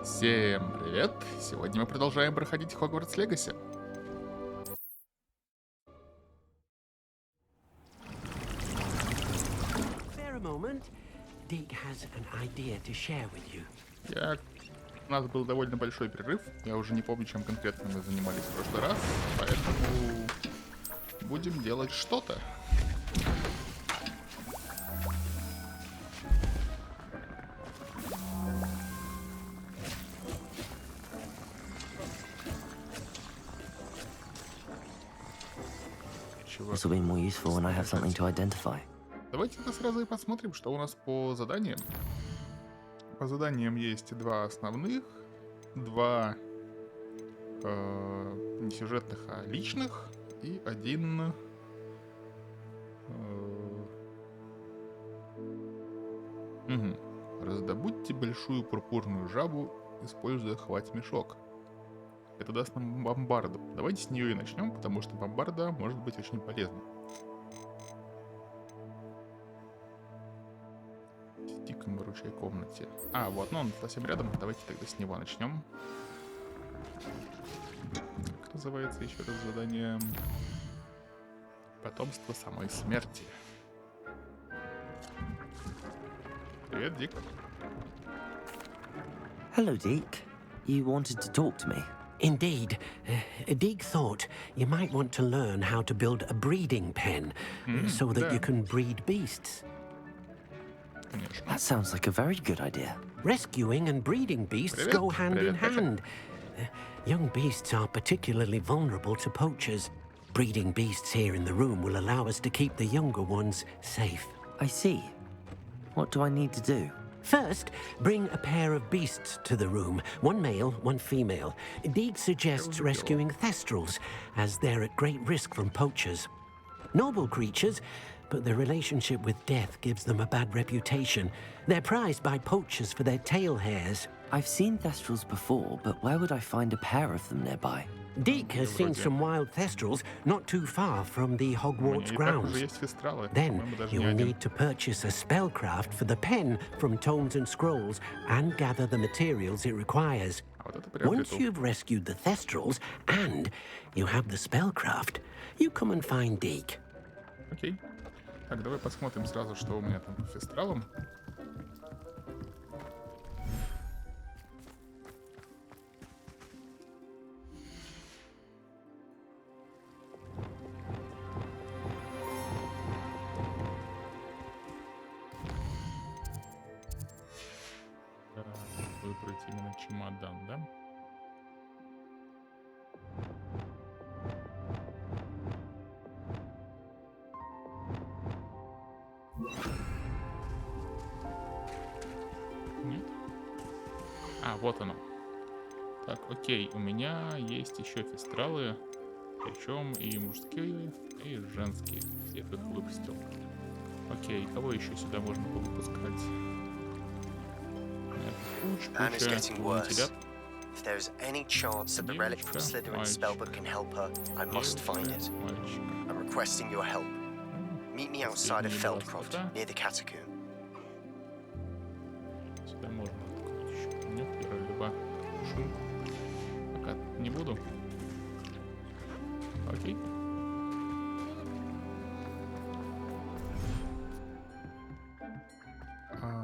Всем привет! Сегодня мы продолжаем проходить Hogwarts Legacy. У нас был довольно большой перерыв. Я уже не помню, чем конкретно мы занимались в прошлый раз, поэтому будем делать что-то. This will be more useful when I have something to identify. Давайте-ка сразу и посмотрим, что у нас по заданиям. По заданиям есть два основных, два не сюжетных, а личных, и один раздобудьте большую пурпурную жабу, используя хвать-мешок. Это даст нам Бомбарду. Давайте с нее и начнем, потому что Бомбарда может быть очень полезна. В диком выручай комнате. А, вот, ну он совсем рядом. Давайте тогда с него начнем. Как называется еще раз задание? Потомство самой смерти. Привет, Дик. Hello, Deke. You wanted to talk to me? Indeed. Deke thought you might want to learn how to build a breeding pen so that you can breed beasts. That sounds like a very good idea. Rescuing and breeding beasts go hand in hand. Young beasts are particularly vulnerable to poachers. Breeding beasts here in the room will allow us to keep the younger ones safe. I see. What do I need to do? First, bring a pair of beasts to the room. One male, one female. Deke suggests rescuing thestrals, as they're at great risk from poachers. Noble creatures, but their relationship with death gives them a bad reputation. They're prized by poachers for their tail hairs. I've seen thestrals before, but where would I find a pair of them nearby? Deke has seen some wild thestrals not too far from the Hogwarts grounds. Then you'll need to purchase a spellcraft for the pen from Tomes and Scrolls and gather the materials it requires. Once you've rescued the thestrals and you have the spellcraft, you come and find Deke. Окей. Так, давай посмотрим сразу, что у меня там по фестралам. Выбрать именно чемодан, да? Нет? А, вот оно. Так, окей, у меня есть еще фестралы, причем и мужские, и женские. Всех их выпустил. Окей, кого еще сюда можно выпускать? Anne is getting worse. If there is any chance that the relic from Slytherin's spellbook can help her, I must find it. I'm requesting your help. Meet me outside of Feldcroft, near the catacomb. Сюда можно открыть еще. Нет, либо шум. Пока не буду. Окей.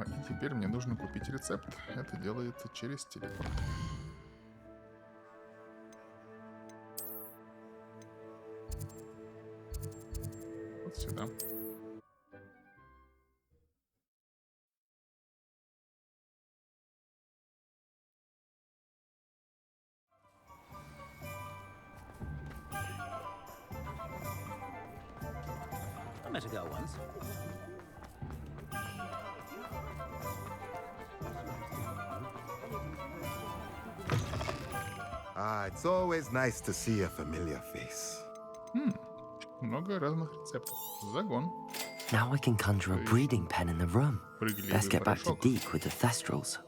И теперь мне нужно купить рецепт. Это делается через телефон. Вот сюда. I met a girl once. It's always nice to see a familiar face. Много разных рецептов. Загон. Now I can conjure a breeding pen in the room. Let's get back to Deke with the thestrals.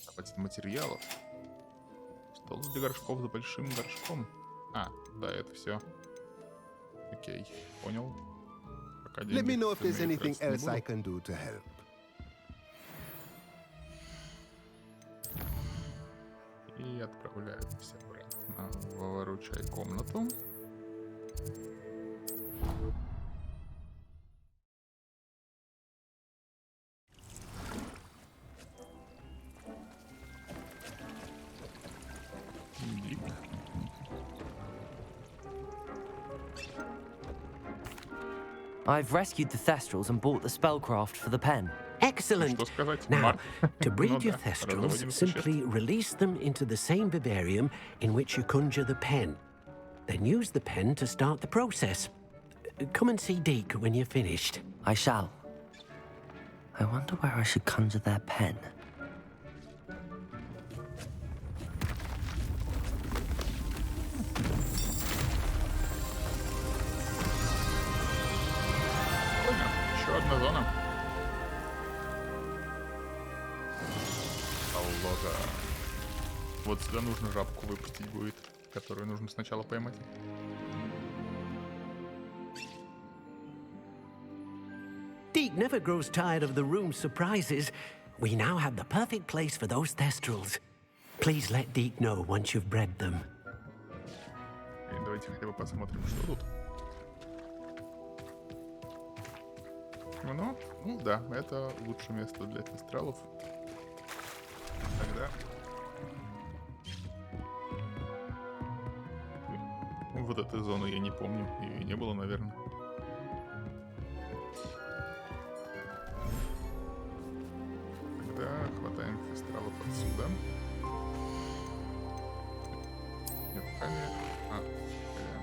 Хватит материалов. Стол для горшков с большим горшком. А, да, это все. Окей, понял. Пока Let me know if there's anything else I can do to help. Отправляемся обратно в выручай комнату. Дик. I've rescued the Thestrals and bought the spellcraft for the pen. Excellent. Что сказать? Now, to breed Ну your да, Thestrals, разновидных simply release them into the same vivarium in which you conjure the pen. Then use the pen to start the process. Come and see Deke when you're finished. I shall. I wonder where I should conjure their pen. Прикольно. Еще одна зона. Лога. Вот сюда нужно жабку выпустить будет, которую нужно сначала поймать. Deke never grows tired of the room's surprises. We now have the perfect place for those Thestrals. Please let Deke know once you've bred them. И давайте хотя бы посмотрим, что тут. Ну да, это лучшее место для фестралов. Тогда вот эту зону я не помню, ее не было, наверное. Тогда хватаем фестралов отсюда. Нет,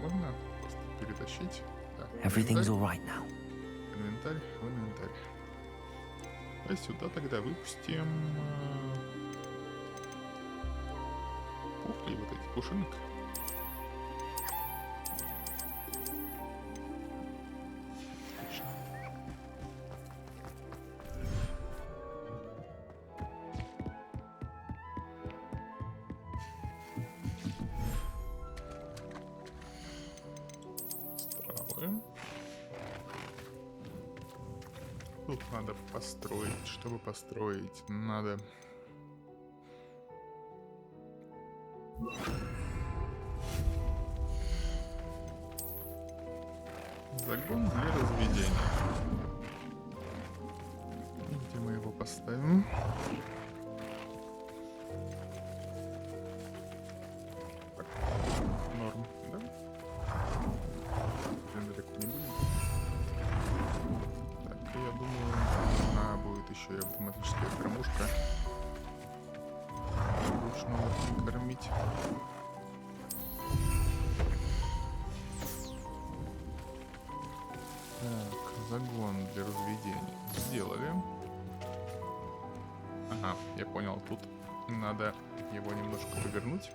можно просто перетащить. Да. Everything's all right now. Инвентарь, в инвентарь. А сюда тогда выпустим пухли, вот эти пушинок. Отлично. Стравы. Тут надо построить. Чтобы построить, надо... Загон для разведения. Где мы его поставим? Так, норм, да? Далеко не будем. Так, я думаю, нужна будет еще и автоматическая кормушка. Ручную кормить. Так, загон для разведения сделали. Ага, я понял, тут надо его немножко повернуть.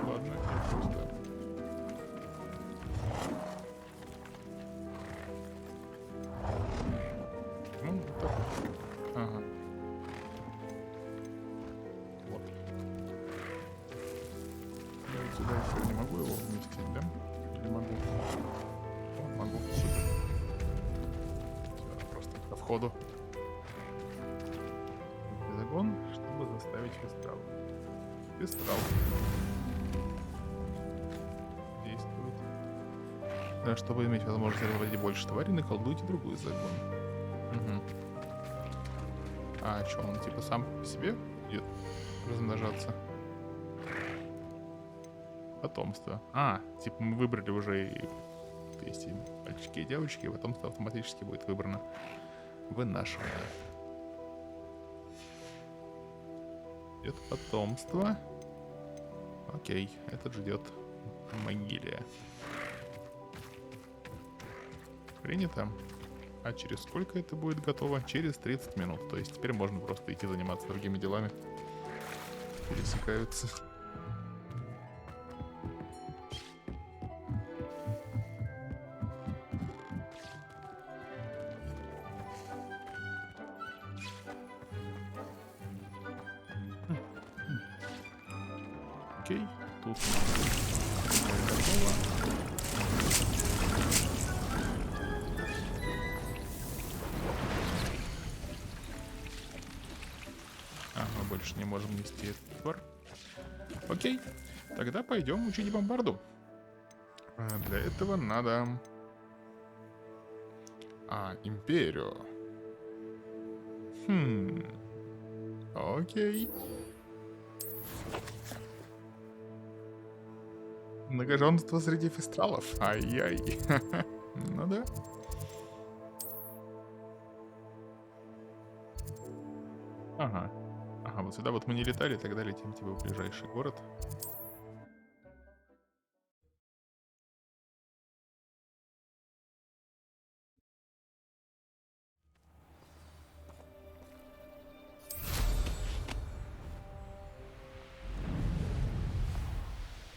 Ладно, я просто... Ну, вот так вот. Ага. Вот. Я вот сюда еще не могу его вместить, да? Или могу? О, могу. Супер. Все, просто ко входу. Загон, чтобы заставить фестрал. Фестрал. Действует. Да, чтобы иметь возможность разводить больше тварей, наколдуйте другую загон. Угу. А что, он типа сам по себе будет размножаться? Потомство. А, типа мы выбрали уже и есть и мальчики и девочки, и потомство автоматически будет выбрано. Вынашивание. Идет потомство. Окей, этот ждет могилия. Принято. А через сколько это будет готово? Через 30 минут. То есть теперь можно просто идти заниматься другими делами. Пересекаются. Окей, тут готово. Ага, больше не можем нести этот товар. Окей, тогда пойдем учить Бомбарду. Для этого надо... империю. Окей. Многоженство среди фестралов. Ай-яй. Ну да. Ага. Ага, вот сюда вот мы не летали, тогда летим типа в ближайший город.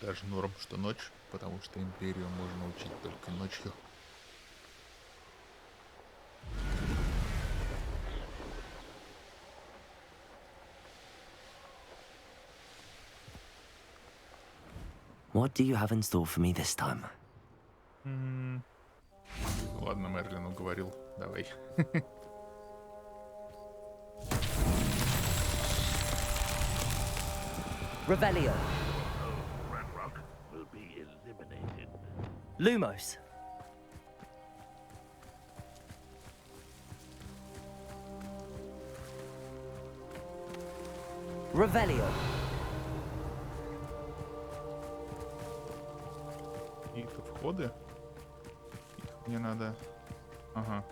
Даже норм, что ночь, потому что империю можно учить только ночью. What do you have in store for me this time? Ладно, Мерлин уговорил. Давай. Revelio. Lumos. Revelio. Какие-то входы. Их мне надо... Ага.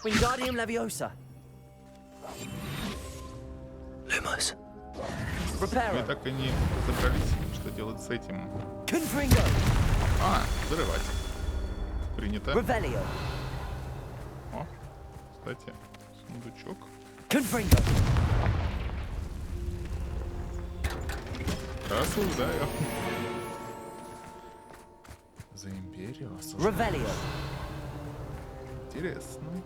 Wingardium Leviosa. Lumos. Мы Reparo. так и не разобрались, что делать с этим. Confringo. Взрывать. Принято. Revelio. О, кстати, сундучок. Confringo. Осуждаю. За империю осуждаю. Revelio. Интересно.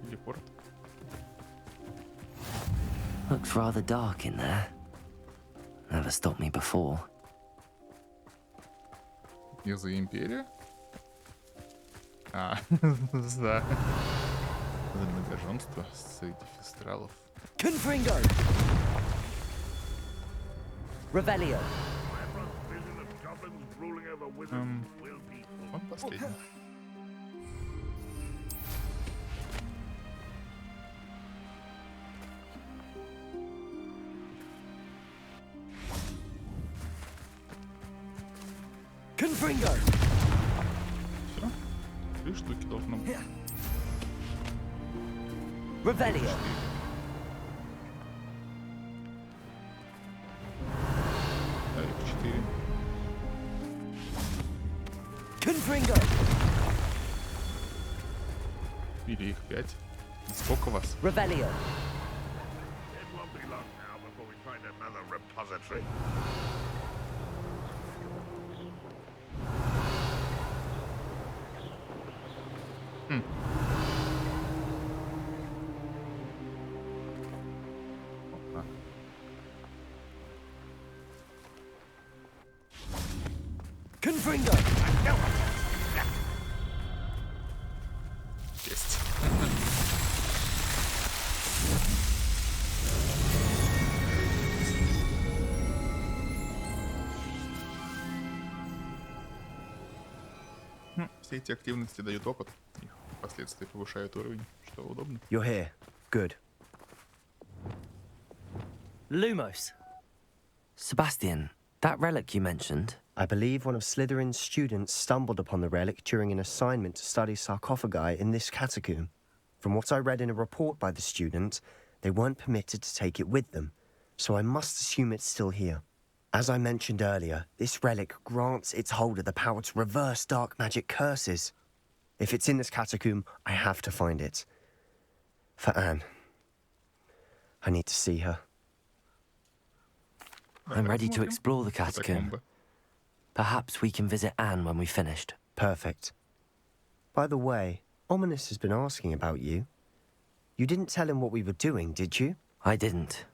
Телепорт. Looks rather dark in there. Never stopped me before. И за империю? За многоженство среди фестралов. Confringo. Revelio. Он последний. Confringo. Все. 3 штуки должно быть. Revelio. Да, их 4. Confringo. Или их 5. Сколько вас? Revelio. It won't be long now before we find another repository. Confringo. Есть. Все эти активности дают опыт. Их впоследствии повышают уровень, что удобно. You're here. Good. Lumos. Sebastian, that relic you mentioned. I believe one of Slytherin's students stumbled upon the relic during an assignment to study sarcophagi in this catacomb. From what I read in a report by the student, they weren't permitted to take it with them, so I must assume it's still here. As I mentioned earlier, this relic grants its holder the power to reverse dark magic curses. If it's in this catacomb, I have to find it. For Anne. I need to see her. I'm ready to explore the catacomb. Perhaps we can visit Anne when we've finished. Perfect. By the way, Ominous has been asking about you. You didn't tell him what we were doing, did you? I didn't.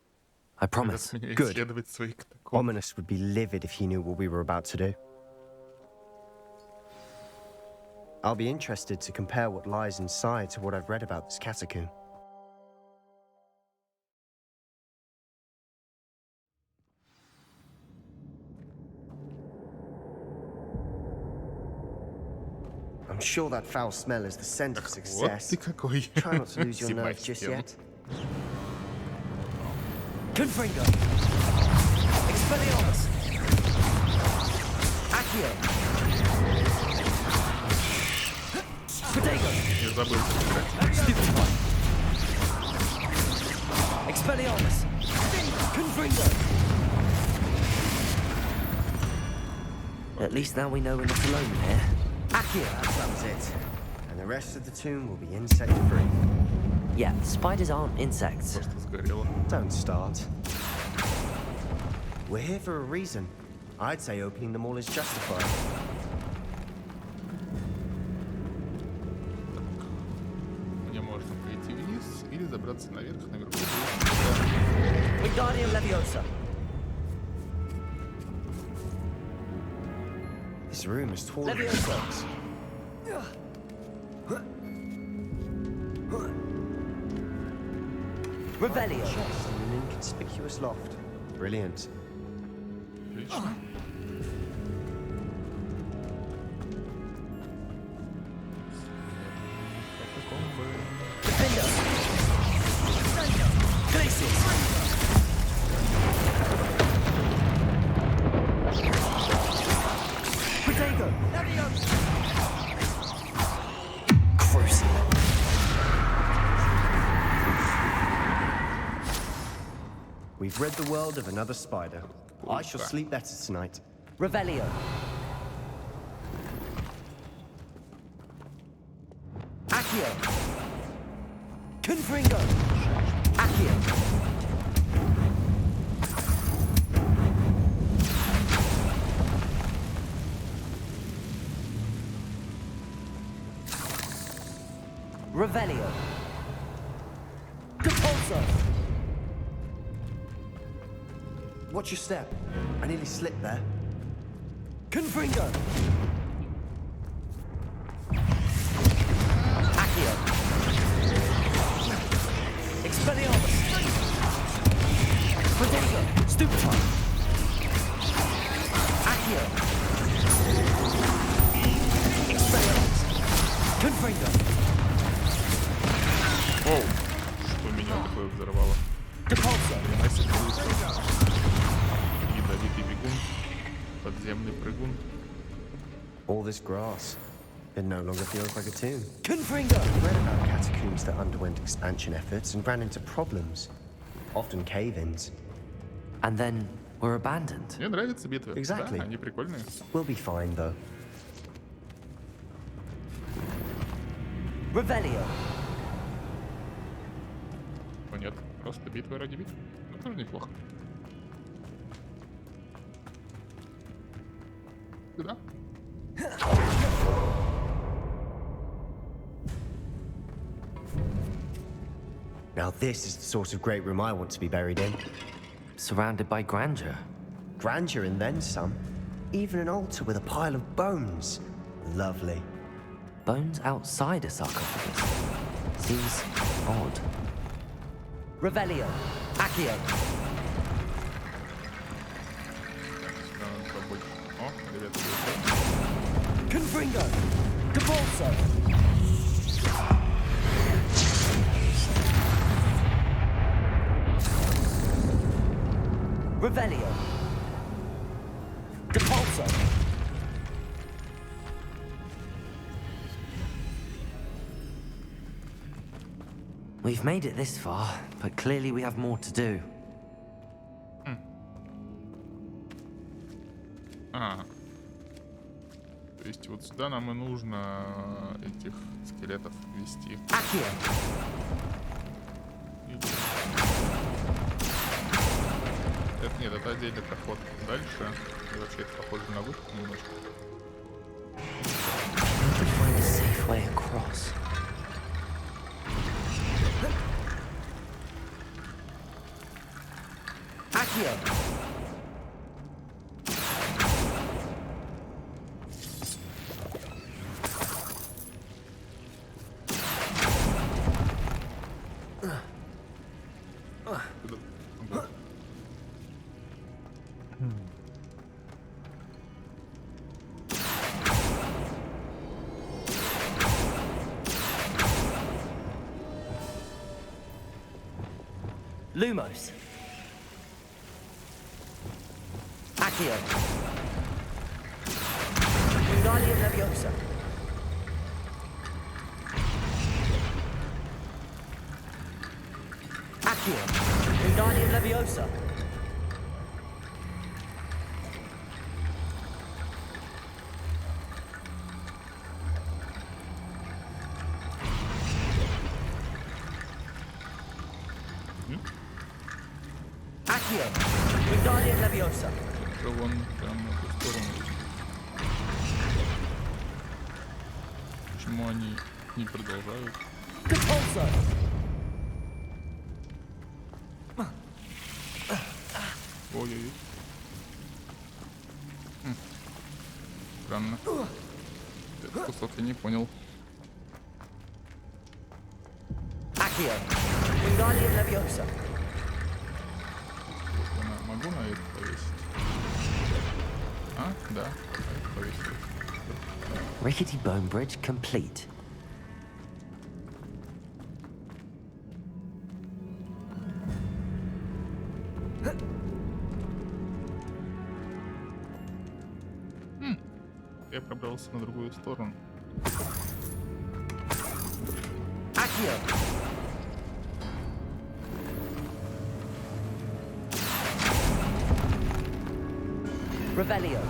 I promise. Good. Ominous would be livid if he knew what we were about to do. I'll be interested to compare what lies inside to what I've read about this catacomb. I'm sure that foul smell is the scent of success. Try not to lose your nerve just yet. Confringo. Expelliarmus. Accio. Protego. Stupefy. Expelliarmus. Confringo. At least now we know we're not alone here. Accio. That sums it. And the rest of the tomb will be insect-free. Yeah, spiders aren't insects. Don't start. We're here for a reason. I'd say opening them all is justified. Мне можно пойти вниз или забраться наверх, наверху. Wingardium Leviosa. This room is tall. Leviosa. Revelio. Chest in an inconspicuous loft. Brilliant. Отлично. Defender. Glacius. Protego. Crucible. We've read the world of another spider. I shall sleep better tonight. Revelio. Accio. Confringo. Accio. Revelio. Depulso. Watch your step. I nearly slipped there. Confringo. Accio. Expelliarmus. Protego. Stupefy. Accio. Expelliarmus. Confringo. Оу, что меня такое взорвало? Depulso. Ядовитый бегун, подземный прыгун. All this grass. It no longer feels like a tomb. Confringo. I read about catacombs that underwent expansion efforts and ran into problems. Often cave-ins. And then were abandoned. Мне нравятся битвы. Exactly. Да, они прикольные. We'll be fine, though. Revelio. О нет, просто битва ради битвы. Ну, тоже неплохо. Да. Now this is the sort of great room I want to be buried in. Surrounded by grandeur. Grandeur and then some. Even an altar with a pile of bones. Lovely. Bones outside a sarcophagus. Seems odd. Revelio. Accio. О, ребята, Confringo. Depulso. Revelio. Depulso. We've made it this far, but clearly we have more to do. То есть вот сюда нам и нужно этих скелетов вести. Accio. Это нет, это отдельный проход. Дальше. И вообще это похоже на выход немножко. Find a safe way across. Accio. Lumos. Accio. Wingardium Leviosa. Accio. Wingardium Leviosa. Accio. Wingardium Leviosa. Вон прям на ту сторону. Почему они не продолжают? Compulso. Ой-ой-ой. Странно. Этот кусок я не понял. Accio. Wingardium Leviosa. Я могу на это повесить? А? Да. Повесил. Rickety bone bridge complete. Я пробрался на другую сторону. Accio. Revelio.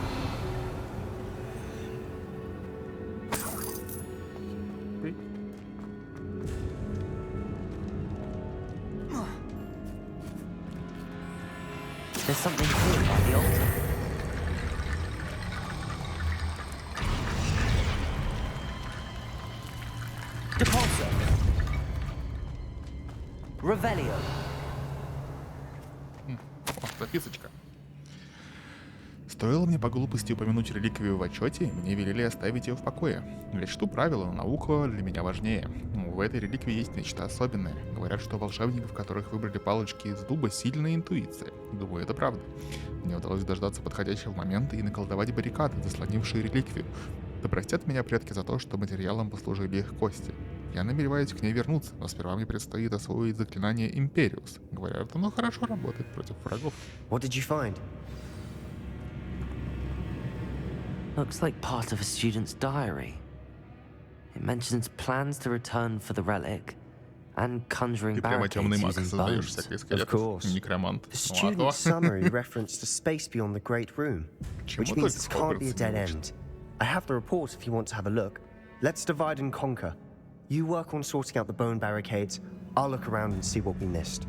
There's something here by the altar. Depulso. Revelio. О, записочка. Стоило мне по глупости упомянуть реликвию в отчете, мне велели оставить ее в покое. Ведь что правило, но наука для меня важнее. В этой реликвии есть нечто особенное. Говорят, что у волшебников, которых выбрали палочки из дуба, сильная интуиция. Думаю, это правда. Мне удалось дождаться подходящего момента и наколдовать баррикады, заслонившие реликвию. Да простят меня предки за то, что материалом послужили их кости. Я намереваюсь к ней вернуться, но сперва мне предстоит освоить заклинание Империус. Говорят, оно хорошо работает против врагов. What did you find? Looks like part of a student's diary. It mentions plans to return for the relic and conjuring Ты прямо темный barricades маг, using создаешь bones. всякие Of скелеты. course. Некромант. The Ну, а то. student's summary referenced a space beyond the Great Room, Чему which только means this в can't be a Хогвартсе dead не учат. end. I have the report if you want to have a look. Let's divide and conquer. You work on sorting out the bone barricades. I'll look around and see what we missed.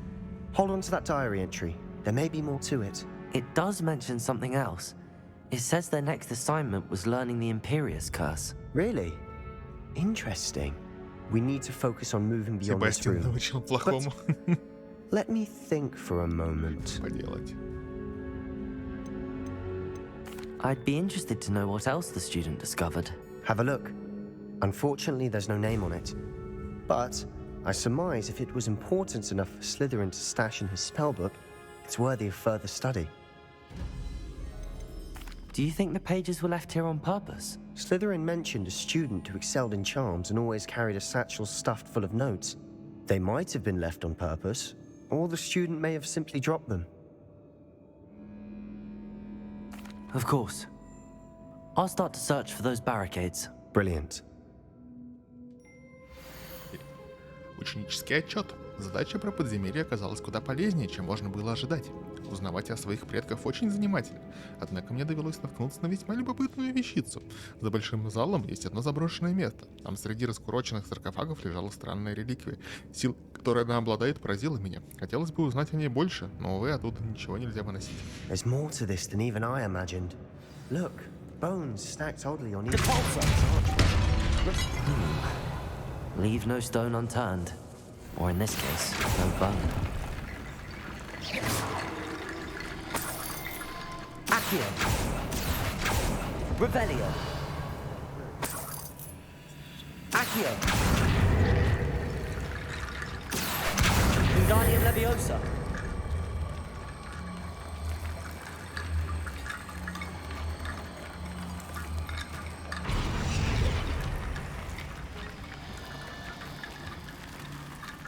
Hold on to that diary entry. There may be more to it. It does mention something else. It says their next assignment was learning the Imperius curse. Really? Interesting. We need to focus on moving beyond this Себастьян room. научил плохому Let me think for a moment. поделать. I'd be interested to know what else the student discovered. Have a look. Unfortunately, there's no name on it. But I surmise if it was important enough for Slytherin to stash in his spellbook, it's worthy of further study. Do you think the pages were left here on purpose? Slytherin mentioned a student who excelled in charms and always carried a satchel stuffed full of notes. They might have been left on purpose, or the student may have simply dropped them. Of course. I'll start to search for those barricades. Brilliant. Ученический отчет. Задача про подземелье оказалась куда полезнее, чем можно было ожидать. Узнавать о своих предках очень занимательно, однако мне довелось наткнуться на весьма любопытную вещицу. За большим залом есть одно заброшенное место. Там среди раскуроченных саркофагов лежала странная реликвия. Сил, которой она обладает, поразила меня. Хотелось бы узнать о ней больше, но, увы, оттуда ничего нельзя выносить. There's more to this than even I imagined. Look, bones stacked oddly on each Leave no stone unturned. Or in this case, no bone. Accio. Revelio. Accio. Wingardium Leviosa.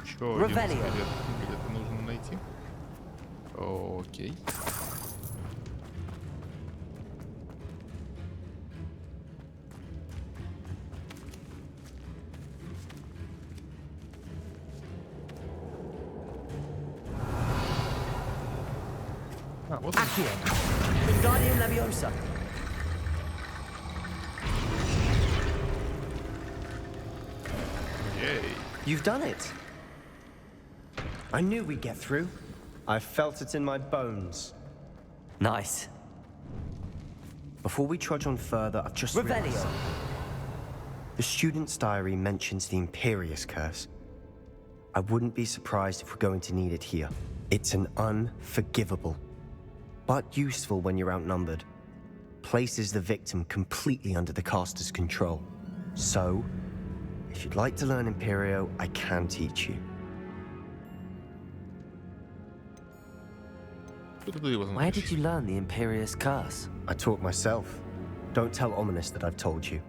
Еще один где-то нужно найти. Окей. А, вот он. Accio. Wingardium Leviosa. Ей. You've done it. I knew we'd get through. I felt it in my bones. Nice. Before we trudge on further, I've just Revelio. realized something. The student's diary mentions the Imperious Curse. I wouldn't be surprised if we're going to need it here. It's an unforgivable, but useful when you're outnumbered. Places the victim completely under the caster's control. So, if you'd like to learn Imperio, I can teach you. Where did you learn the Imperious Curse? I taught myself. Don't tell Ominous that I've told you.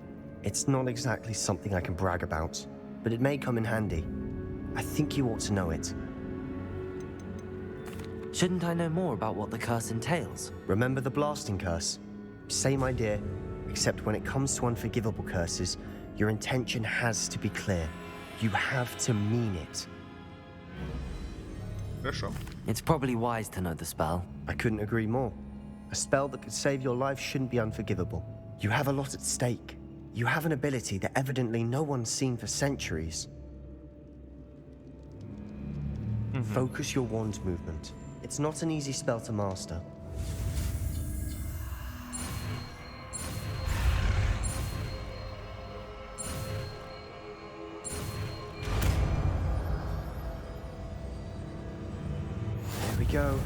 It's not exactly something I can brag about, but it may come in handy. I think you ought to know it. Shouldn't I know more about what the curse entails? Remember the blasting curse? Same idea, except when it comes to unforgivable curses, your intention has to be clear. You have to mean it. Хорошо. It's probably wise to know the spell. I couldn't agree more. A spell that could save your life shouldn't be unforgivable. You have a lot at stake. You have an ability that evidently no one's seen for centuries. Focus your wand movement. It's not an easy spell to master. There we go.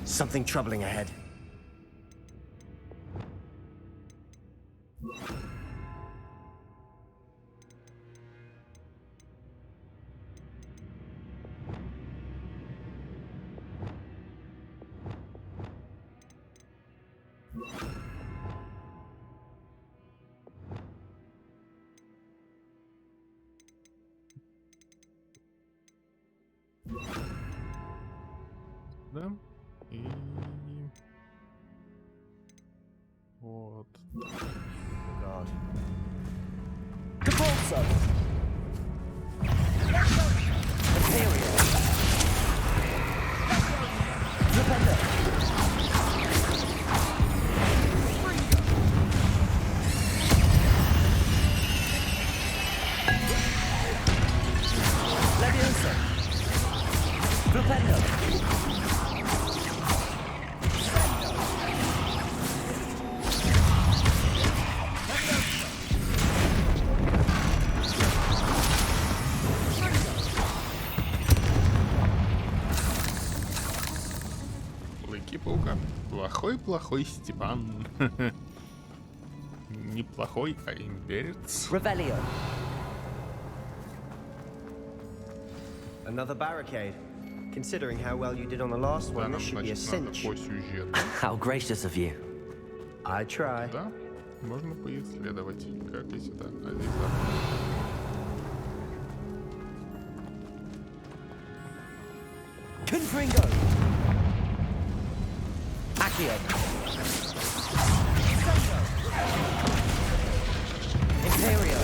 Something troubling ahead. Да. И вот. God. Propulso. Imperial. Defender. Leviosa. Propender. Лыки-паука. Плохой Степан. Неплохой, а имперец. Revelio. Another barricade. Considering how well you did on the last Да, one, нам, this should be a значит, надо cinch. по сюжету. How gracious of you. I try. Да, можно поисследовать, как и сюда. А здесь Confringo. Accio. Imperio.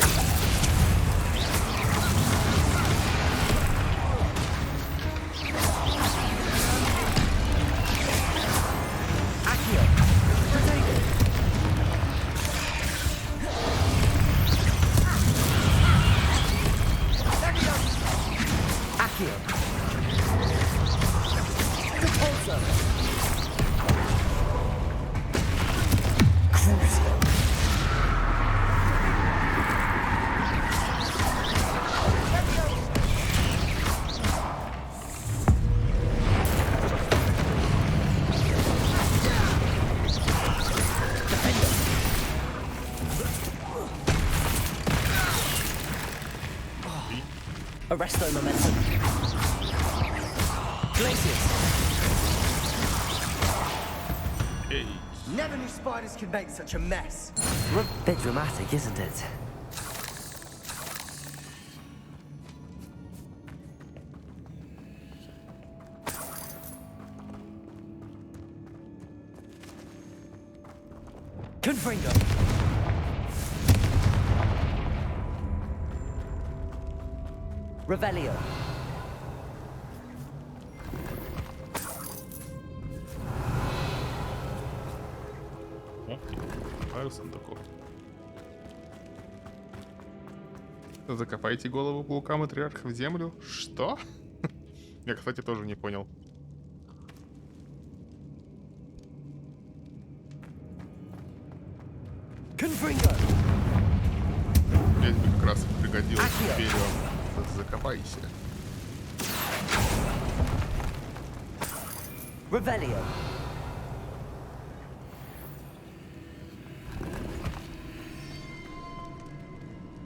Accio. Potato. Accio. Propulso. Crucio. Arresto momentum. Glaciers. Эй. Never knew spiders could make such a mess. Bit dramatic, isn't it? Confringo. Revelio. Пару сундуков. Закопайте голову паука-матриарха в землю. Что? Я, кстати, тоже не понял. Confringo. Здесь бы как раз пригодилось Империум. Закопайся. Revelio.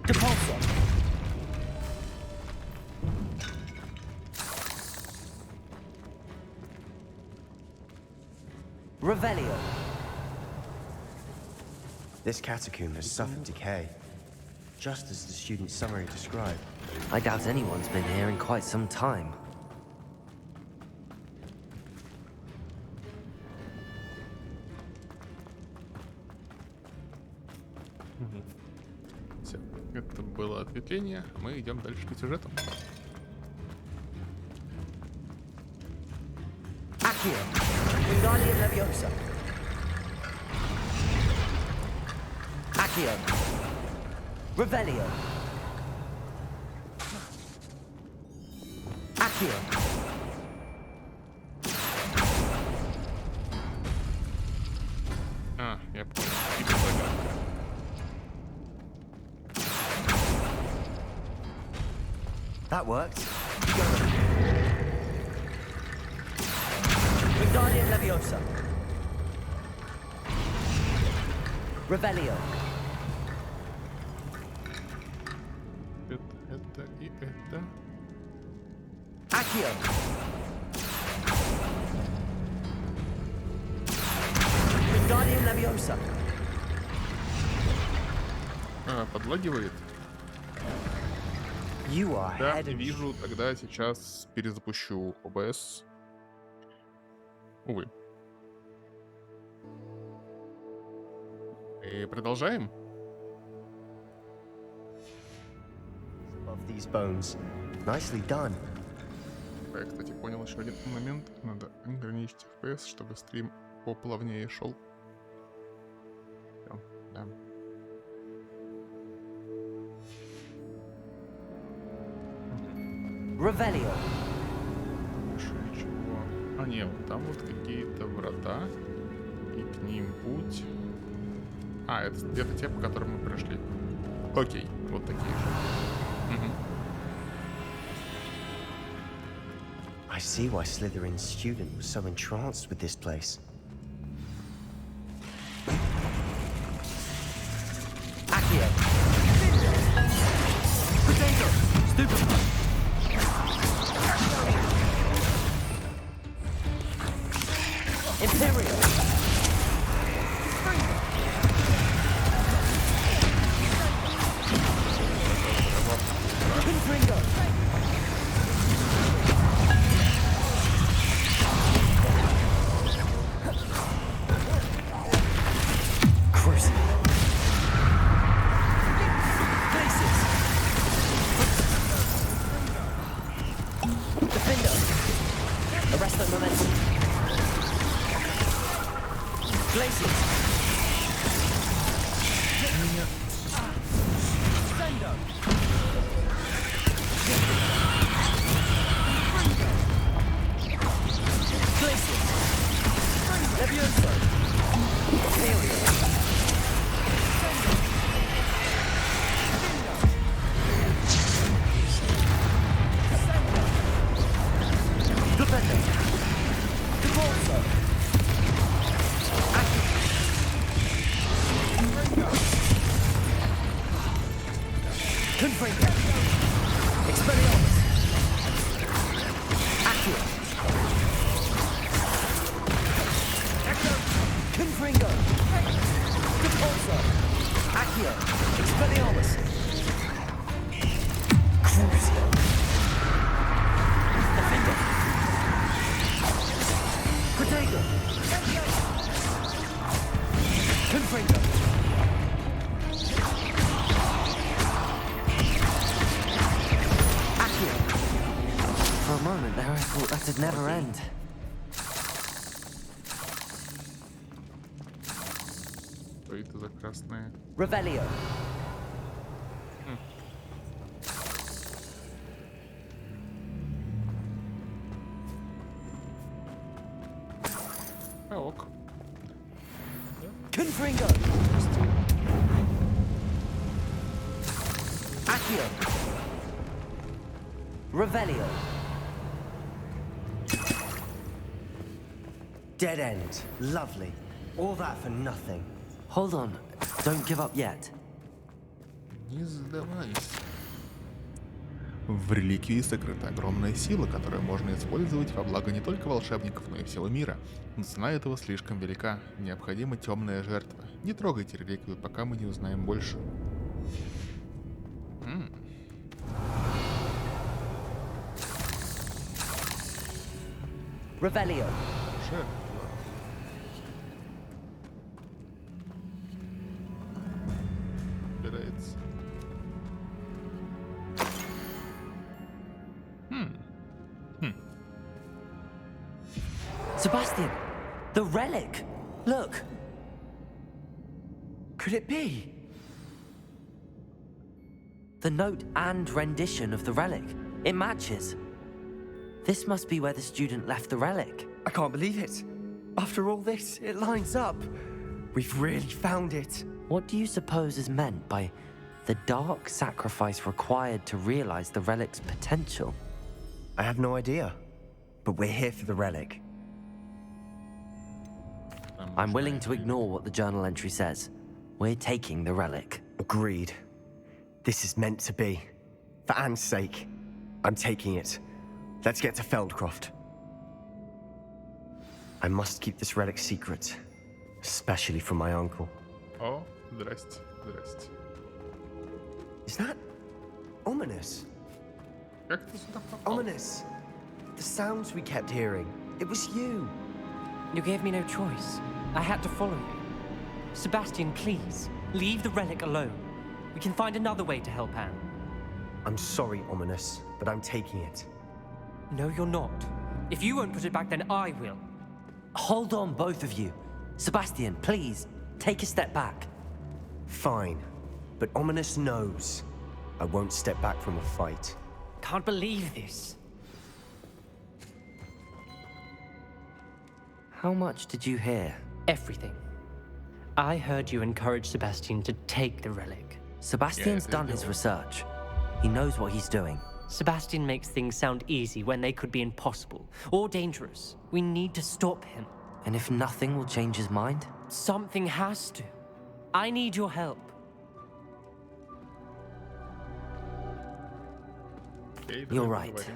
Potomstvo. Revelio. This catacomb has suffered decay, just as the student's summary described. I doubt anyone's been here in quite some time. Все, это было ответвление. Мы идем дальше по сюжету. Accio. Wingardium Leviosa. Accio. Revelio. Accio. А, я понял. Типа загадка. That worked. Wingardium Leviosa. Revelio. Это и это. Accio. Wingardium Leviosa. Подлагивает. You are Да, head and вижу. Тогда сейчас перезапущу OBS. Увы. И продолжаем. above these bones. Nicely done. Я, кстати, понял еще один момент. Надо ограничить FPS, чтобы стрим поплавнее шел. Всё, да. Revelio. Больше ничего. А, нет, там вот какие-то врата. И к ним путь. А, это те, по которым мы прошли. Окей, вот такие же. Угу. I see why Slytherin's student was so entranced with this place. Accio. Potato. Stupid. Imperial. Confringo. Cruising. Places. Defender. Arrest the momentum. Places. Sendo. Places. Leviosa. Failure. Defender. Potomstvo. Confringo. Expelliarmus. Confringo. Repulsor. Accio. Expelliarmus. Crucio. Defender. Protego. Confringo. Accio. For a moment there, I thought that'd never end. Что это за красные? Revelio. А, ок. Confringo. Accio. Revelio. Dead end. Lovely. All that for nothing. Hold on, don't give up yet. Не сдавайся. В реликвии сокрыта огромная сила, которую можно использовать во благо не только волшебников, но и всего мира. Но цена этого слишком велика. Необходима темная жертва. Не трогайте реликвию, пока мы не узнаем больше. Revelio. Жертва. Убирается. Sebastian, the relic! Look! Could it be? The note and rendition of the relic. It matches. This must be where the student left the relic. I can't believe it. After all this, it lines up. We've really found it. What do you suppose is meant by the dark sacrifice required to realize the relic's potential? I have no idea. But we're here for the relic. I'm willing to ignore what the journal entry says. We're taking the relic. Agreed. This is meant to be. For Anne's sake, I'm taking it. Let's get to Feldcroft. I must keep this relic secret, especially from my uncle. О, здрасте, здрасте. Is that ominous? Как ты сюда попал? Ominous. The sounds we kept hearing. It was you. You gave me no choice. I had to follow you. Sebastian, please, leave the relic alone. We can find another way to help Anne. I'm sorry, Ominous, but I'm taking it. No, you're not. If you won't put it back, then I will. Hold on, both of you. Sebastian, please, take a step back. Fine, but Ominous knows I won't step back from a fight. Can't believe this. How much did you hear? Everything. I heard you encourage Sebastian to take the relic. Sebastian's Yeah, done his research. He knows what he's doing. Sebastian makes things sound easy when they could be impossible or dangerous. We need to stop him. And if nothing will change his mind? Something has to. I need your help. Окей, давай You're right. поговорим.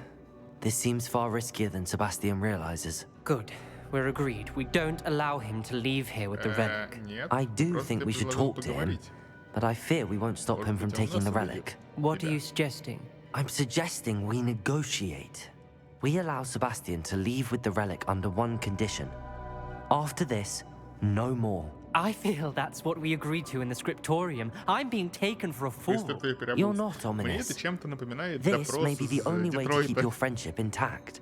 This seems far riskier than Sebastian realizes. Good. We're agreed. We don't allow him to leave here with the relic. Нет, I do просто think я we should предложил talk to him, поговорить. but I fear we won't stop him from Может быть, он taking the нас relic. What are you suggesting? I'm suggesting we negotiate. We allow Sebastian to leave with the relic under one condition. After this, no more. I feel that's what we agreed to in the scriptorium. I'm being taken for a fool. Быстро ты переобулся. You're not Мне ominous. это чем-то напоминает This допрос may be the из only way to keep Детройта. your friendship intact.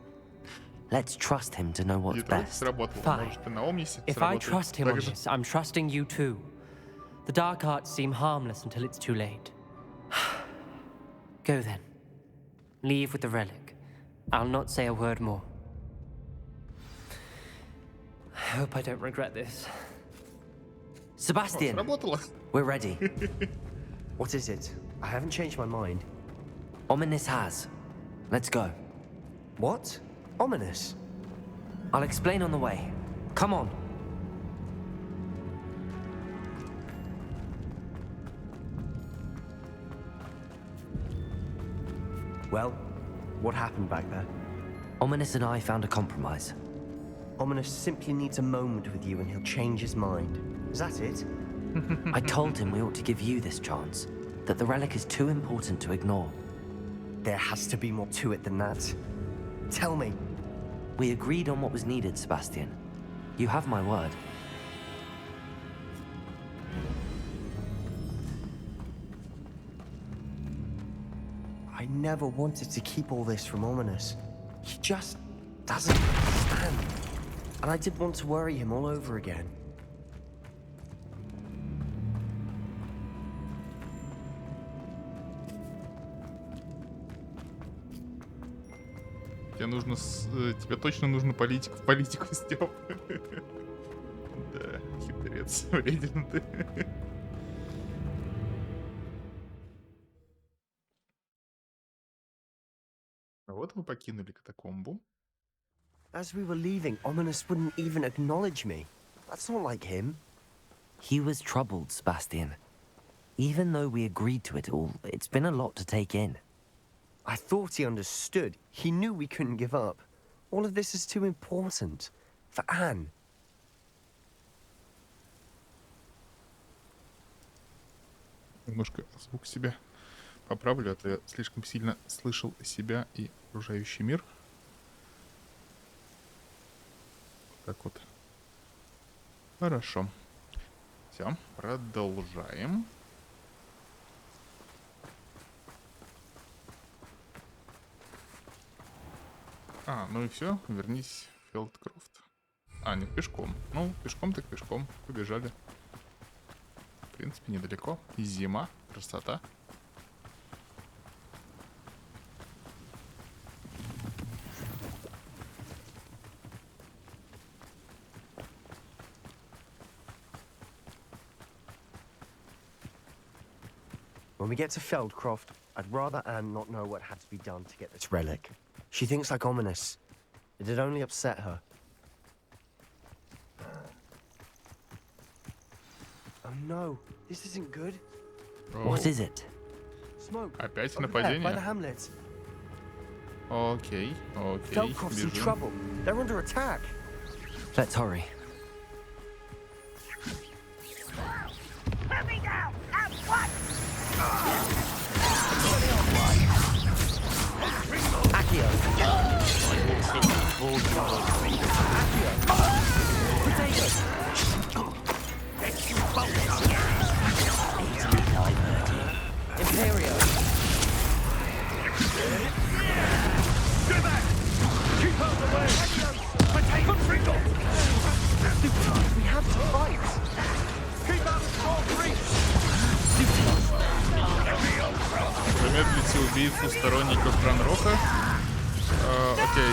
Let's trust him to know what's Детройт best. сработало. Fine. Может, и на Омнисе If I сработает. trust him on Так же. this, I'm trusting you too. The dark arts seem harmless until it's too late. Go then. Leave with the relic. I'll not say a word more. I hope I don't regret this. Sebastian, Сработало. we're ready. What is it? I haven't changed my mind. Ominous has. Let's go. What? Ominous? I'll explain on the way. Come on. Well, what happened back there? Ominous and I found a compromise. Ominous simply needs a moment with you and he'll change his mind. Is that it? I told him we ought to give you this chance, that the relic is too important to ignore. There has to be more to it than that. Tell me. We agreed on what was needed, Sebastian. You have my word. I never wanted to keep all this from Ominous. He just doesn't understand. And I didn't want to worry him all over again. Тебе точно нужно в политику, Стёп. Да, хитрец, вреден ты. Вот мы покинули катакомбу. As we were leaving, Ominous wouldn't even acknowledge me. That's not like him. He was troubled, Sebastian. Even though we agreed to it all, it's been a lot to take in. I thought he understood. He knew we couldn't give up. All of this is too important. For Anne. Немножко звук себя поправлю, а то я слишком сильно слышал себя и окружающий мир. Так вот. Хорошо. Все, продолжаем. Ну и все, вернись в Фелдкрофт. Нет, пешком. Ну, пешком так пешком. Побежали. В принципе, недалеко. И зима, красота. When we get to Feldcroft, I'd rather Anne not know what had to be done to get this relic. She thinks like Ominous. It'd only upset her. Oh no, this isn't good. What is it? Smoke. Опять Over there, by the hamlet. Окей. Feldcroft's in trouble. They're under attack. Let's hurry. Put me down! At once! Accio. Imperio. Get back! Keep out of the way! Potato Pringle! We have to fight. Keep out of small creek! Замедлите убийцу сторонников Ранрока. Окей.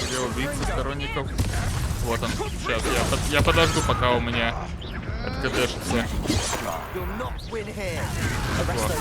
Где убийца сторонников? Вот он. Сейчас я подожду, пока у меня откдшится. Вот.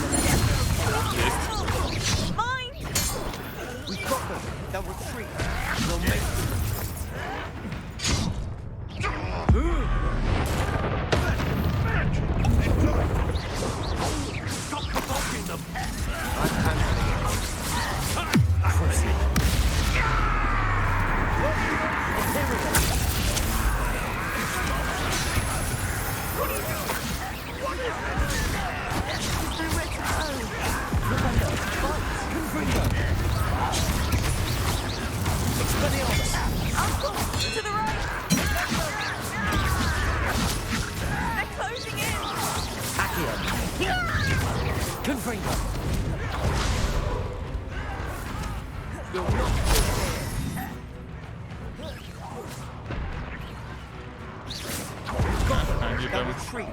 Они там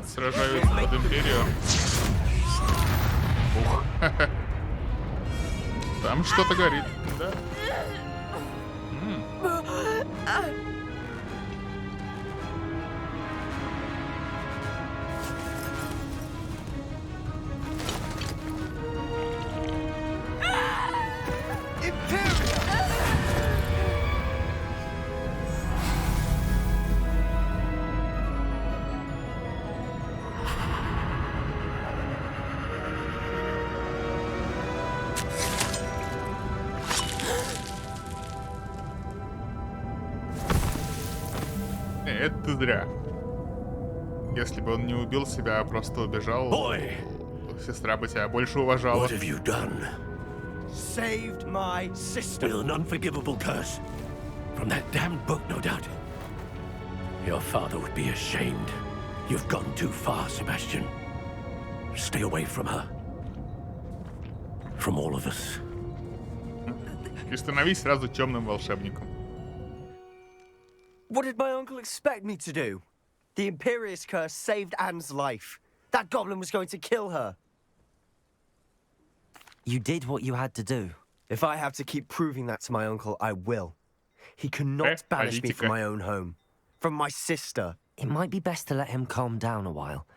сражаются под Империю. Ух. Там что-то горит, да? Это ты зря. Если бы он не убил себя, а просто убежал, сестра бы тебя больше уважала. What have you done? Saved my sister. With an unforgivable curse. From that damned book, no doubt. Your father would be ashamed. You've gone too far, Sebastian. Stay away from her. From all of us. И становись сразу темным волшебником. What did my uncle expect me to do? The Imperious curse saved Anne's life. That goblin was going to kill her. You did what you had to do. If I have to keep proving that to my uncle, I will. He cannot banish me from my own home. From my sister. It might be best to let him calm down a while.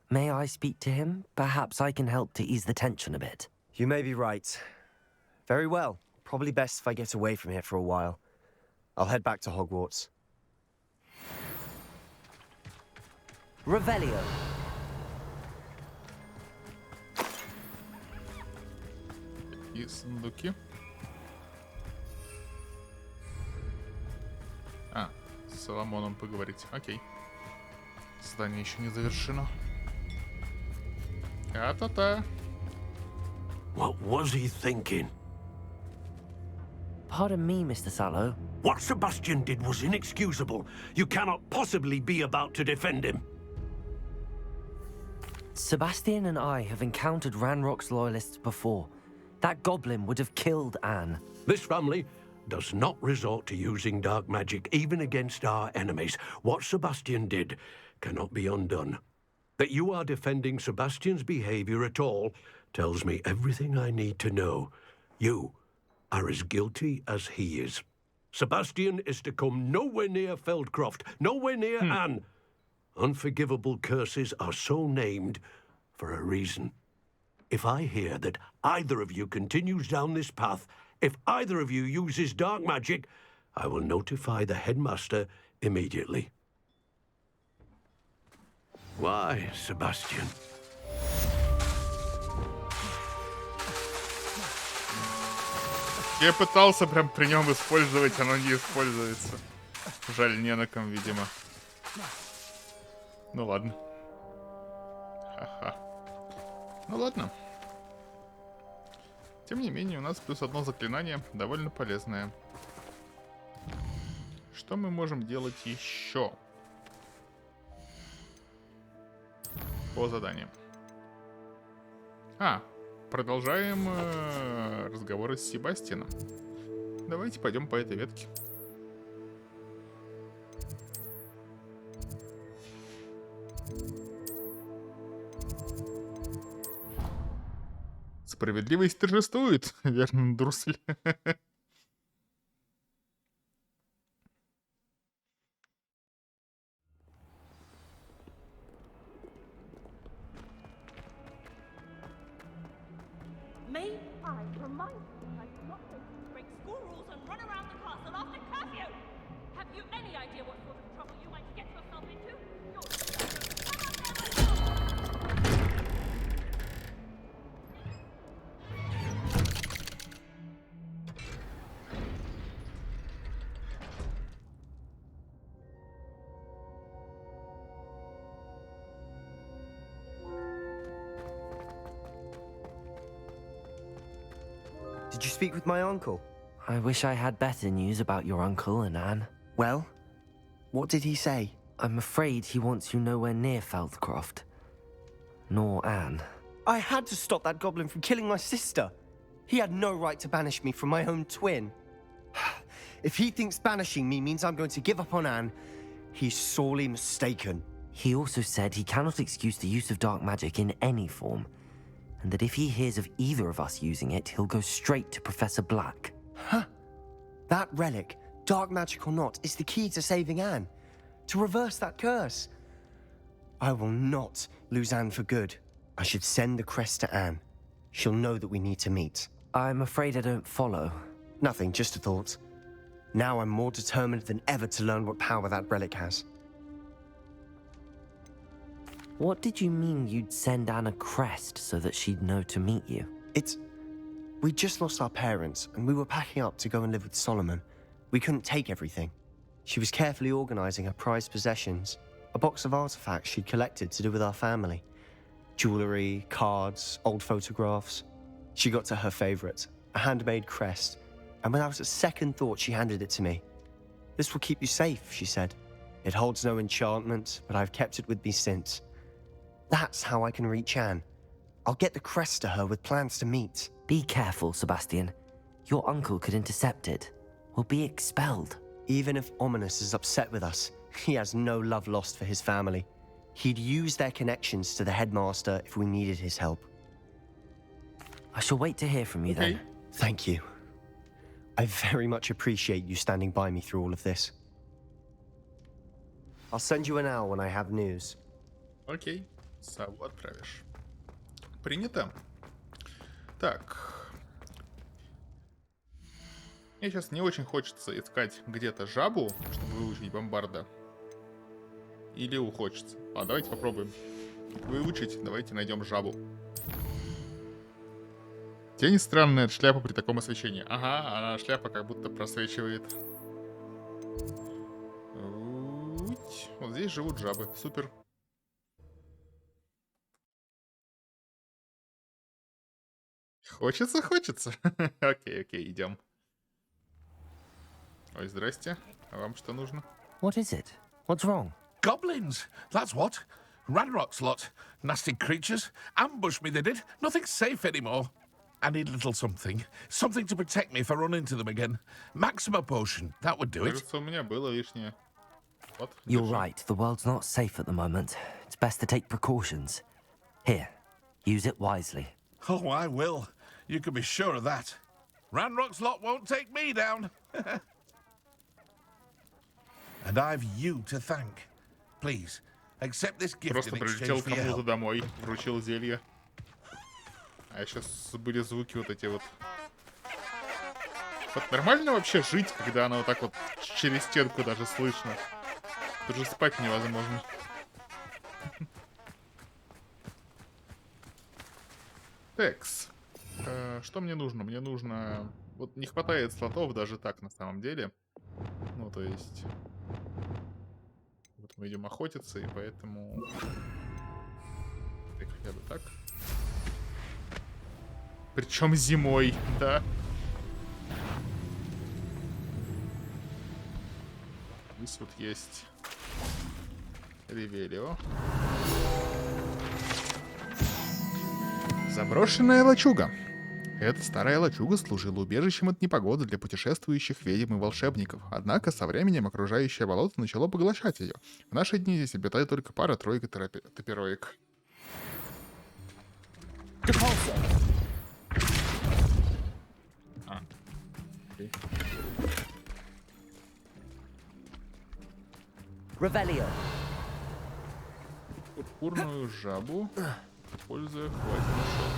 May I speak to him? Perhaps I can help to ease the tension a bit. You may be right. Very well. Probably best if I get away from here for a while. I'll head back to Hogwarts. Revelio. И сундуки. А, с Соломоном поговорить. Окей. Задание еще не завершено. А-та-та. What was he thinking? Pardon me, Mr. Sallow. What Sebastian did was inexcusable. You cannot possibly be about to defend him. Sebastian and I have encountered Ranrock's loyalists before. That goblin would have killed Anne. This family does not resort to using dark magic, even against our enemies. What Sebastian did cannot be undone. That you are defending Sebastian's behavior at all tells me everything I need to know. You are as guilty as he is. Sebastian is to come nowhere near Feldcroft, nowhere near Anne. Unforgivable curses are so named for a reason. If I hear that either of you continues down this path, if either of you uses dark magic, I will notify the headmaster immediately. Why, Sebastian? Я пытался прям при нем использовать, оно не используется. Жаль, не на ком, видимо. Ну ладно. Ха-ха. Ну ладно. Тем не менее, у нас плюс одно заклинание, довольно полезное. Что мы можем делать еще? По заданиям. Продолжаем разговоры с Себастьяном. Давайте пойдем по этой ветке. Справедливость торжествует, верно, Дурсль. May I remind you that I do not think you break school rules and run around the castle after curfew? Have you any idea what sort of trouble you might get yourself into? Did you speak with my uncle? I wish I had better news about your uncle and Anne. Well, what did he say? I'm afraid he wants you nowhere near Feldcroft. Nor Anne. I had to stop that goblin from killing my sister. He had no right to banish me from my own twin. If he thinks banishing me means I'm going to give up on Anne, he's sorely mistaken. He also said he cannot excuse the use of dark magic in any form, and that if he hears of either of us using it, he'll go straight to Professor Black. Huh. That relic, dark magic or not, is the key to saving Anne. To reverse that curse. I will not lose Anne for good. I should send the crest to Anne. She'll know that we need to meet. I'm afraid I don't follow. Nothing, just a thought. Now I'm more determined than ever to learn what power that relic has. What did you mean you'd send Anne a crest so that she'd know to meet you? We just lost our parents, and we were packing up to go and live with Solomon. We couldn't take everything. She was carefully organizing her prized possessions, a box of artifacts she'd collected to do with our family. Jewelry, cards, old photographs. She got to her favorite, a handmade crest, and without a second thought she handed it to me. This will keep you safe, she said. It holds no enchantment, but I've kept it with me since. That's how I can reach Anne. I'll get the crest to her with plans to meet. Be careful, Sebastian. Your uncle could intercept it. We'll be expelled. Even if Ominous is upset with us, he has no love lost for his family. He'd use their connections to the headmaster if we needed his help. I shall wait to hear from you then. Thank you. I very much appreciate you standing by me through all of this. I'll send you an owl when I have news. Окей, сову отправишь. Принято. Так. Мне сейчас не очень хочется искать где-то жабу, чтобы выучить Бомбарда. Или хочется. А, давайте попробуем выучить. Давайте найдем жабу. Тень странная от шляпы при таком освещении. Ага, она шляпа как будто просвечивает. Вот здесь живут жабы. Супер. Хочется. Окей, идем. Ой, здрасте. А вам что нужно? What is it? What's wrong? Goblins, that's what. Ranrock's lot. Nasty creatures. Ambushed me, they did. Nothing's safe anymore. I need a little something. Something to protect me if I run into them again. Maxima potion, that would do it. Кажется, у меня было лишнее. Вот, You're держи. right, the world's not safe at the moment. It's best to take precautions. Here, use it wisely. Oh, I will. You can be sure of that. Ranrock's lot won't take me down. And I've you to thank. Please, accept this gift Просто in прилетел exchange к for your кому-то help. домой, вручил зелье. А сейчас были звуки вот эти вот. Вот нормально вообще жить, когда оно вот так вот через стенку даже слышно? Тут же спать невозможно. Текс. Что мне нужно? Мне нужно... Вот не хватает слотов даже так на самом деле. Ну, то есть... Вот мы идем охотиться, и поэтому... Так, хотя бы так. Причем зимой, да. Здесь вот есть... Ревелио. Заброшенная лачуга. Эта старая лачуга служила убежищем от непогоды для путешествующих ведьм и волшебников. Однако со временем окружающее болото начало поглощать ее. В наши дни здесь обитает только пара-тройка топероек. Revelio. Пурпурную жабу, используя хватит шелк.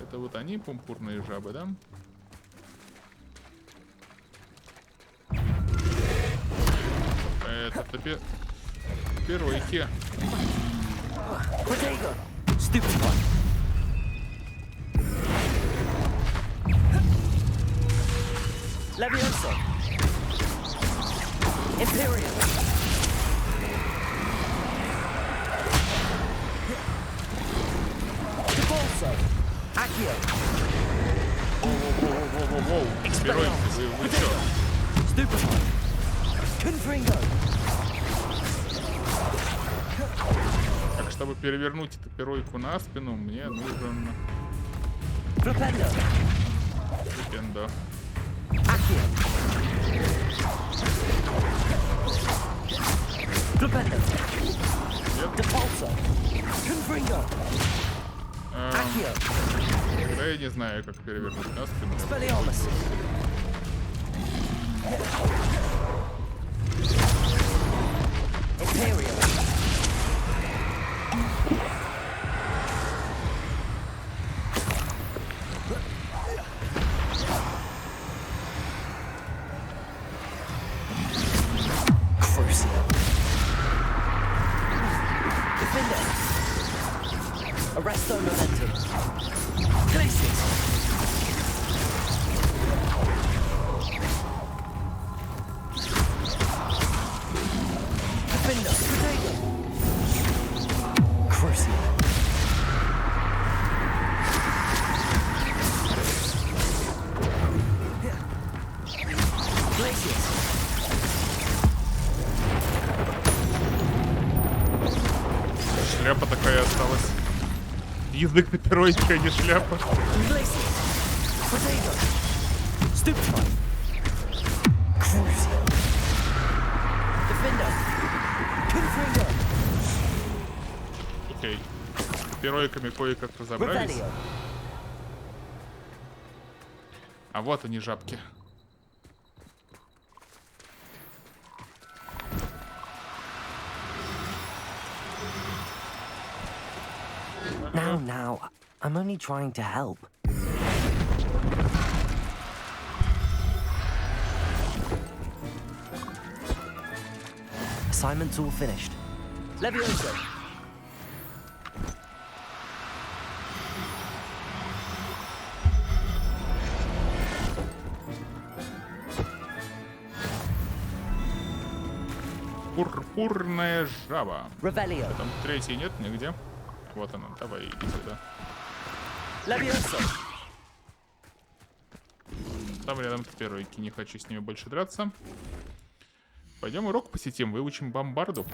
Это вот они, пурпурные жабы, да? Это топеройки. Levioso. Imperial. Debolso. Accio. Воу-воу-воу-воу-воу. Топеройки, вы чё? Stupefy. Confringo. Так, чтобы перевернуть топеройку на спину, мне нужен... Flipendo. Flipendo. Accio. Flipendo. Debolso. Confringo. Accio. Да я не знаю, как перевернуть на спину. Expelliarmus. Imperial. Crucio. Defender. Arresto momentum. Glacius. Шляпа такая осталась. Язык на перойке, а не шляпа. Окей. С перойками кое-как разобрались. А вот они, жабки. Now, I'm only trying to help. Assignment's all finished. Levioso. Пурпурная жаба. Ревелио. Там третий нет нигде. Вот она, давай, иди сюда. Левиоса. Там рядом перойки, не хочу с ними больше драться. Пойдем урок посетим, выучим бомбарду.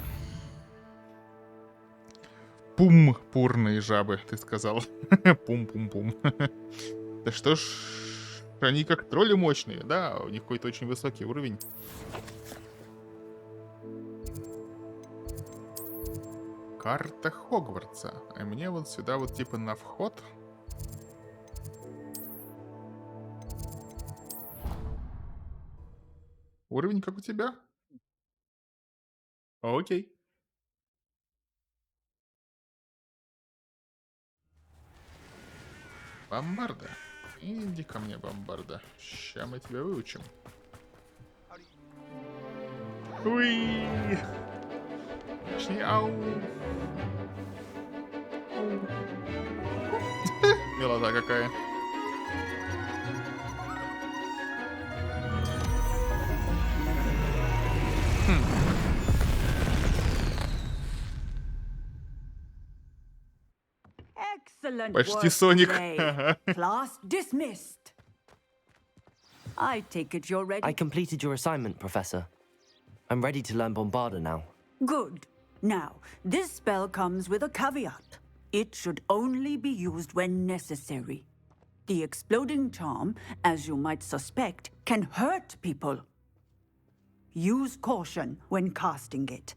Пурные жабы, ты сказал. Пум-пум-пум. Да что ж, они как тролли мощные, да, у них какой-то очень высокий уровень. Карта Хогвартса. А мне вот сюда вот типа на вход. Уровень как у тебя? Окей. Бомбарда. Иди ко мне, Бомбарда. Ща мы тебя выучим. Уи! Ау! Милота какая. Excellent Почти work Соник. today. Class dismissed. I take it you're ready? I completed your assignment, Professor. I'm ready to learn Bombardu now. Good. Now, this spell comes with a caveat. It should only be used when necessary. The exploding charm, as you might suspect, can hurt people. Use caution when casting it.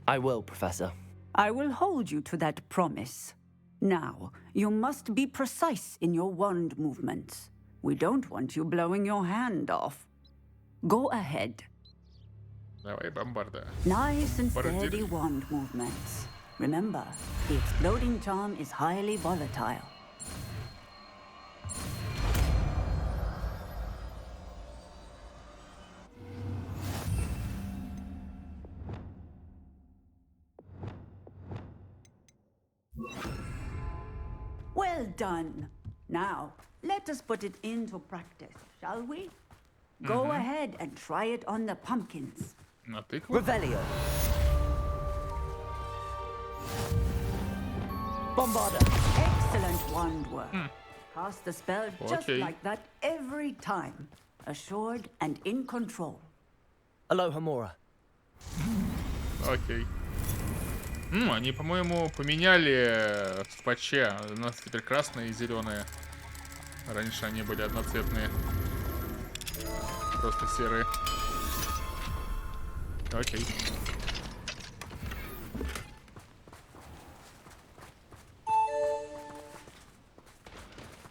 I will, Professor. I will hold you to that promise. Now, you must be precise in your wand movements. We don't want you blowing your hand off. Go ahead. Давай, Бомбарда. Nice and steady wand movements. Remember, the exploding charm is highly volatile. Well done. Now, let us put it into practice, shall we? Go ahead and try it on the pumpkins. На тыкву? Revelio. Bombardu. Excellent wand work. Cast the spell just like that every time. Assured and in control. Aloha Mora. Окей. Они, по-моему, поменяли в патче. У нас теперь красные и зеленые. Раньше они были одноцветные. Просто серые. Окей.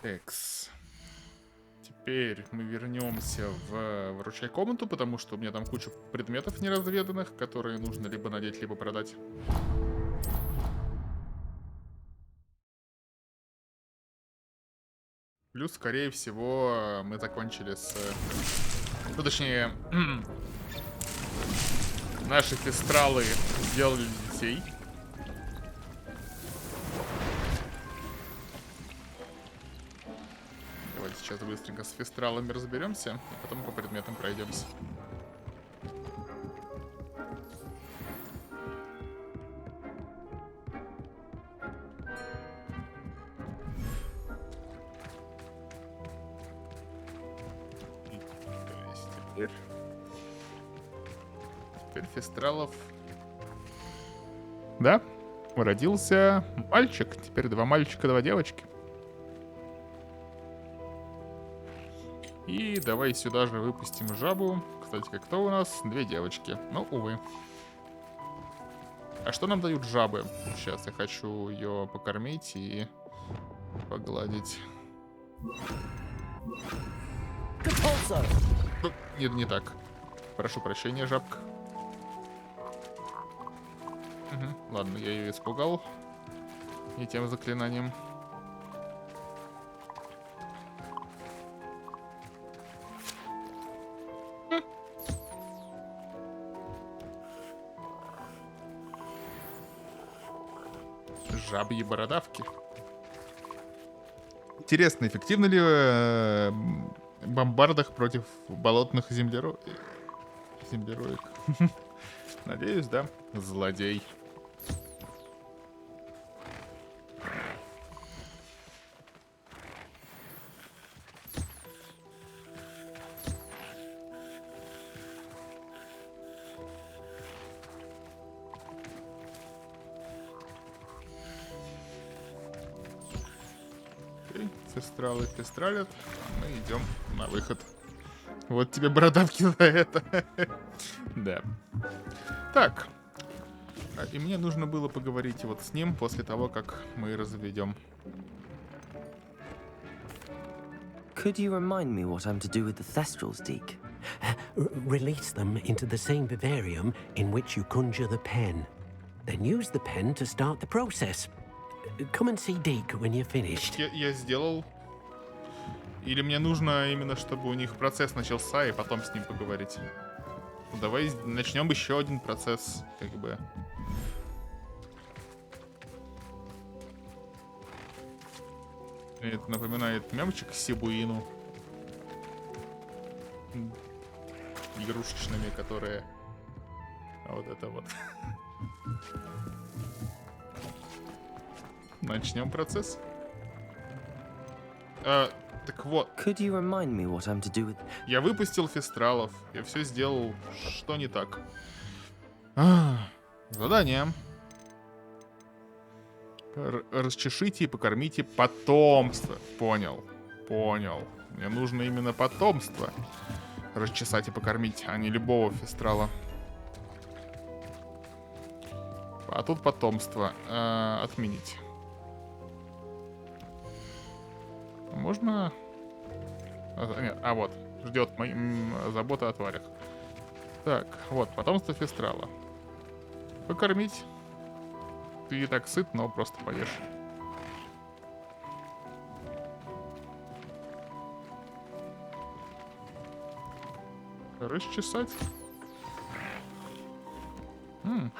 Экс. Теперь мы вернемся в вручай комнату, потому что у меня там куча предметов неразведанных, которые нужно либо надеть, либо продать. Плюс, скорее всего, мы закончили с... Ну, точнее, наши фестралы сделали детей. Давайте сейчас быстренько с фестралами разберемся, и потом по предметам пройдемся. Теперь фестралов. Да, родился мальчик. Теперь 2 мальчика, 2 девочки. И давай сюда же выпустим жабу. Кстати, как кто у нас? 2 девочки. Ну, увы. А что нам дают жабы? Сейчас я хочу ее покормить и погладить. Нет, не так. Прошу прощения, жабка. Угу. Ладно, я ее испугал. Не тем заклинанием. Жабьи бородавки. Интересно, эффективно ли в бомбардах против болотных землероек? Надеюсь, да. Злодей. Фестралы фестралят, а мы идем на выход. Вот тебе бородавки за это. Да. Так. И мне нужно было поговорить вот с ним после того, как мы разведем. Could you remind me what I'm to do with the thestrals, Deke? Release them into the same vivarium in which you conjure the pen. Then use the pen to start the process. Come and see Deke when you're finished. Я сделал. Или мне нужно именно, чтобы у них процесс начался, и потом с ним поговорить? Давай начнем еще один процесс, как бы. Это напоминает мемчик Сибуину. Игрушечными, которые... Вот это вот. Начнем процесс. Так вот. Could you remind me what I'm to do with... Я выпустил фестралов. Я все сделал. Что не так? Задание. Расчешите и покормите потомство. Понял. Понял. Мне нужно именно потомство расчесать и покормить, а не любого фестрала. А тут потомство. Отменить. Можно... Нет, вот. Ждет забота о тварях. Так, вот, потомство фестрала. Покормить. Ты и так сыт, но просто поешь. Расчесать.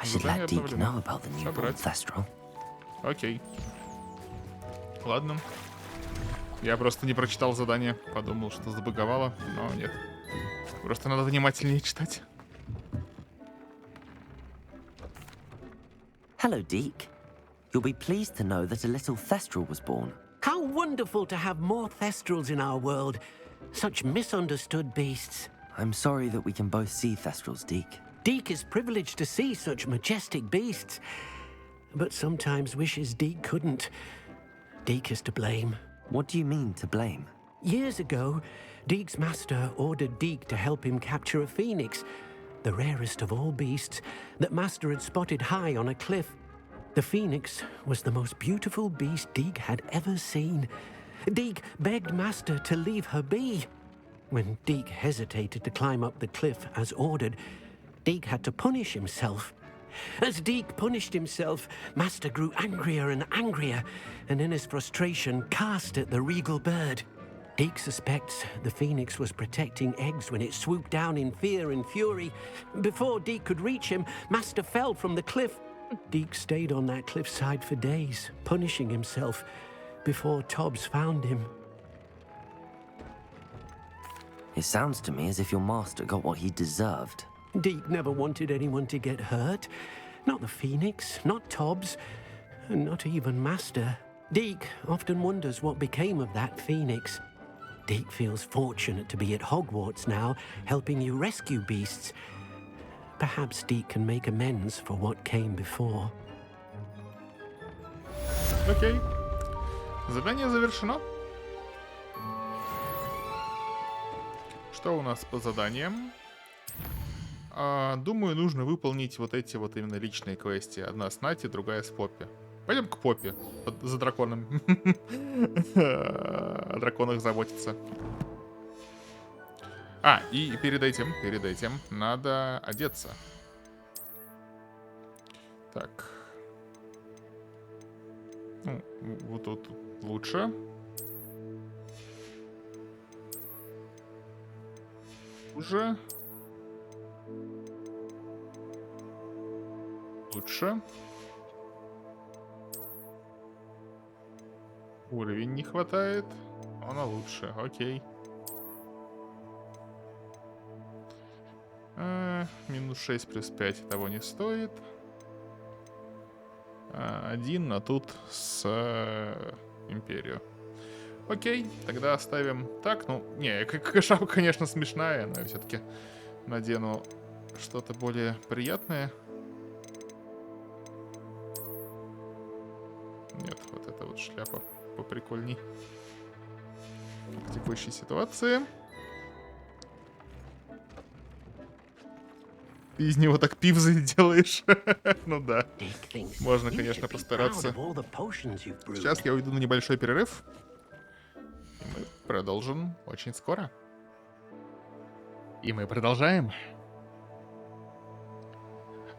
Задание обновлено. Собрать. Окей. Ладно. Я просто не прочитал задание. Подумал, что забаговало, но нет. Просто надо внимательнее читать. Hello, Deke. You'll be pleased to know that a little thestral was born. How wonderful to have more thestrals in our world. Such misunderstood beasts. I'm sorry that we can both see thestrals, Deke. Deke is privileged to see such majestic beasts. But sometimes wishes Deke couldn't. Deke is to blame. What do you mean, to blame? Years ago, Deke's master ordered Deke to help him capture a phoenix, the rarest of all beasts that master had spotted high on a cliff. The phoenix was the most beautiful beast Deke had ever seen. Deke begged master to leave her be. When Deke hesitated to climb up the cliff as ordered, Deke had to punish himself. As Deke punished himself, master grew angrier and angrier, and in his frustration cast at the regal bird. Deke suspects the phoenix was protecting eggs when it swooped down in fear and fury. Before Deke could reach him, master fell from the cliff. Deke stayed on that cliffside for days, punishing himself, before Tobbs found him. It sounds to me as if your master got what he deserved. Deke never wanted anyone to get hurt. Not the phoenix, not Tobbs, and not even master. Deke often wonders what became of that phoenix. Deke feels fortunate to be at Hogwarts now, helping you rescue beasts. Perhaps Deke can make amends for what came before. Окей. Задание завершено. Что у нас по заданиям? Думаю, нужно выполнить вот эти вот именно личные квесты. Одна с Нати, другая с Поппи. Пойдем к Поппи. За драконом. О драконах заботиться. И перед этим надо одеться. Так. Ну, вот тут лучше. Уже. Лучше. Уровень не хватает. Она лучше. Окей. Минус 6 плюс 5 того не стоит. 1, а тут с империю. Окей, тогда оставим так. Ну, не, шапка, конечно, смешная, но я все-таки надену что-то более приятное. Нет, вот эта вот шляпа поприкольней. В текущей ситуации. Ты из него так пивзы делаешь. Ну да. Можно, конечно, постараться. Сейчас я уйду на небольшой перерыв. И мы продолжим очень скоро. И мы продолжаем.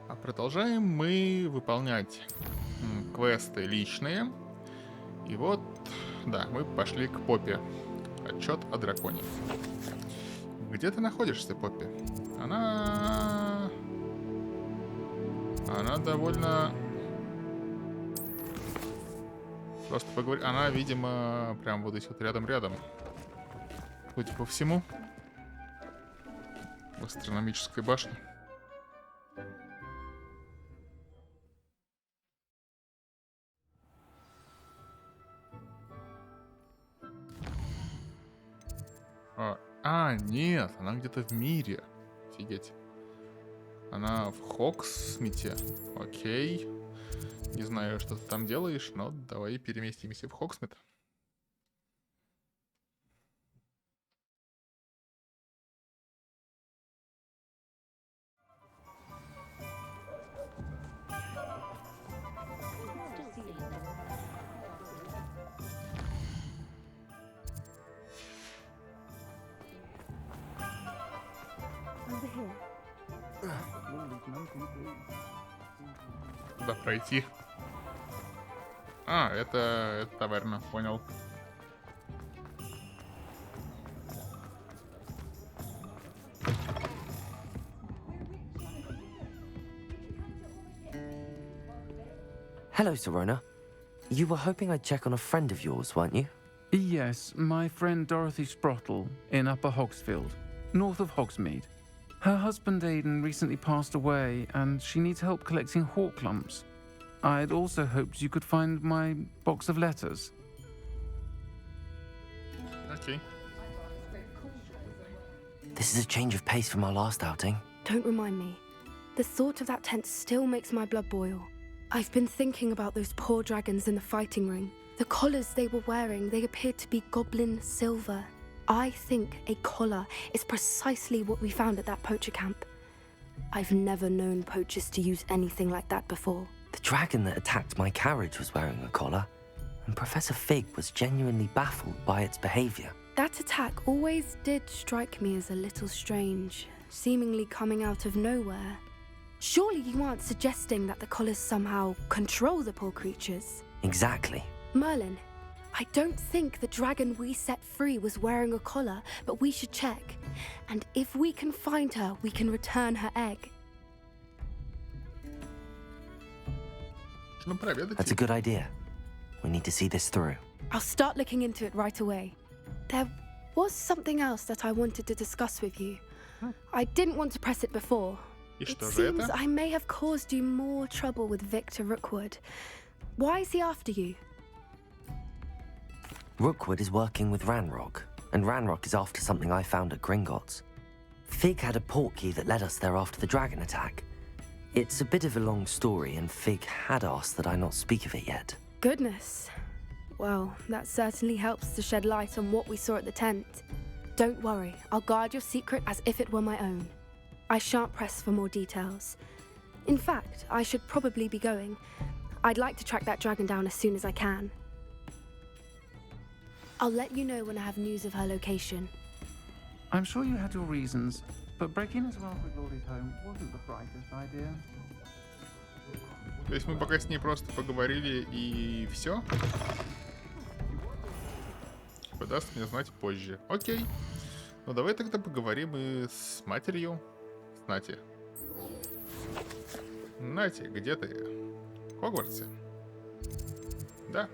А продолжаем мы выполнять квесты личные. И вот, да, мы пошли к Поппи. Отчет о драконе. Где ты находишься, Поппи? Она довольно... Просто поговорить. Она, видимо, прям вот здесь вот рядом-рядом. Судя по всему. В астрономической башне. Нет, она где-то в мире. Офигеть. Она в Хогсмите. Окей. Не знаю, что ты там делаешь, но давай переместимся в Хогсмит. Куда пройти? Это таверна, понял. Hello, Serona. You were hoping I'd check on a friend of yours, weren't you? Yes, my friend Dorothy Sprottle in Upper Hogsfield, north of Hogsmeade. Her husband Aidan recently passed away, and she needs help collecting hawk lumps. I'd also hoped you could find my box of letters. Okay. This is a change of pace from our last outing. Don't remind me. The thought of that tent still makes my blood boil. I've been thinking about those poor dragons in the fighting ring. The collars they were wearing, they appeared to be goblin silver. I think a collar is precisely what we found at that poacher camp. I've never known poachers to use anything like that before. The dragon that attacked my carriage was wearing a collar, and Professor Fig was genuinely baffled by its behavior. That attack always did strike me as a little strange, seemingly coming out of nowhere. Surely you aren't suggesting that the collars somehow control the poor creatures? Exactly. Merlin, I don't think the dragon we set free was wearing a collar, but we should check. And if we can find her, we can return her egg. That's a good idea. We need to see this through. I'll start looking into it right away. There was something else that I wanted to discuss with you. I didn't want to press it before. It seems I may have caused you more trouble with Victor Rookwood. Why is he after you? Rookwood is working with Ranrock. and Ranrock is after something I found at Gringotts. Fig had a portkey that led us there after the dragon attack. It's a bit of a long story, and Fig had asked that I not speak of it yet. Goodness. Well, that certainly helps to shed light on what we saw at the tent. Don't worry, I'll guard your secret as if it were my own. I shan't press for more details. In fact, I should probably be going. I'd like to track that dragon down as soon as I can. I'll let you know when I have news of her location. I'm sure you had your reasons, but breaking as well with Lord's home wasn't the brightest idea. То есть мы пока с ней просто поговорили и все? Типа даст мне знать позже. Окей. Ну давай тогда поговорим и с матерью. С Нати. Нати, где ты? В Хогвартсе? Да.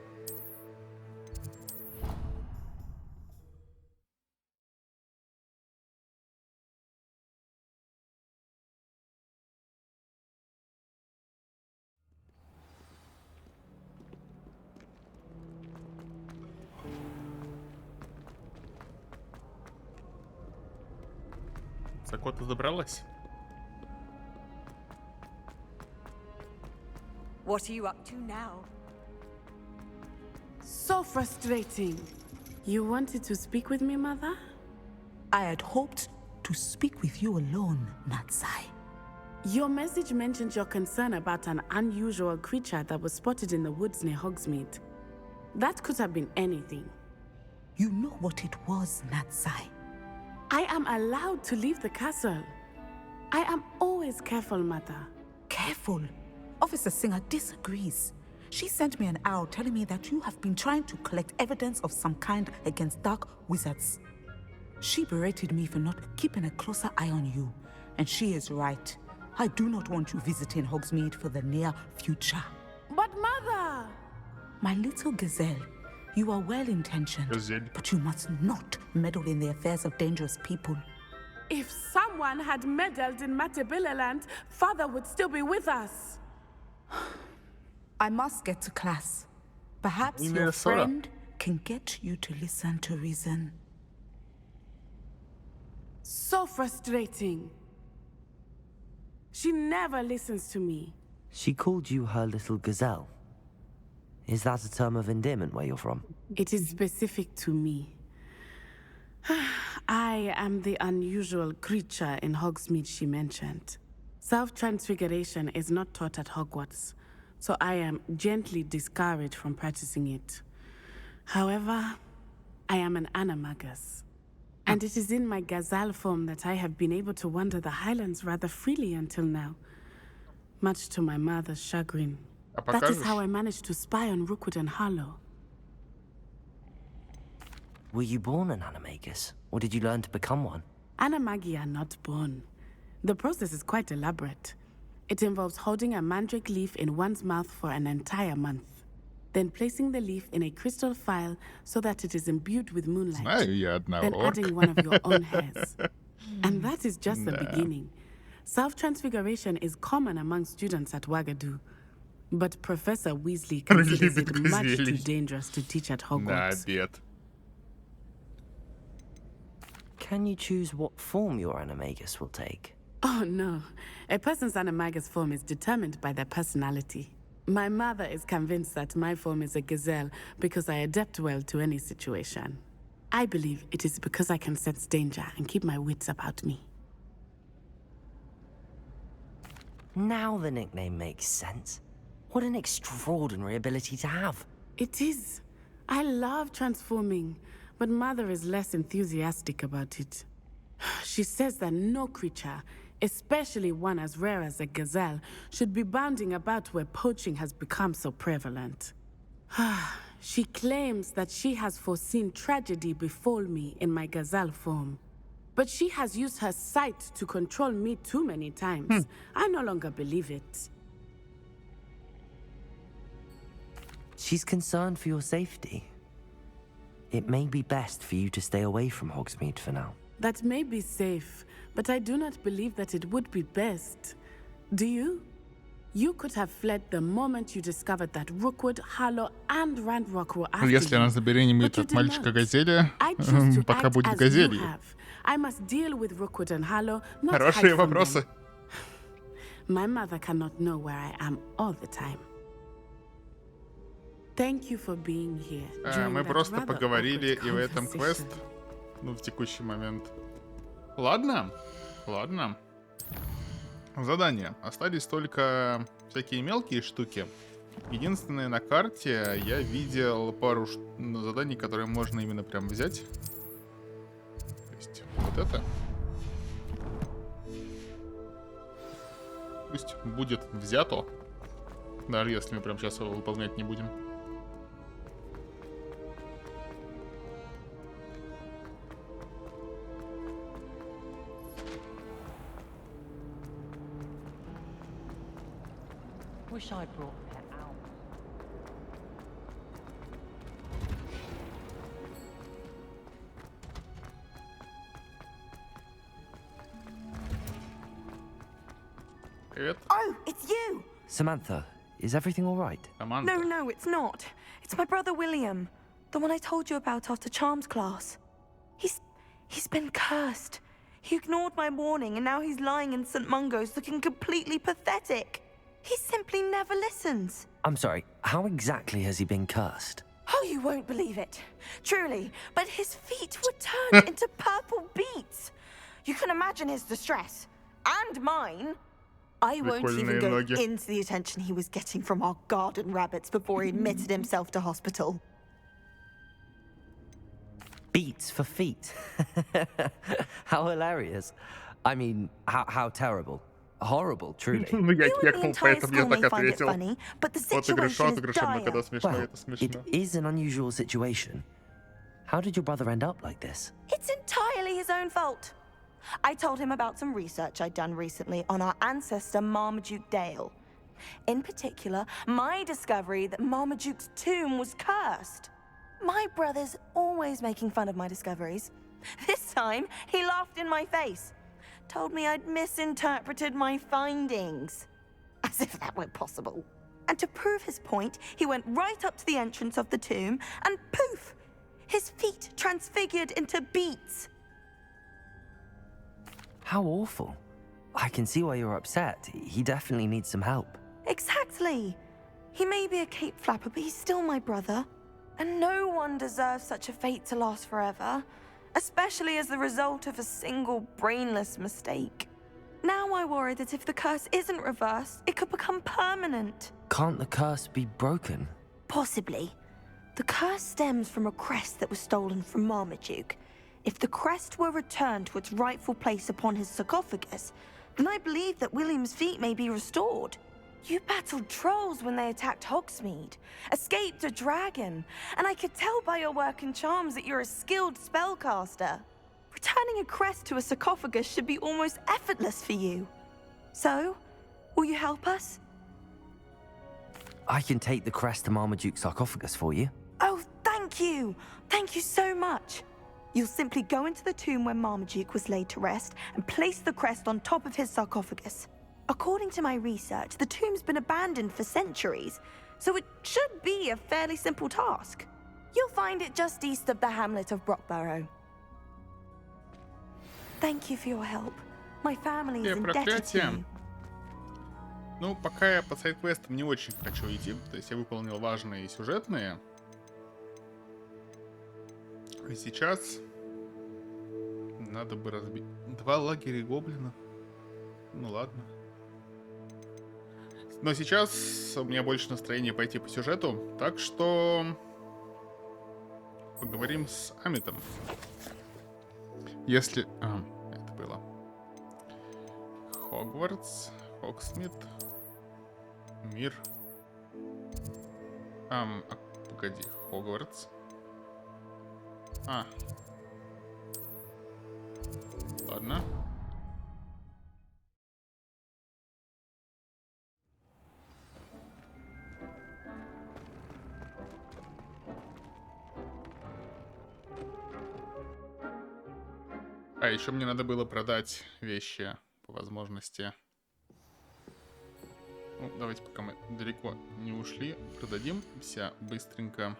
Закота добралась? What are you up to now? So frustrating. You wanted to speak with me, Mother? I had hoped to speak with you alone, Natsai. Your message mentioned your concern about an unusual creature that was spotted in the woods near Hogsmeade. That could have been anything. You know what it was, Natsai. I am allowed to leave the castle. I am always careful, Mother. Careful? Officer Singer disagrees. She sent me an owl telling me that you have been trying to collect evidence of some kind against dark wizards. She berated me for not keeping a closer eye on you, and she is right. I do not want you visiting Hogsmeade for the near future. But Mother! My little gazelle, you are well-intentioned, but you must not meddle in the affairs of dangerous people. If someone had meddled in Matabeleland, Father would still be with us. I must get to class. Perhaps your friend can get you to listen to reason. So frustrating. She never listens to me. She called you her little gazelle. Is that a term of endearment where you're from? It is specific to me. I am the unusual creature in Hogsmeade she mentioned. Self-transfiguration is not taught at Hogwarts, so I am gently discouraged from practicing it. However, I am an animagus, and it is in my gazelle form that I have been able to wander the Highlands rather freely until now, much to my mother's chagrin. That is how I managed to spy on Rookwood and Harlow. Were you born an animagus, or did you learn to become one? Animagi are not born. The process is quite elaborate. It involves holding a mandrake leaf in one's mouth for an entire month, then placing the leaf in a crystal phial so that it is imbued with moonlight, then adding one of your own hairs. And that is just the beginning. Self-transfiguration is common among students at Wagadu, but Professor Weasley considers it much too dangerous to teach at Hogwarts. Can you choose what form your animagus will take? Oh no, a person's animagus form is determined by their personality. My mother is convinced that my form is a gazelle because I adapt well to any situation. I believe it is because I can sense danger and keep my wits about me. Now the nickname makes sense. What an extraordinary ability to have. It is. I love transforming, but Mother is less enthusiastic about it. She says that no creature, especially one as rare as a gazelle, should be bounding about where poaching has become so prevalent. She claims that she has foreseen tragedy befall me in my gazelle form. But she has used her sight to control me too many times. I no longer believe it. She's concerned for your safety. It may be best for you to stay away from Hogsmeade for now. That may be safe, but I do not believe that it would be best. Do you? You could have fled the moment you discovered that Rookwood, Harlow, and Randrock were after Если она забеременеет от мальчика-газели, пока будет газелью. Хорошие вопросы. My mother cannot know where I am all the time. Thank you for being here. Мы просто поговорили, и в этом квест, ну, в текущий момент. Ладно, ладно. Задания. Остались только всякие мелкие штуки. Единственное, на карте я видел пару заданий, которые можно именно прям взять. То есть вот это. Пусть будет взято, даже если мы прям сейчас его выполнять не будем. Wish I brought that out. Привет. Oh, it's you! Samantha, is everything all right? Samantha. No, it's not. It's my brother William, the one I told you about after Charms class. He's been cursed. He ignored my warning, and now he's lying in St. Mungo's looking completely pathetic. He simply never listens. I'm sorry, how exactly has he been cursed? Oh, you won't believe it. Truly, but his feet were turned into purple beets. You can imagine his distress. And mine. I won't even go into the attention he was getting from our garden rabbits before he admitted himself to hospital. Beats for feet. How hilarious. I mean, how terrible. Horrible, truly. Funny, but the situation is dire. Well, it is an unusual situation. How did your brother end up like this? It's entirely his own fault. I told him about some research I'd done recently on our ancestor Marmaduke Dale. In particular, my discovery that Marmaduke's tomb was cursed. My brother's always making fun of my discoveries. This time, he laughed in my face. Told me I'd misinterpreted my findings. As if that were possible. And to prove his point, he went right up to the entrance of the tomb and poof! His feet transfigured into beets. How awful. I can see why you're upset. He definitely needs some help. Exactly. He may be a cape flapper, but he's still my brother. And no one deserves such a fate to last forever. Especially as the result of a single brainless mistake. Now I worry that if the curse isn't reversed, it could become permanent. Can't the curse be broken? Possibly. The curse stems from a crest that was stolen from Marmaduke. If the crest were returned to its rightful place upon his sarcophagus, then I believe that William's feet may be restored. You battled trolls when they attacked Hogsmeade, escaped a dragon, and I could tell by your work and charms that you're a skilled spellcaster. Returning a crest to a sarcophagus should be almost effortless for you. So, will you help us? I can take the crest to Marmaduke's sarcophagus for you. Oh, thank you! Thank you so much! You'll simply go into the tomb where Marmaduke was laid to rest and place the crest on top of his sarcophagus. According to my research, the tomb's been abandoned for centuries, so it should be a fairly simple task. You'll find it just east of the hamlet of Brockborough. Thank you for your help. My family is indebted to you. Ну, пока я по сайд-квестам не очень хочу идти, то есть я выполнил важные сюжетные. И сейчас надо бы разбить 2 лагеря гоблинов. Ну ладно. Но сейчас у меня больше настроения пойти по сюжету, так что поговорим с Амитом. Если... это было. Хогвартс, Хогсмит, мир. Погоди, Хогвартс. Ладно. А еще мне надо было продать вещи по возможности. Ну, давайте, пока мы далеко не ушли, продадимся быстренько.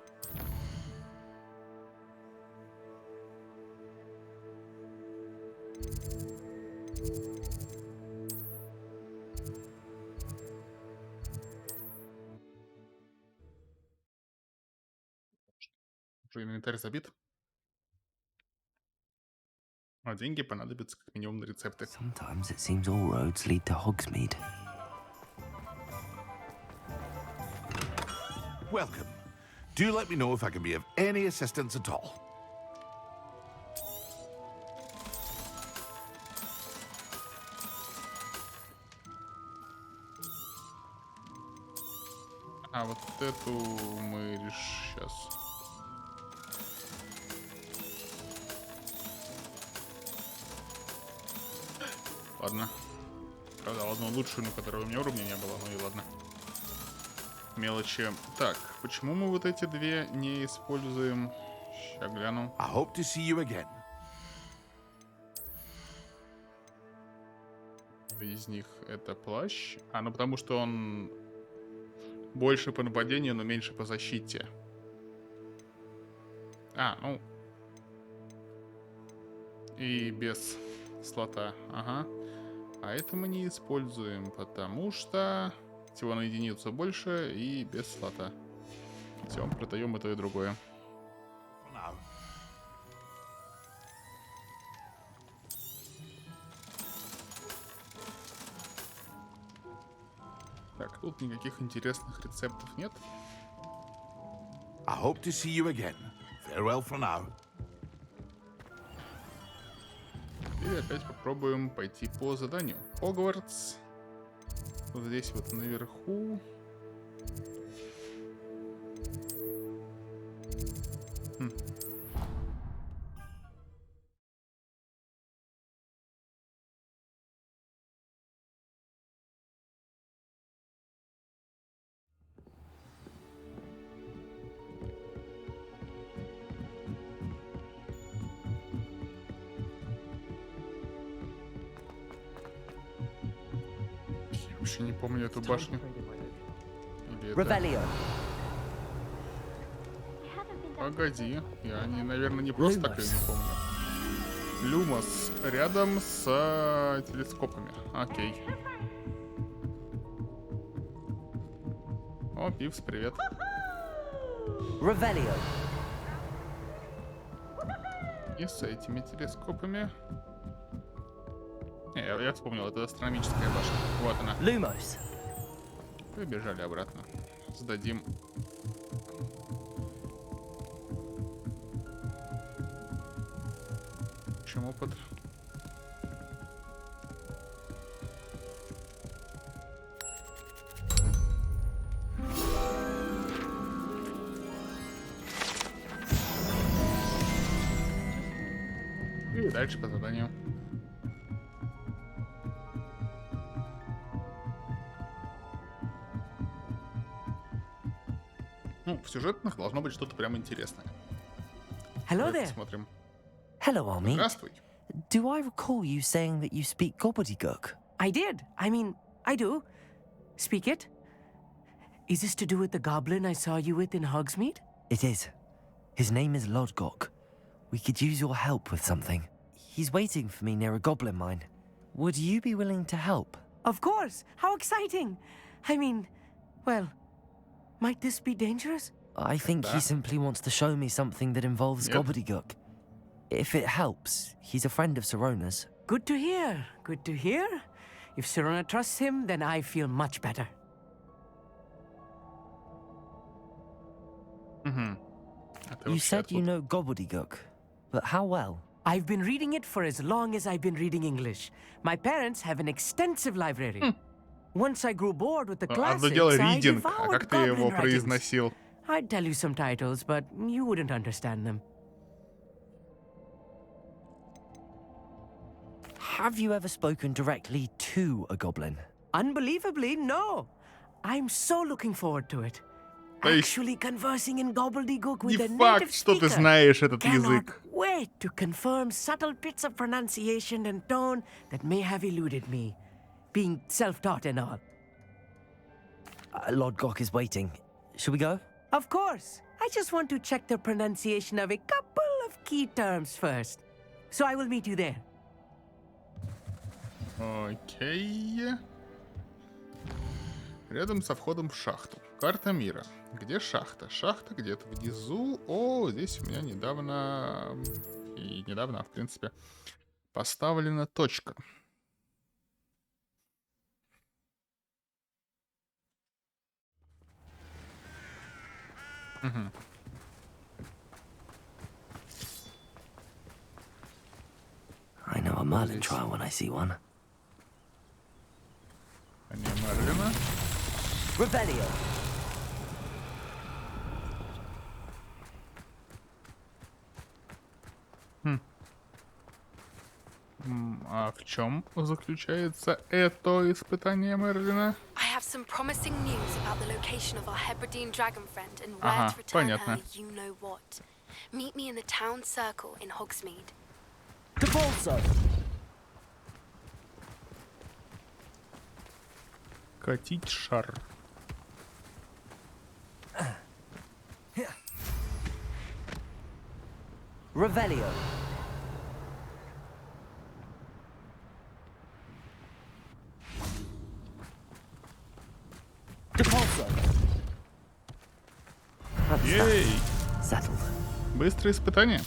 Уже инвентарь забит. А деньги понадобятся как минимум на рецепты. Sometimes it seems all roads lead to Hogsmeade. Welcome. Do let me know if I can be of any assistance at all. А вот эту мы сейчас. Ладно. Продал одну лучшую, на которой у меня уровня не было, ну и ладно. Мелочи. Так, почему мы вот эти две не используем? Сейчас гляну. I hope to see you again. Из них это плащ. А, ну потому что он больше по нападению, но меньше по защите. А, ну. И без слота. Ага. А это мы не используем, потому что всего на единицу больше и без слота. Все, продаем и то, и другое. Так, тут никаких интересных рецептов нет. I hope to see you again. Farewell for now. И опять попробуем пойти по заданию. Hogwarts. Вот здесь вот наверху. Я вообще не помню эту башню. Или это... Погоди, я, наверное, не просто так ее не помню. Люмос рядом с телескопами. Окей. О, Пивс, привет. И с этими телескопами. Не, я вспомнил, это астрономическая башня. Вот она. Lumos. Побежали обратно. Сдадим. Чем опыт? И дальше по заданию. Ну, в сюжетных должно быть что-то прям интересное. Hello there. Посмотрим. Hello, Army. Здравствуй. Do I recall you saying that you speak Gobbledigook? I did. I mean, I do. Speak it. Is this to do with the goblin I saw you with in Hogsmeade? It is. His name is Lodgok. We could use your help with something. He's waiting for me near a goblin mine. Would you be willing to help? Of course. How exciting. I mean, well, might this be dangerous? I think he simply wants to show me something that involves Gobbledigook. If it helps, he's a friend of Sirona's. Good to hear. Good to hear. If Sirona trusts him, then I feel much better. You said you know Gobbledigook, but how well? I've been reading it for as long as I've been reading English. My parents have an extensive library. Once I grew bored with the classics, I devoured goblin writings. I'd tell you some titles, but you wouldn't understand them. Have you ever spoken directly to a goblin? Unbelievably, no. I'm so looking forward to it. Actually conversing in Gobbledygook with a native speaker. Cannot wait to confirm subtle bits of pronunciation and tone that may have eluded me, being self-taught and all. Lord Gok is waiting. Should we go? Of course. I just want to check the pronunciation of a couple of key terms first. So I will meet you there. Окей. Рядом со входом в шахту. Карта мира. Где шахта? Шахта где-то внизу. О, здесь у меня недавно... И недавно, в принципе, поставлена точка. Угу. I know a Merlin trial when I see one. Мерлина. Revelio. А в чем заключается это испытание Мерлина? I have some promising news about the location of our Hebridean dragon friend and where to return her you know what. Meet me in the town circle in Hogsmeade. Potomstvo. Катить шар. Revelio. Ей! Settled. Быстрое испытание.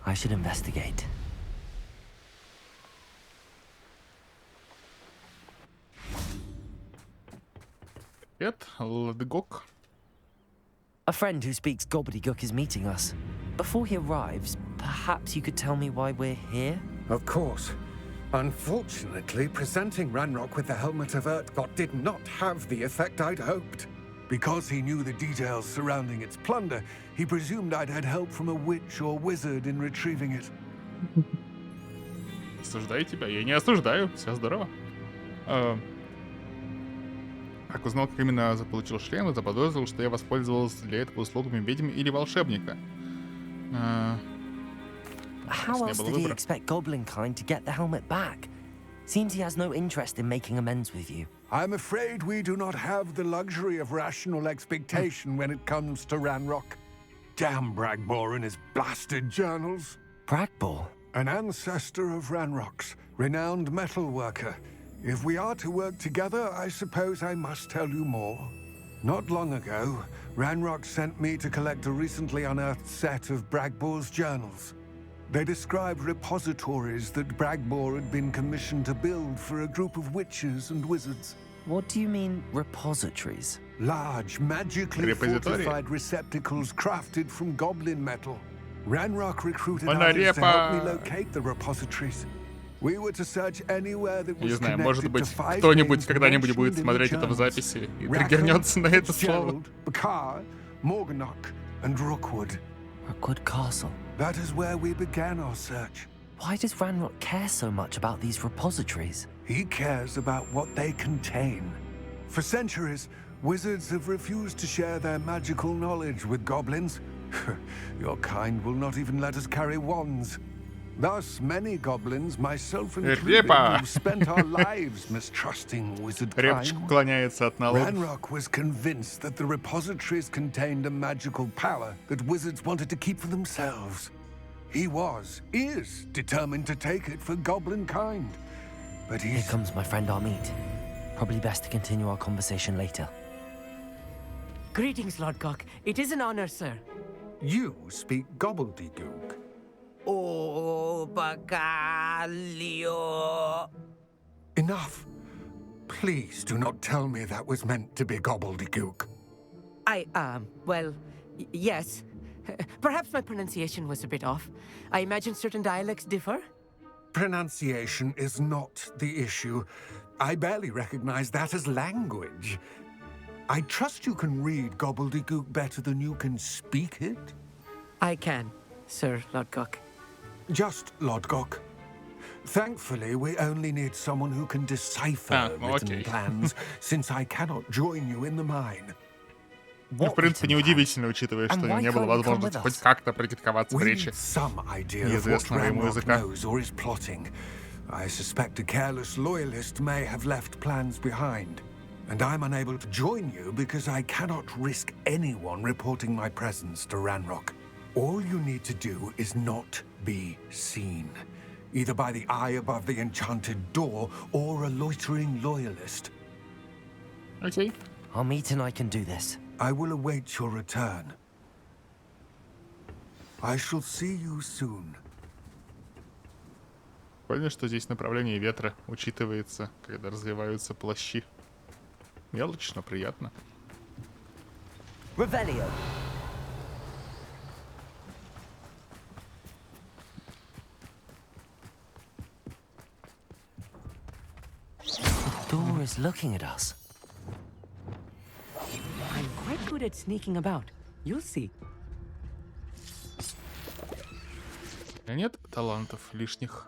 I should investigate. Привет, Ладгок. A friend who speaks Gobbledуке is meeting us. Before he arrives, perhaps you could tell me why we're here? Of course. Unfortunately, presenting Ranrock with the Helmet of Urtkot did not have the effect I'd hoped. Because he knew the details surrounding its plunder, he presumed I'd had help from a witch or wizard in retrieving it. Осуждаю тебя. Я не осуждаю. Все здорово. Как узнал, как именно заполучил шлем, и заподозрил, что я воспользовался для этого услугами ведьмы или волшебника. How else did he expect Goblinkind to get the helmet back? Seems he has no interest in making amends with you. I'm afraid we do not have the luxury of rational expectation when it comes to Ranrock. Damn Bragbor and his blasted journals. Bragbor? An ancestor of Ranrock's, renowned metal worker. If we are to work together, I suppose I must tell you more. Not long ago, Ranrock sent me to collect a recently unearthed set of Bragbor's journals. They described repositories that Bragbor had been commissioned to build for a group of witches and wizards. What do you mean, repositories? Large, magically fortified receptacles crafted from goblin metal. Ranrock recruited others to help me locate the repositories. We were to search anywhere that was connected to five кто-нибудь когда-нибудь будет смотреть это в записи и триггернется на это слово. Bakar, Morganach, and Rookwood. Rookwood Castle. That is where we began our search. Why does Ranrock care so much about these repositories? He cares about what they contain. For centuries, wizards have refused to share their magical knowledge with goblins. Your kind will not even let us carry wands. Thus, many goblins, myself included, have spent our lives mistrusting wizard kind. Ranrock was convinced that the repositories contained a magical power that wizards wanted to keep for themselves. He is determined to take it for goblin kind. But Here comes my friend Armid. Probably best to continue our conversation later. Greetings, Lord Gok. It is an honor, sir. You speak Gobbledigook. Oh, Bacalio. Enough. Please do not tell me that was meant to be Gobbledigook. Well, yes. Perhaps my pronunciation was a bit off. I imagine certain dialects differ? Pronunciation is not the issue. I barely recognize that as language. I trust you can read Gobbledigook better than you can speak it? I can, Sir Lord Gok. Just Lord Gok. Thankfully, we only need someone who can decipher written plans, since I cannot join you in the mine. В принципе, неудивительно, учитывая, что у него не было возможности хоть как-то практиковаться в речи неизвестного ему языка. I suspect a careless loyalist may have left plans behind. And I'm unable to join you because I cannot risk anyone reporting my presence to Ranrock. All you need to do is not be seen, either by the eye above the enchanted door or a loitering loyalist. Okay. I'll meet and I can do this. I will await your return. I shall see you soon. Понятно, что здесь направление ветра учитывается, когда развиваются плащи. Мелочь, но приятно. Revelio. The door is looking at us. I'm quite good at sneaking about. You'll see. Нет талантов лишних.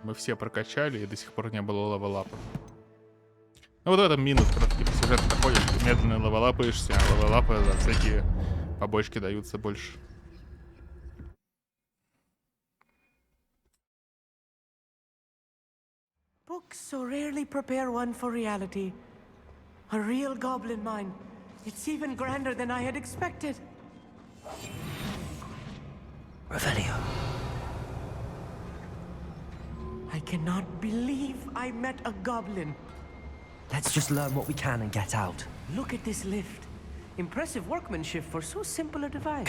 Мы все прокачали, и до сих пор не было левелапа. Ну вот в этом минус, просто типа сюжет такой, ты медленно левелапаешься, а левелапы за всякие побочки даются больше. Books so rarely prepare one for reality. A real goblin mine. It's even grander than I had expected. Revelio. I cannot believe I met a goblin. Let's just learn what we can and get out. Look at this lift. Impressive workmanship for so simple a device.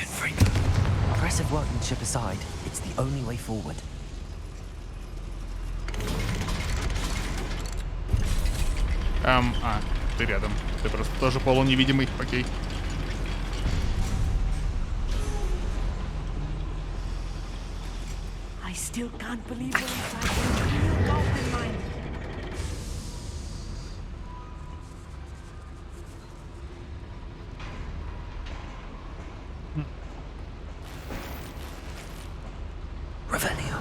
Impressive workmanship aside, it's the only way forward. Ты рядом. Ты просто тоже полуневидимый, окей. I still can't believe we're inside a real goblin mine. Revelio.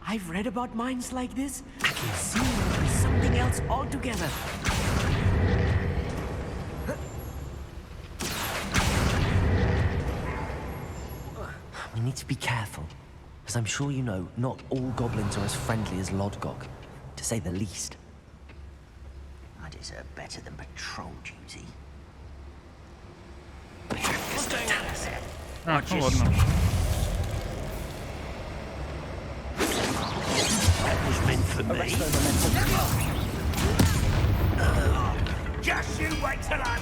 I've read about mines like this. I can see it was something else altogether. We need to be careful, as I'm sure you know, not all goblins are as friendly as Lodgok, to say the least. I deserve better than patrol duty. Ну ладно. Just you wait till I'm...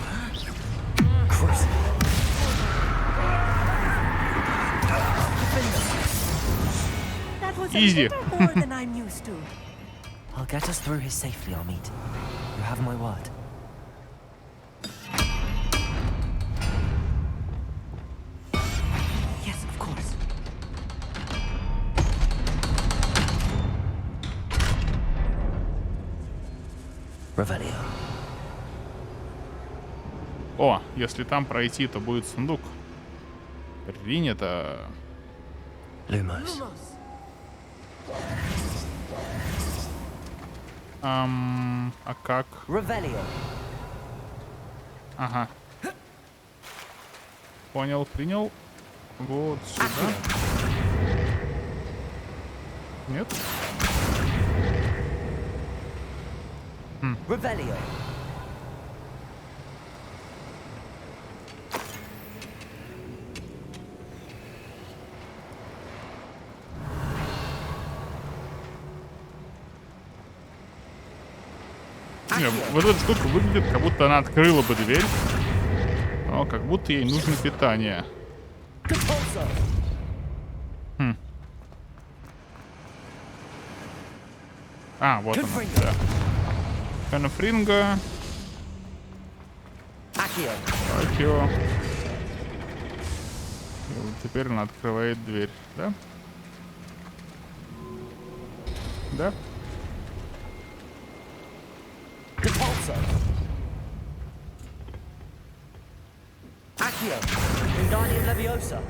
That was Easy. a little more than I'm used to. I'll get us through here safely, Amit. You have my word. Yes, of course. Revelio. О, если там пройти, то будет сундук. Принято. Lumos. А как? Revelio. Ага. Понял, принял. Вот сюда. Нет? Revelio. Не, вот эта штука выглядит, как будто она открыла бы дверь, но как будто ей нужно питание. А, вот она, да. Канафринга. Акио. И вот теперь она открывает дверь, да? Да? Accio. Wingardium Leviosa.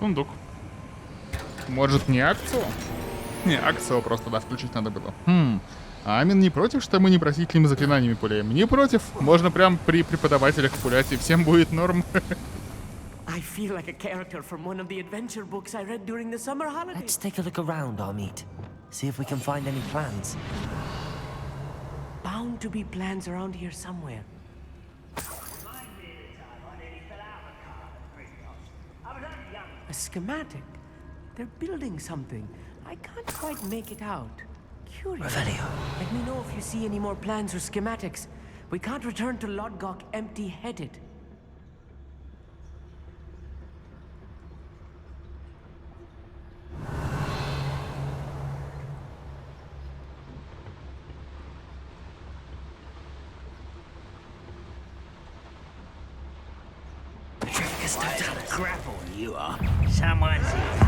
Сундук. Может, не акцию? Не, акцию просто, да, включить надо было. Амин не против, что мы непросительными заклинаниями пуляем? Не против. Можно прям при преподавателях пулять, и всем будет норм. I feel like a character from one of the adventure books I read during the summer holidays. Let's take a look around, Amit. See if we can find any plans. Bound to be plans around here somewhere. A schematic. They're building something. I can't quite make it out. Curious. Revelio. Let me know if you see any more plans or schematics. We can't return to Lodgok empty-headed. Grapple, you are. Someone's here.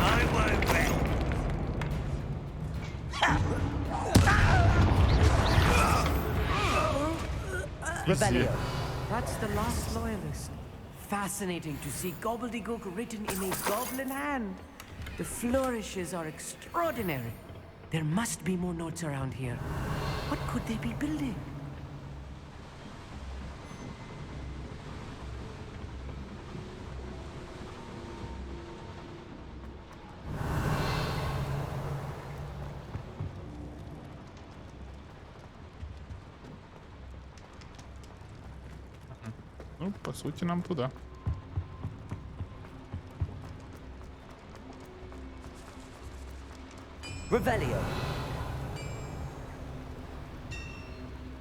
I won't wait. Rebellion. That's the last loyalist. Fascinating to see Gobbledooke written in a goblin hand. The flourishes are extraordinary. There must be more notes around here. What could they be building? Ну, по сути, нам туда. Revelio.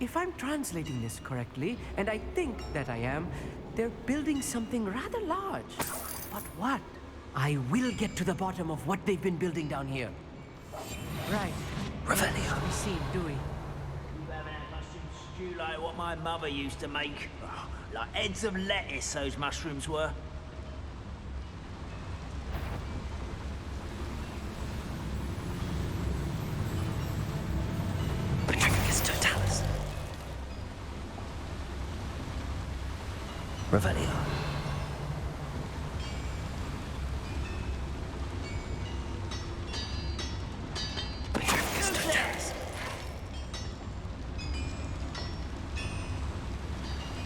If I'm translating this correctly, and I think that I am, they're building something rather large. But what? I will get to the bottom of what they've been building down here. Right. Revelio. We see, do we? You haven't had mushroom stew like what my mother used to make. Oh, like heads of lettuce, those mushrooms were. Revelio.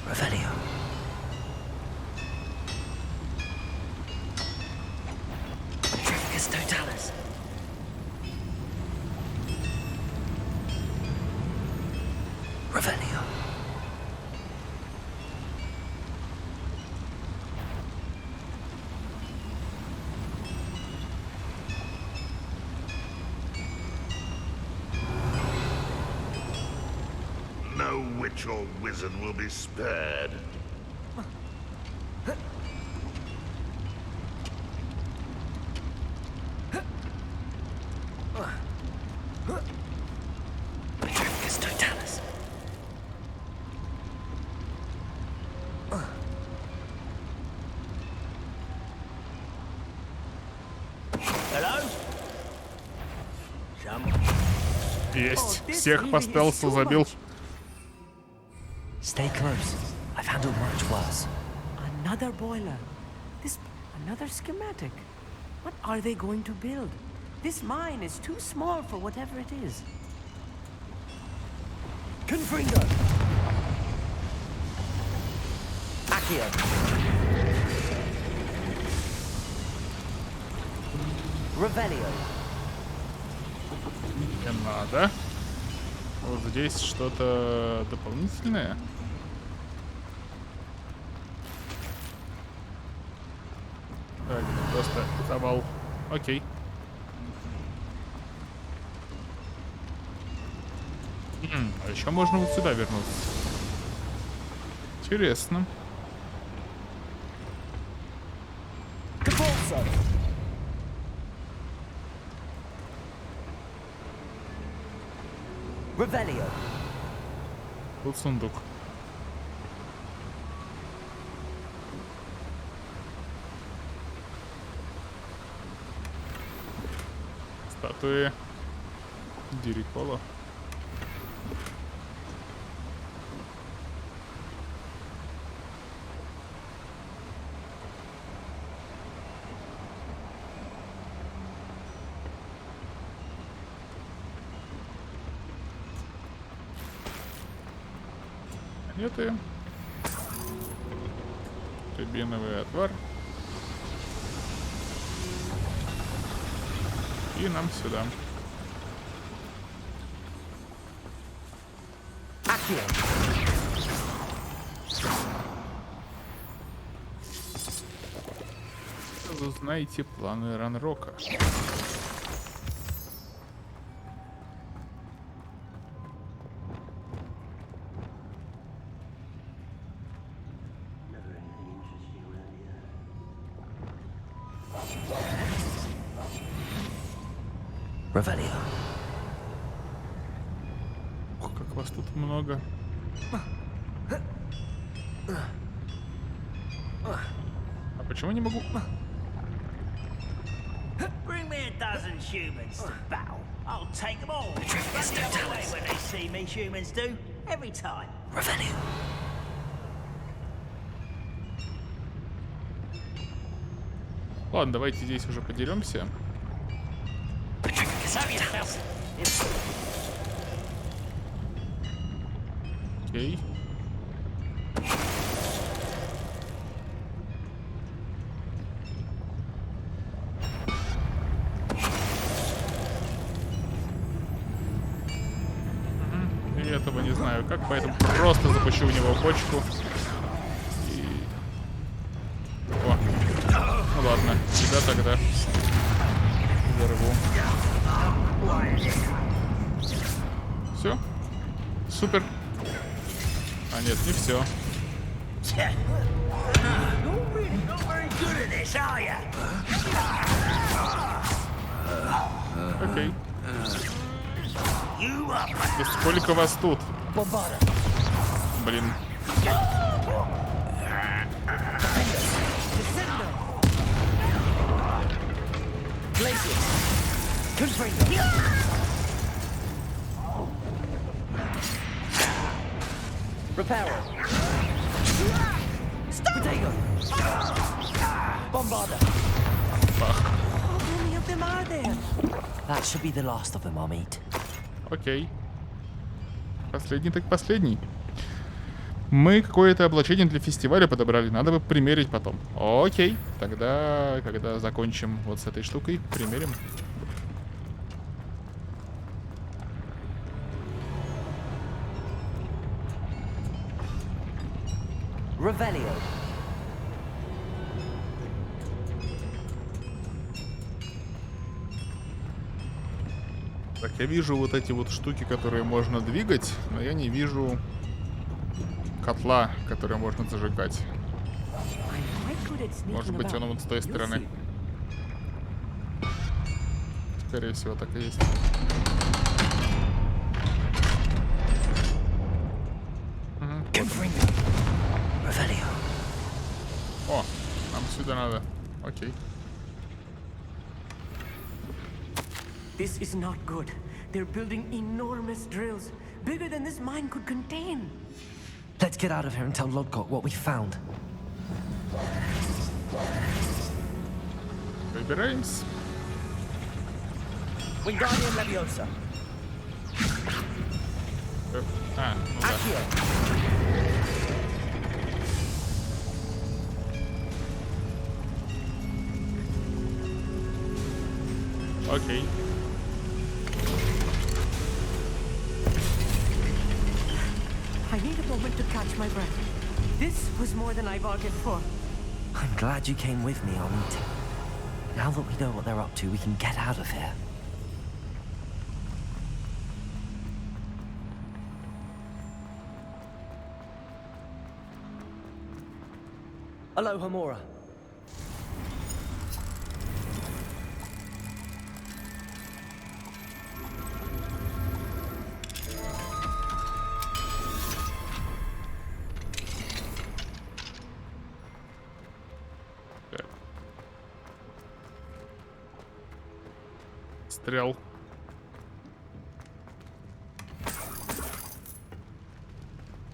Revelio. Totalis. Revelio. No witch or wizard will be spared. Totalis. Hello? Есть. Всех по стелсу забил. Stay close. I've handled much worse. Another boiler. Another schematic. What are they going to build? This mine is too small for whatever it is. Confringo. Accio. Revelio. Не надо. Вот здесь что-то дополнительное. Так, просто завал. Окей. А еще можно вот сюда вернуться. Интересно. Revelio. Тут сундук. Статуи Дирикола. предметы. Рябиновый отвар. И нам сюда. Узнайте планы Ранрока. Revelio. Ох, как вас тут много. А почему не могу? Bring me a dozen humans to battle. I'll take them all. Run the other way when they see me, humans do. Every time. Revelio. Ладно, давайте здесь уже подеремся. Окей. И этого не знаю как, поэтому просто запущу в него бочку. И... О. Ну ладно, тебя тогда взорву. Все? Супер. А нет, не все. Окей. Да сколько вас тут? Блин. Repair. Potato. Bombardu. How many of them are there? That should be the last of them, I'll meet. Окей. Последний так последний. Мы какое-то облачение для фестиваля подобрали. Надо бы примерить потом. Окей. Тогда, когда закончим вот с этой штукой, примерим. Revelio. Так, я вижу вот эти вот штуки, которые можно двигать, но я не вижу котла, который можно зажигать. Может быть, он вот с той стороны. Скорее всего, так и есть. О, нам сюда надо. Окей. This is not good. They're building enormous drills, bigger than this mine could contain. Let's get out of here and tell Lodcock what we found. Выбираемся. Wingardium Leviosa. А, ну да. Окей. I need a moment to catch my breath. This was more than I bargained for. I'm glad you came with me, Amit. Now that we know what they're up to, we can get out of here. Aloha, Mora. Стрел.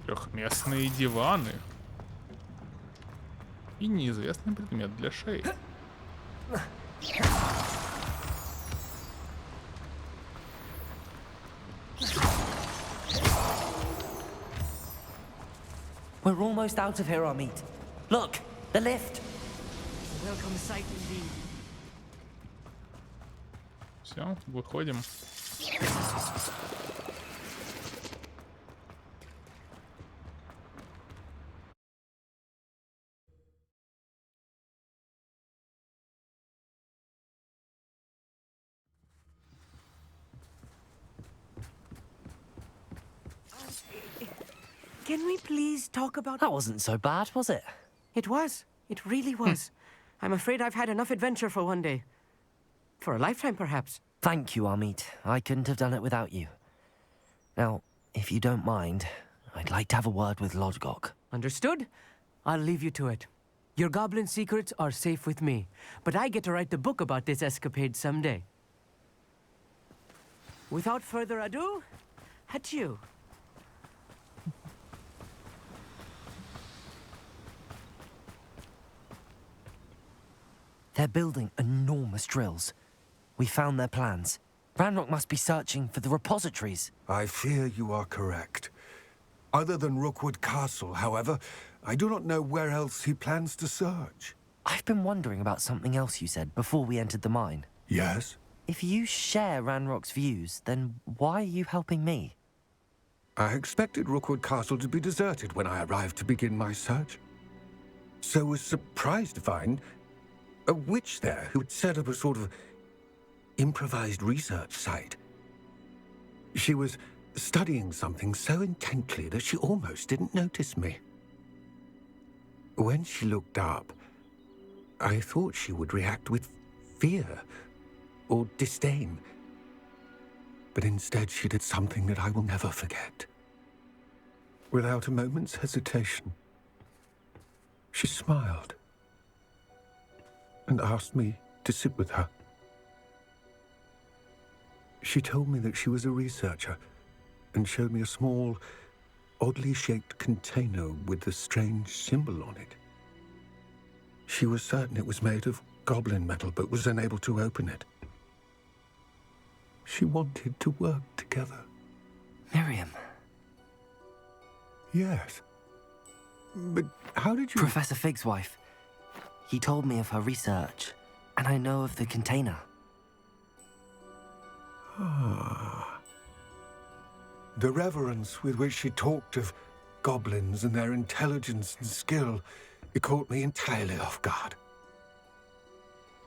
Трехместные диваны. И неизвестный предмет для шеи. We're almost out of here, Amit. Look, the lift. Welcome sight indeed. Все, выходим. Can we please talk about... That wasn't so bad, was it? It was. It really was. I'm afraid I've had enough adventure for one day. For a lifetime, perhaps. Thank you, Amit. I couldn't have done it without you. Now, if you don't mind, I'd like to have a word with Lodgok. Understood? I'll leave you to it. Your goblin secrets are safe with me, but I get to write the book about this escapade someday. Without further ado, adieu. They're building enormous drills. We found their plans. Ranrock must be searching for the repositories. I fear you are correct. Other than Rookwood Castle, however, I do not know where else he plans to search. I've been wondering about something else you said before we entered the mine. Yes? If you share Ranrock's views, then why are you helping me? I expected Rookwood Castle to be deserted when I arrived to begin my search. So was surprised to find a witch there who had set up a sort of improvised research site. She was studying something so intently that she almost didn't notice me. When she looked up, I thought she would react with fear or disdain. But instead she did something that I will never forget. Without a moment's hesitation, she smiled and asked me to sit with her. She told me that she was a researcher and showed me a small, oddly shaped container with a strange symbol on it. She was certain it was made of goblin metal, but was unable to open it. She wanted to work together. Miriam. Yes. But how did you... Professor Fig's wife. He told me of her research, and I know of the container. Ah. The reverence with which she talked of goblins and their intelligence and skill, it caught me entirely off guard.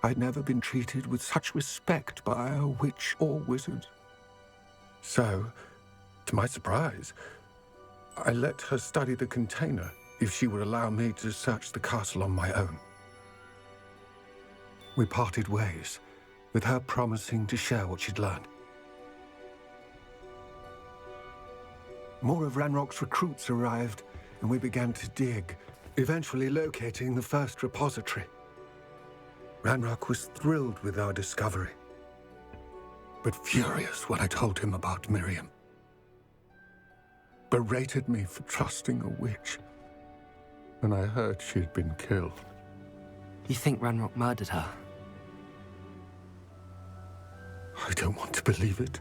I'd never been treated with such respect by a witch or wizard. So, to my surprise, I let her study the container if she would allow me to search the castle on my own. We parted ways, with her promising to share what she'd learned. More of Ranrock's recruits arrived, and we began to dig, eventually locating the first repository. Ranrock was thrilled with our discovery, but furious when I told him about Miriam. Berated me for trusting a witch when I heard she'd been killed. You think Ranrock murdered her? I don't want to believe it,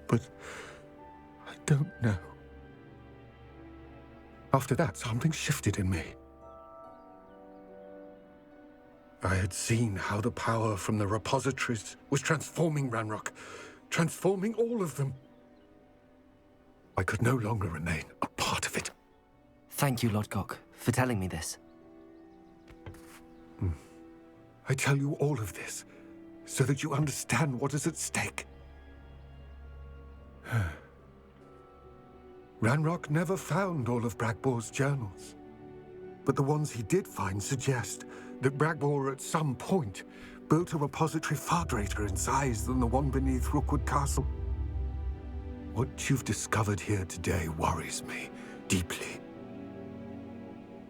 but I don't know. After that, something shifted in me. I had seen how the power from the repositories was transforming Ranrock, transforming all of them. I could no longer remain a part of it. Thank you, Lodgok, for telling me this. I tell you all of this so that you understand what is at stake. Ranrock never found all of Bragbor's journals, but the ones he did find suggest that Bragbor at some point built a repository far greater in size than the one beneath Rookwood Castle. What you've discovered here today worries me deeply.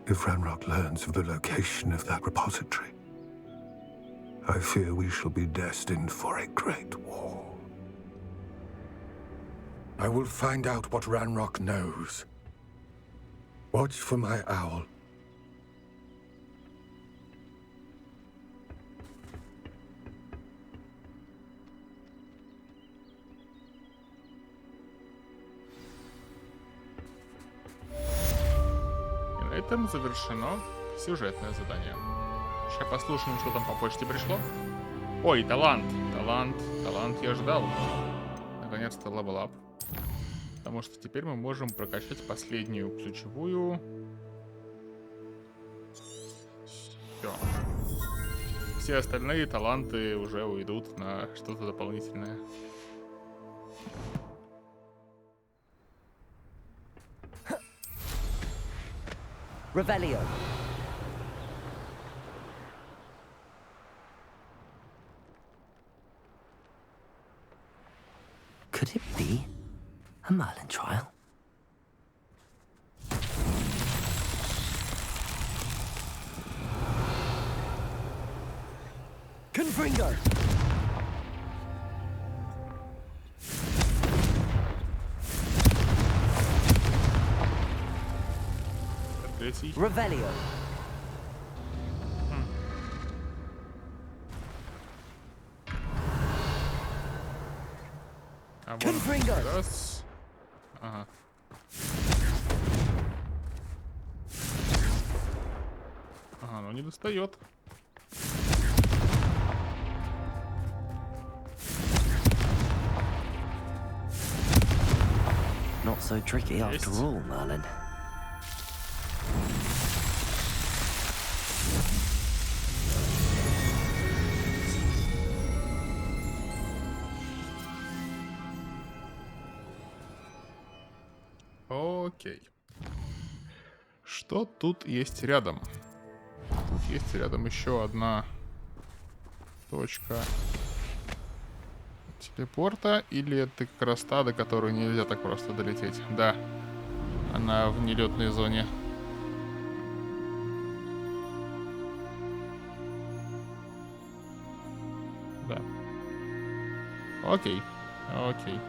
If Ranrock learns of the location of that repository, I fear we shall be destined for a great war. I will find out what Ranrock knows. Watch for my owl. этом завершено сюжетное задание. Сейчас послушаем, что там по почте пришло. Ой, талант. Талант я ждал. Наконец-то левел-ап. Потому что теперь мы можем прокачать последнюю ключевую. Все. Все остальные таланты уже уйдут на что-то дополнительное. Revelio. Could it be a Merlin trial? Confringo! Revelio. Confringo. Раз. Ага. Ага, ну не достает. Not so tricky after all, Merlin. Окей. Что тут есть рядом? Тут есть рядом еще одна точка телепорта. Или это как раз та, до которой нельзя так просто долететь? Да. Она в нелетной зоне. Да. Окей. Окей.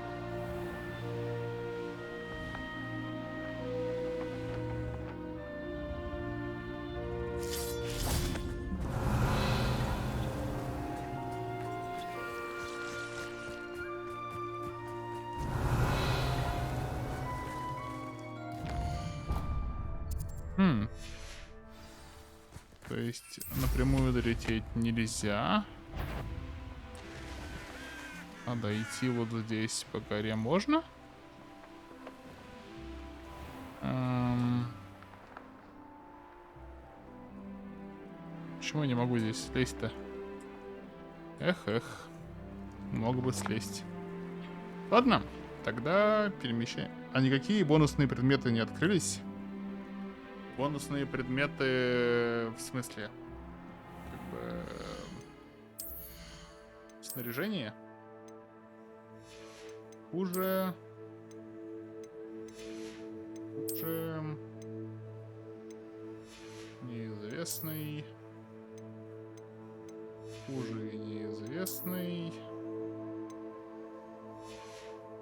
То есть напрямую долететь нельзя. А дойти вот здесь по горе можно? Почему я не могу здесь слезть-то? Эх. Мог бы слезть. Ладно, тогда перемещаем. А никакие бонусные предметы не открылись? Бонусные предметы в смысле? Как бы... снаряжение? Уже неизвестный. Хуже неизвестный.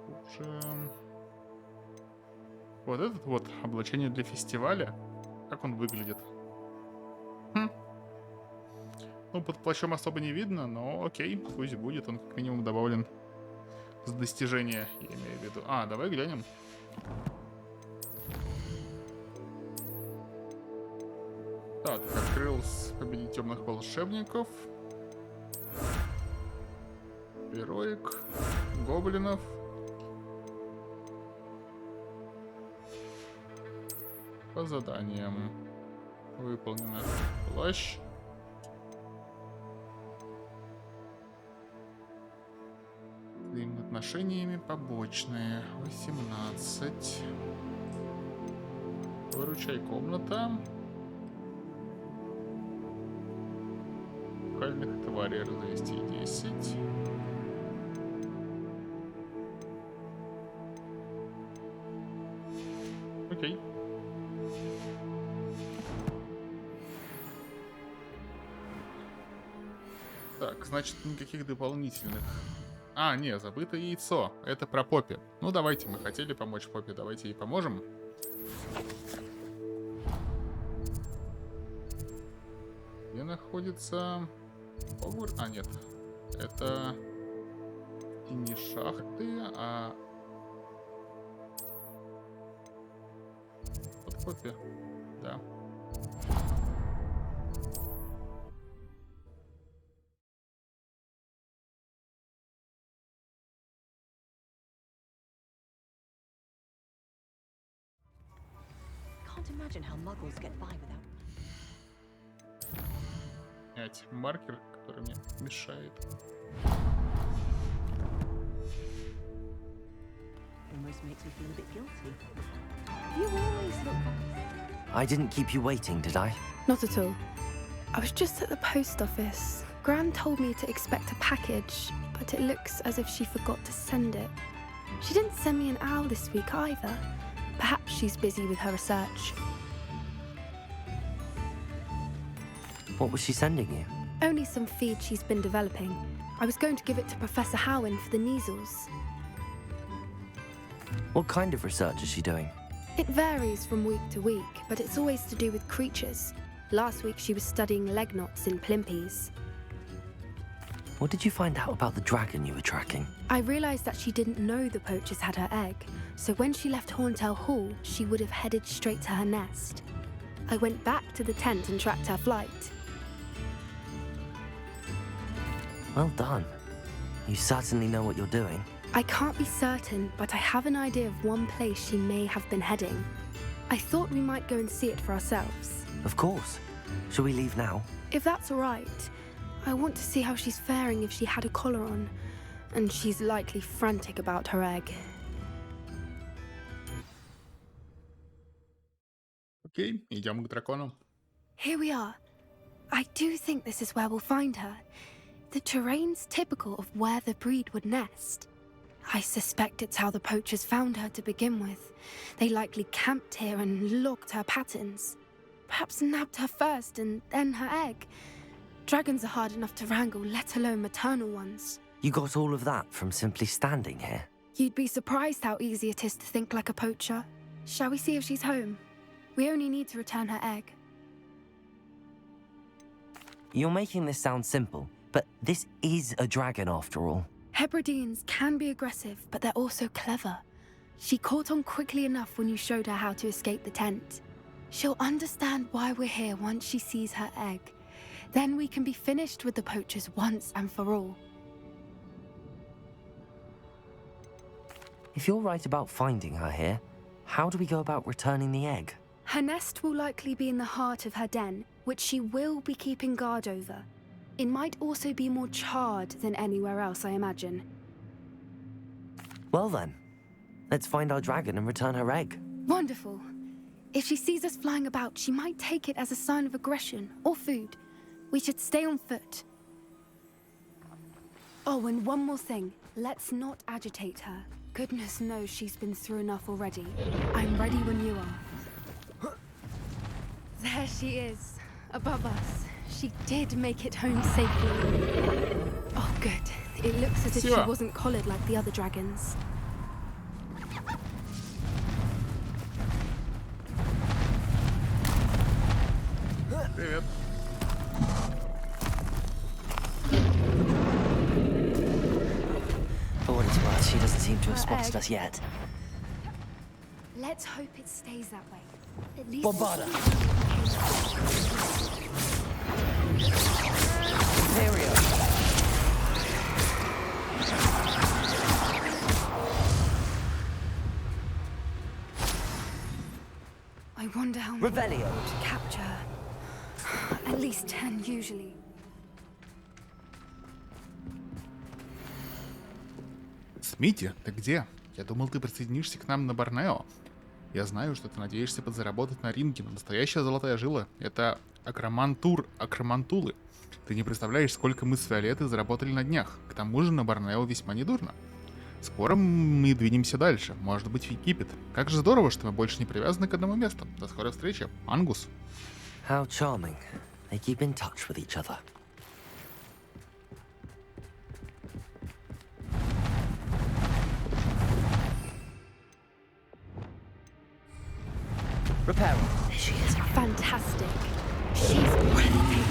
Хуже. Вот этот вот облачение для фестиваля. Как он выглядит? Ну, под плащом особо не видно, но окей, пусть будет. Он как минимум добавлен с достижения, я имею в виду. А, давай глянем. Так, открыл победить темных волшебников. Героик. Гоблинов. По заданиям. Выполнено. Плащ. Взаимоотношениями побочные. 18. Выручай комната. Локальных тварей развести 10. Окей. Так, значит, никаких дополнительных. А, не, забытое яйцо. Это про Поппи. Ну, давайте, мы хотели помочь Поппи, давайте ей поможем. Где находится Хогвартс? А, нет. Это и не шахты, а... Под Поппи. Да. Imagine how muggles get by without. Маркер, который мне мешает. Almost makes me feel a bit guilty. You always look nice. I didn't keep you waiting, did I? Not at all. I was just at the post office. Gran told me to expect a package, but it looks as if she forgot to send it. She didn't send me an owl this week either. Perhaps she's busy with her research. What was she sending you? Only some feed she's been developing. I was going to give it to Professor Howin for the measles. What kind of research is she doing? It varies from week to week, but it's always to do with creatures. Last week she was studying leg knots in plimpies. What did you find out about the dragon you were tracking? I realized that she didn't know the poachers had her egg, so when she left Horntail Hall, she would have headed straight to her nest. I went back to the tent and tracked her flight. Well done. You certainly know what you're doing. I can't be certain, but I have an idea of one place she may have been heading. I thought we might go and see it for ourselves. Of course. Shall we leave now? If that's all right. I want to see how she's faring if she had a collar on. And she's likely frantic about her egg. Окей, идем к дракону. Here we are. I do think this is where we'll find her. The terrain's typical of where the breed would nest. I suspect it's how the poachers found her to begin with. They likely camped here and logged her patterns. Perhaps nabbed her first and then her egg. Dragons are hard enough to wrangle, let alone maternal ones. You got all of that from simply standing here? You'd be surprised how easy it is to think like a poacher. Shall we see if she's home? We only need to return her egg. You're making this sound simple, but this is a dragon after all. Hebrideans can be aggressive, but they're also clever. She caught on quickly enough when you showed her how to escape the tent. She'll understand why we're here once she sees her egg. Then we can be finished with the poachers once and for all. If you're right about finding her here, how do we go about returning the egg? Her nest will likely be in the heart of her den, which she will be keeping guard over. It might also be more charred than anywhere else, I imagine. Well then, let's find our dragon and return her egg. Wonderful. If she sees us flying about, she might take it as a sign of aggression or food. We should stay on foot. Oh, and one more thing. Let's not agitate her. Goodness knows she's been through enough already. I'm ready when you are. There she is, above us. She did make it home safely. Oh, good. It looks as if she wasn't collared like the other dragons. Привет. For what it's worth, she doesn't seem to have spotted us yet. Let's hope it stays that way. At least Bombardu. There we are. I wonder how many to capture. At least 10 usually. Смерти, ты где? Я думал, ты присоединишься к нам на Борнео. Я знаю, что ты надеешься подзаработать на ринге, но настоящая золотая жила — это акромантулы. Ты не представляешь, сколько мы с Фиолетой заработали на днях. К тому же на Борнео весьма недурно. Скоро мы двинемся дальше, может быть, в Египет. Как же здорово, что мы больше не привязаны к одному месту. До скорой встречи, Ангус. How charming. They keep in touch with each other. Repair. There she is. Fantastic. She's breathtaking.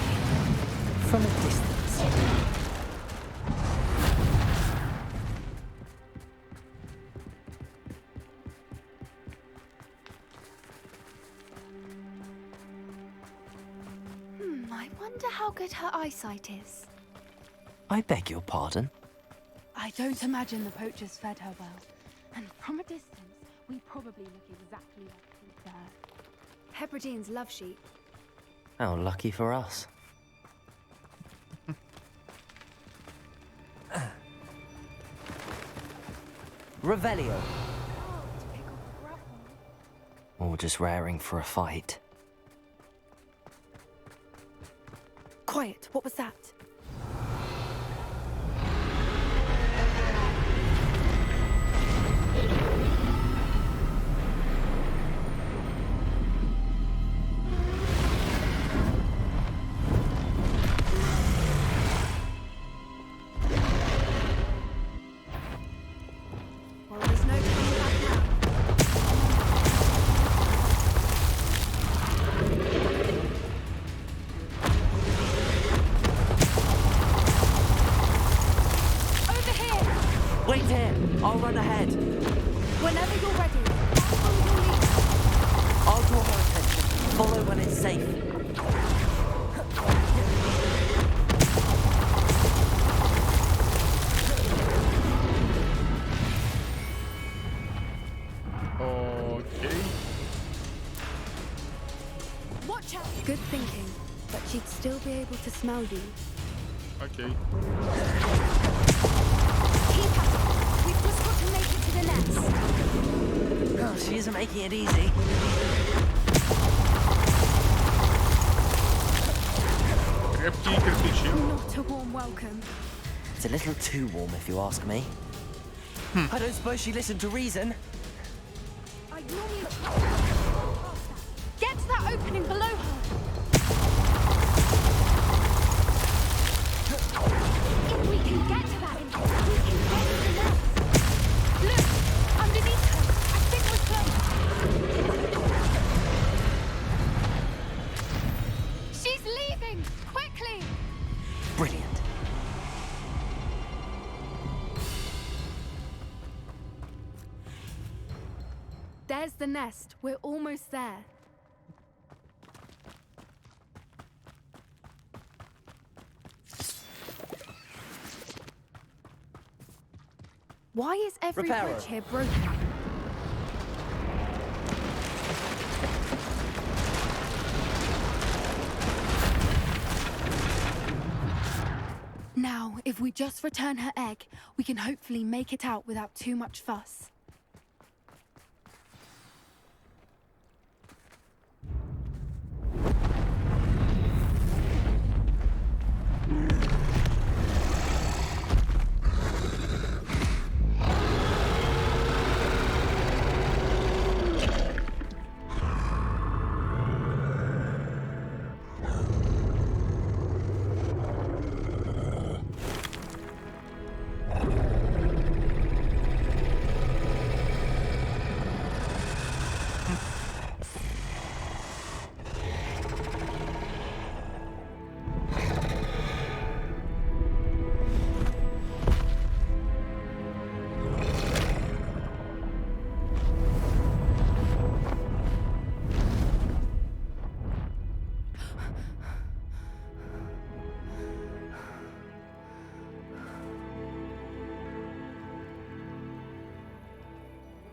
From a distance. wonder how good her eyesight is. I beg your pardon? I don't imagine the poachers fed her well. And from a distance, we probably look exactly like sheep there. Hebrideans love sheep. How lucky for us. Revelio. Or just raring for a fight. Quiet, what was that? Good thinking, but she'd still be able to smell you. Okay. Keep at it. We've just got to make it to the nest. Oh, she isn't making it easy. Not a warm welcome. It's a little too warm, if you ask me. I don't suppose she listened to reason. I normally get to that opening below her. If we can get to that, we can get to the nest. Look, underneath her. I think we're close. She's leaving! Quickly! Brilliant. There's the nest. We're almost there. Why is every bridge here broken? Now, if we just return her egg, we can hopefully make it out without too much fuss.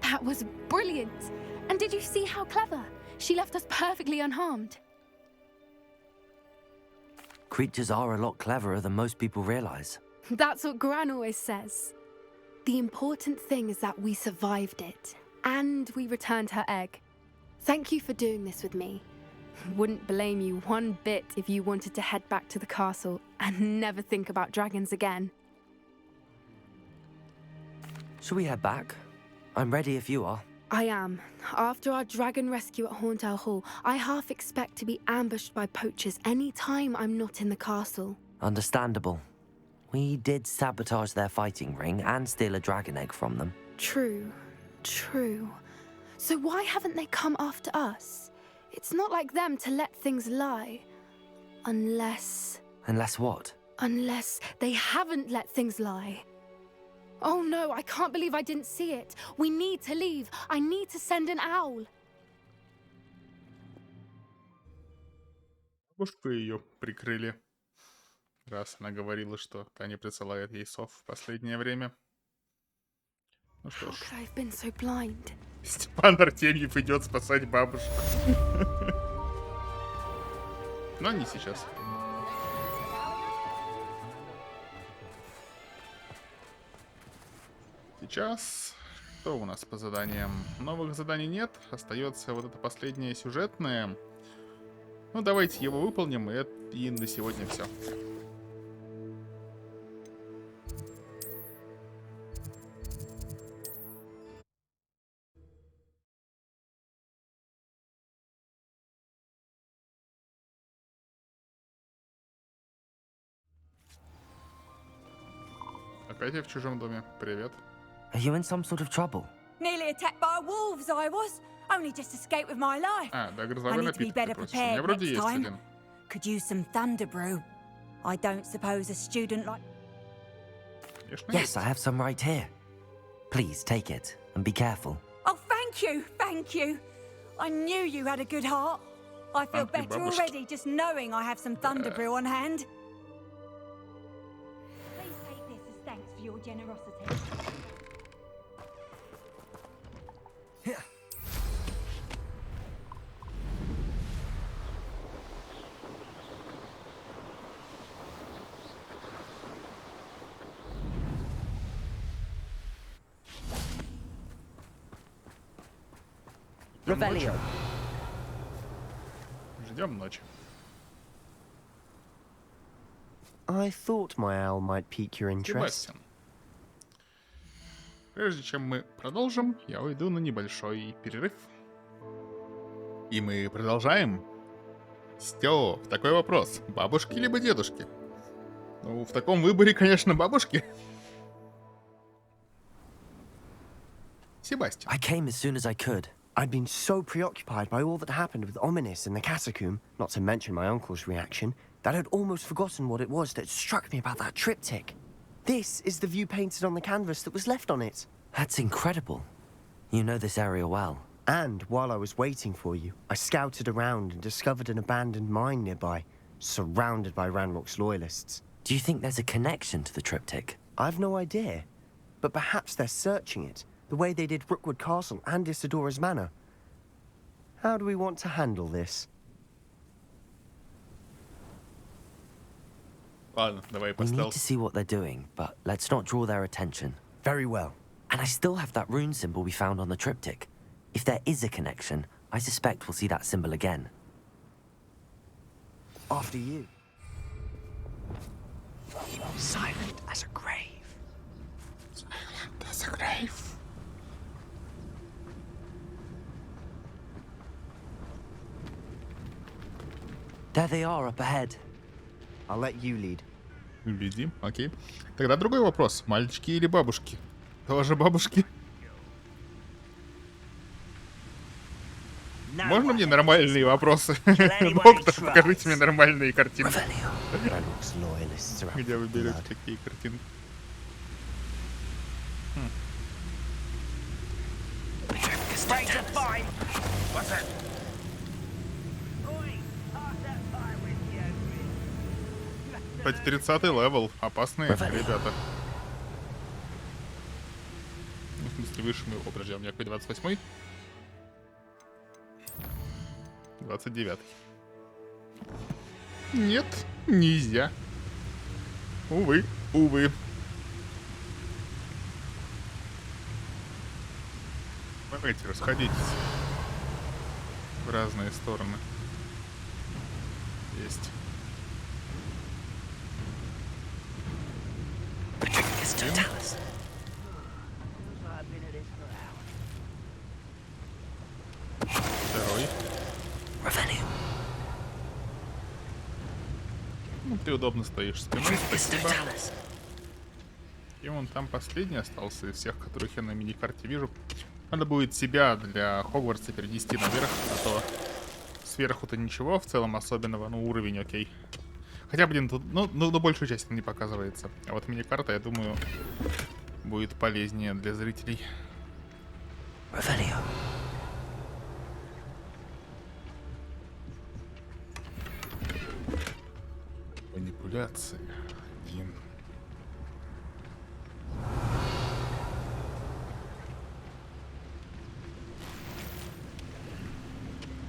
That was brilliant! And did you see how clever? She left us perfectly unharmed. Creatures are a lot cleverer than most people realize. That's what Gran always says. The important thing is that we survived it, and we returned her egg. Thank you for doing this with me. Wouldn't blame you one bit if you wanted to head back to the castle and never think about dragons again. Shall we head back? I'm ready if you are. I am. After our dragon rescue at Hauntow Hall, I half expect to be ambushed by poachers any time I'm not in the castle. Understandable. We did sabotage their fighting ring and steal a dragon egg from them. True. True. So why haven't they come after us? It's not like them to let things lie. Unless... Unless what? Unless they haven't let things lie. Oh no, I can't believe I didn't see it. We need to leave. I need to send an owl. Бабушку ее прикрыли. Раз она говорила, что Таня присылает ей сов в последнее время. Ну что ж. Степан Артемьев идет спасать бабушку. Но не сейчас. Сейчас... Что у нас по заданиям? Новых заданий нет. Остается вот это последнее сюжетное. Ну, давайте его выполним, и на сегодня все. Опять я в чужом доме. Привет. Are you in some sort of trouble? Nearly attacked by wolves, I was. Only just escaped with my life. Да, I грозовой need to be напиток better ты просишь. У меня prepared вроде next есть time. один. Could use some thunder brew. I don't suppose a student like... Yes, I have some right here. Please take it and be careful. Oh, thank you, thank you. I knew you had a good heart. I feel better already just knowing I have some thunder brew on hand. Please take this as thanks for your generosity. Ждем ночи. I thought my owl might pique your interest. Себастьян. Прежде чем мы продолжим, я уйду на небольшой перерыв. И мы продолжаем. Стёп, такой вопрос. Бабушки либо дедушки? Ну, в таком выборе, конечно, бабушки. Себастьян. I came as soon as I could. I'd been so preoccupied by all that happened with Ominous in the catacomb, not to mention my uncle's reaction, that I'd almost forgotten what it was that struck me about that triptych. This is the view painted on the canvas that was left on it. That's incredible. You know this area well. And while I was waiting for you, I scouted around and discovered an abandoned mine nearby, surrounded by Ranrock's loyalists. Do you think there's a connection to the triptych? I've no idea, but perhaps they're searching it, the way they did Rookwood Castle and Isidora's Manor. How do we want to handle this? We need to see what they're doing, but let's not draw their attention. Very well. And I still have that rune symbol we found on the triptych. If there is a connection, I suspect we'll see that symbol again. After you. Silent as a grave. Silent as a grave. There they are up ahead. I'll let you lead. Веди, окей. Тогда другой вопрос. Мальчики или бабушки? Тоже бабушки? Можно мне нормальные вопросы? Доктор, покажите мне нормальные картинки. Где вы берете такие картинки? Кстати, 30-й левел. Опасные ребята. Ну, в смысле, выше мы его. Подожди, у меня какой 28-й? 29-й. Нет, нельзя. Увы, увы. Давайте, расходитесь в разные стороны. Есть. Второй. Ну, ты удобно стоишь спиной, спасибо. И вон там последний остался из всех, которых я на миникарте вижу. Надо будет себя для Хогвартса перенести наверх, а то сверху-то ничего в целом особенного, ну уровень окей. Хотя, блин, тут, ну большую часть не показывается. А вот миникарта, я думаю, будет полезнее для зрителей. Манипуляции. 1.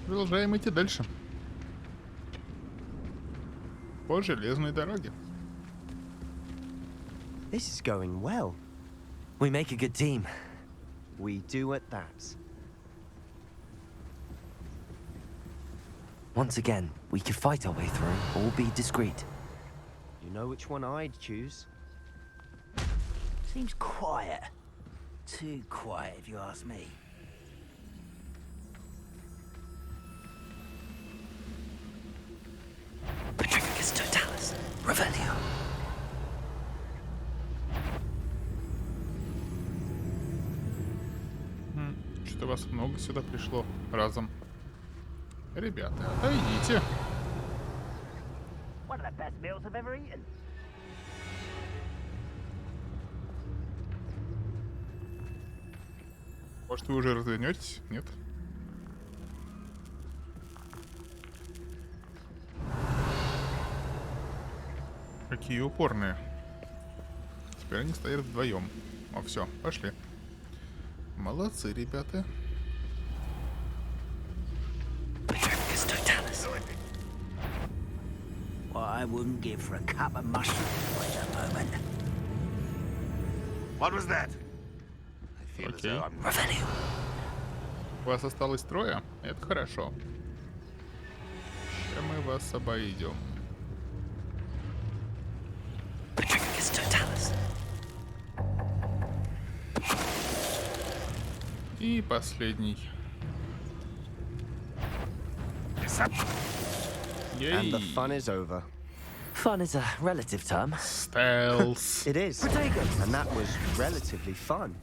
Продолжаем идти дальше. По железной дороге. This is going well. We make a good team. We do at that. Once again, we could fight our way through or be discreet. You know which one I'd choose? Seems quiet. Too quiet, if you ask me. Petrificus totalis. Revelio. Что-то вас много сюда пришло разом. Ребята, отойдите. One of the best meals I've ever eaten. Может, вы уже развернетесь? Нет? Какие упорные. Теперь они стоят вдвоем. О, все, пошли. Молодцы, ребята. What I wouldn't give for a cup of mushroom at the moment. What was that? Окей. У вас осталось 3? Это хорошо. Сейчас мы вас обойдем. И последний. And the fun is over. Fun is a relative term. Stealth. It is. And that was relatively fun.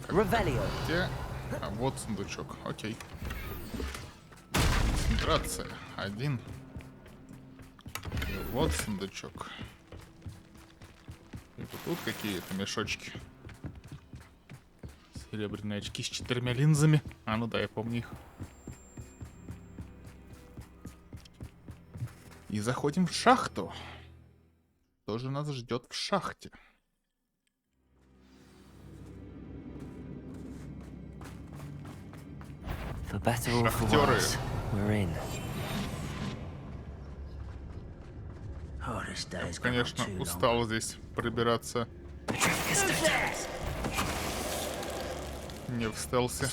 Revelio. Где? А, вот сундучок. Окей. Концентрация. 1. И вот сундучок. И тут какие-то мешочки. Серебряные очки с 4 линзами. А, ну да, я помню их. И заходим в шахту. Что же нас ждет в шахте? For better or for worse, we're in. Я, конечно, устал здесь пробираться. Не в стелсе.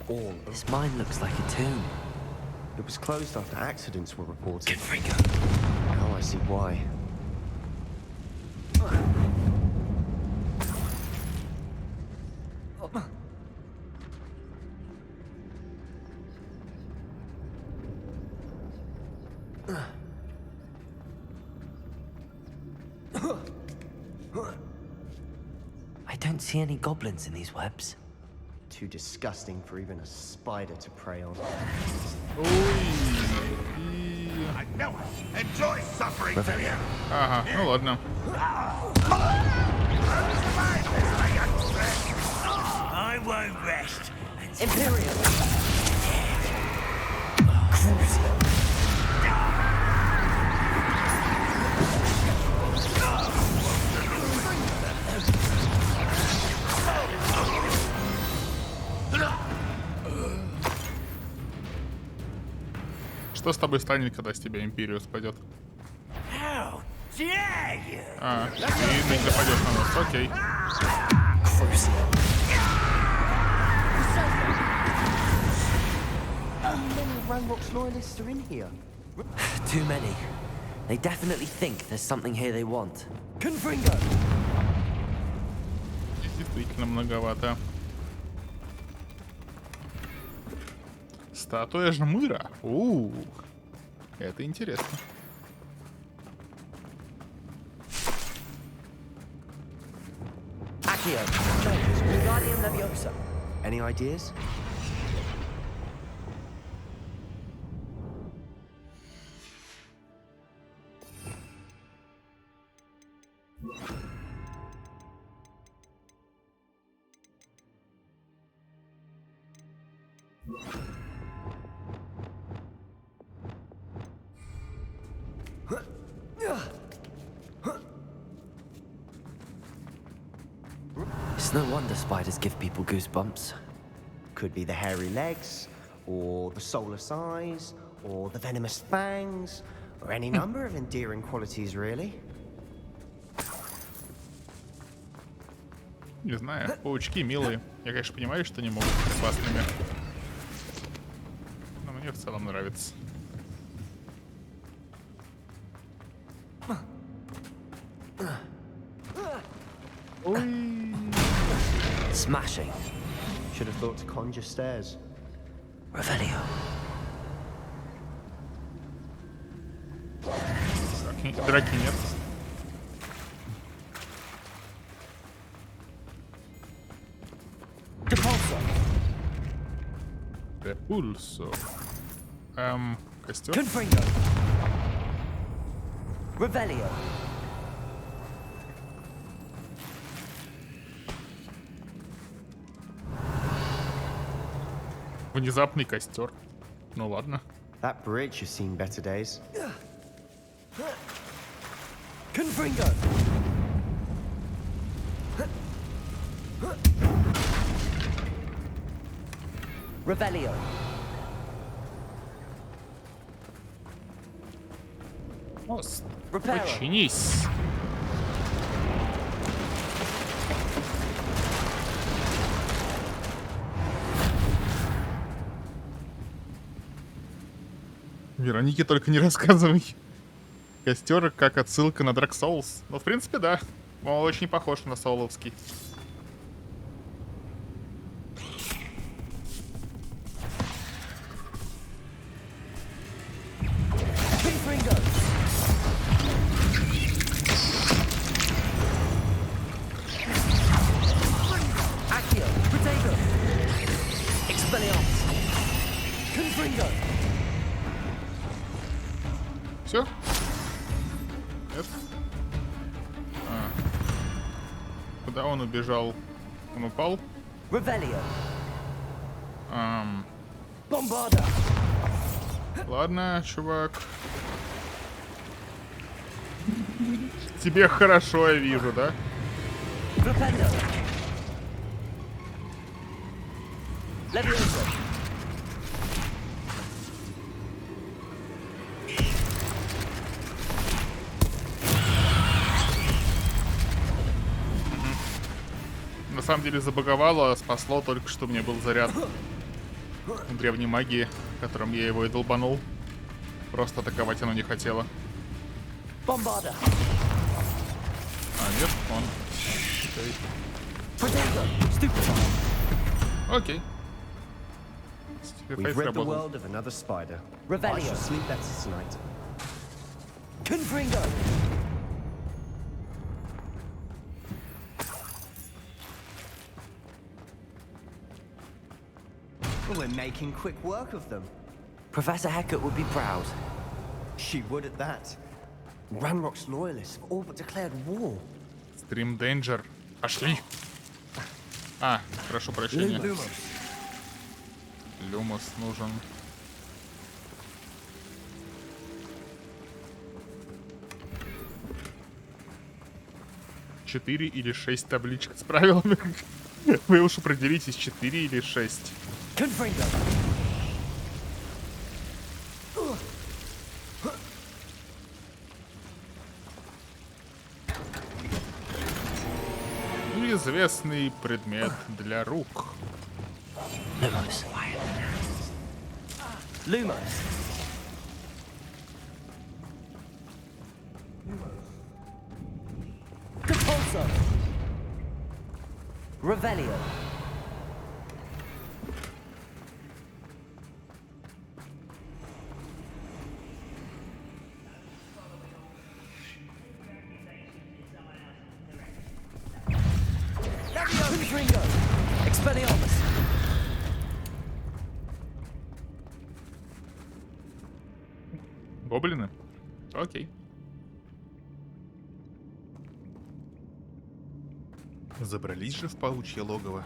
This mine looks like a tomb. It was closed after accidents were reported. Now I see why. I don't see any goblins in these webs. Too disgusting for even a spider to prey on. I know it. Enjoy suffering. Ага, ну ладно. I won't rest. Imperial. Что с тобой станет, когда с тебя Империус пойдет? А, и ты нападешь на нас, окей. Too many. They definitely think there's something here they want. Действительно многовато. Статуя Жмыра. Это интересно. Any ideas? It's no wonder spiders give people goosebumps. Could be the hairy legs, or the soulless eyes, or the venomous fangs, or any number of endearing qualities, really. Не знаю, паучки милые. Я, конечно, понимаю, что они могут быть опасными. Но мне в целом нравится. Smashing. Should have thought to conjure stairs. Revelio. Драки нет. Депульсо. Костер. Confringo. Revelio. Внезапный костер. Ну ладно. That bridge has seen better days. Confringo. Revelio. Мост. Починись. Веронике только не рассказывай. Костер как отсылка на Dark Souls. Ну, в принципе, да. Он очень похож на соуловский. Все? Нет? Куда он убежал? Он упал? Бомбарду. Ладно, чувак. Тебе хорошо, я вижу, да? На самом деле забаговало, спасло только что мне был заряд древней магии, которым я его и долбанул. Просто атаковать оно не хотело. Бомбарду. А, нет, он. Окей. We've rid the world of another spider. I shall sleep better tonight. Confringo. We're making quick work of them. Professor Hecat would be proud. She would at that. Ranrock's loyalists have all but declared war. Стрим Danger. Пошли. А, прошу прощения. Люмос нужен. Четыре или 6 табличек с правилами. Вы уж определитесь, 4 или 6. Известный предмет для рук. Lumos. Potomstvo. Revelio. Confringo. Expelliarmus. Гоблины? Окей. Забрались же в паучье логово.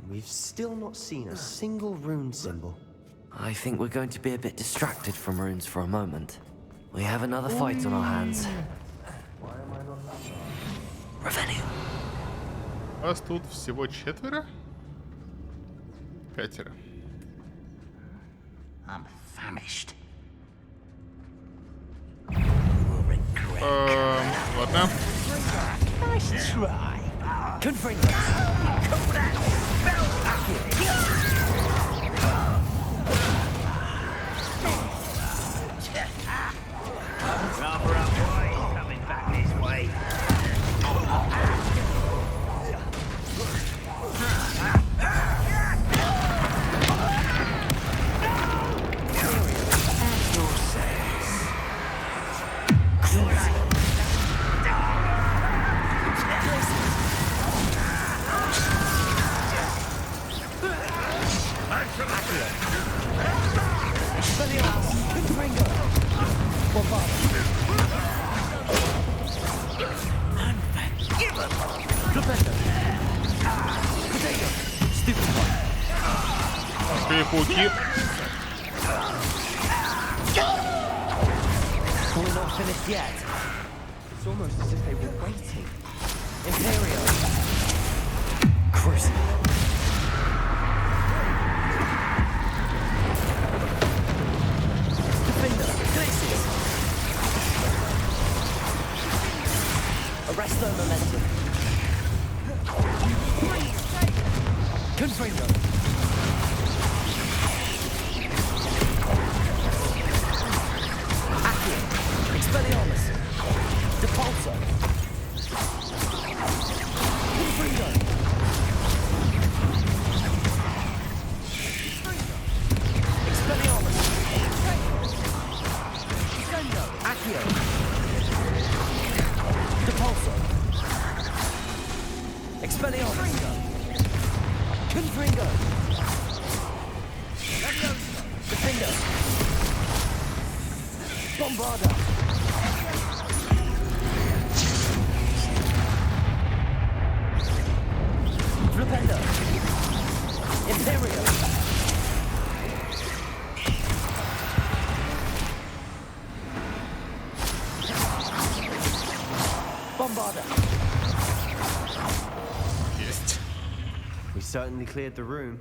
We've still not seen a single rune symbol. I think we're going to be a bit distracted from runes for a moment. We have another fight on our hands. Вас тут всего 4? 5. I'm famished. Ладно. Nice try. Confringo. Rubber up, boys. Coming back this way. Пауки. We're not finished yet. It's almost as if they were waiting. Imperial. Cruise. Defender. Glitches. Arrest their momentum. Confringo. Expelliarmus. Depulso. Confringo. Expelliarmus. Accio. Depulso. Expelliarmus. Confringo. Defender. Bombardu. Flipendo. Imperial. Bombardu. We certainly cleared the room.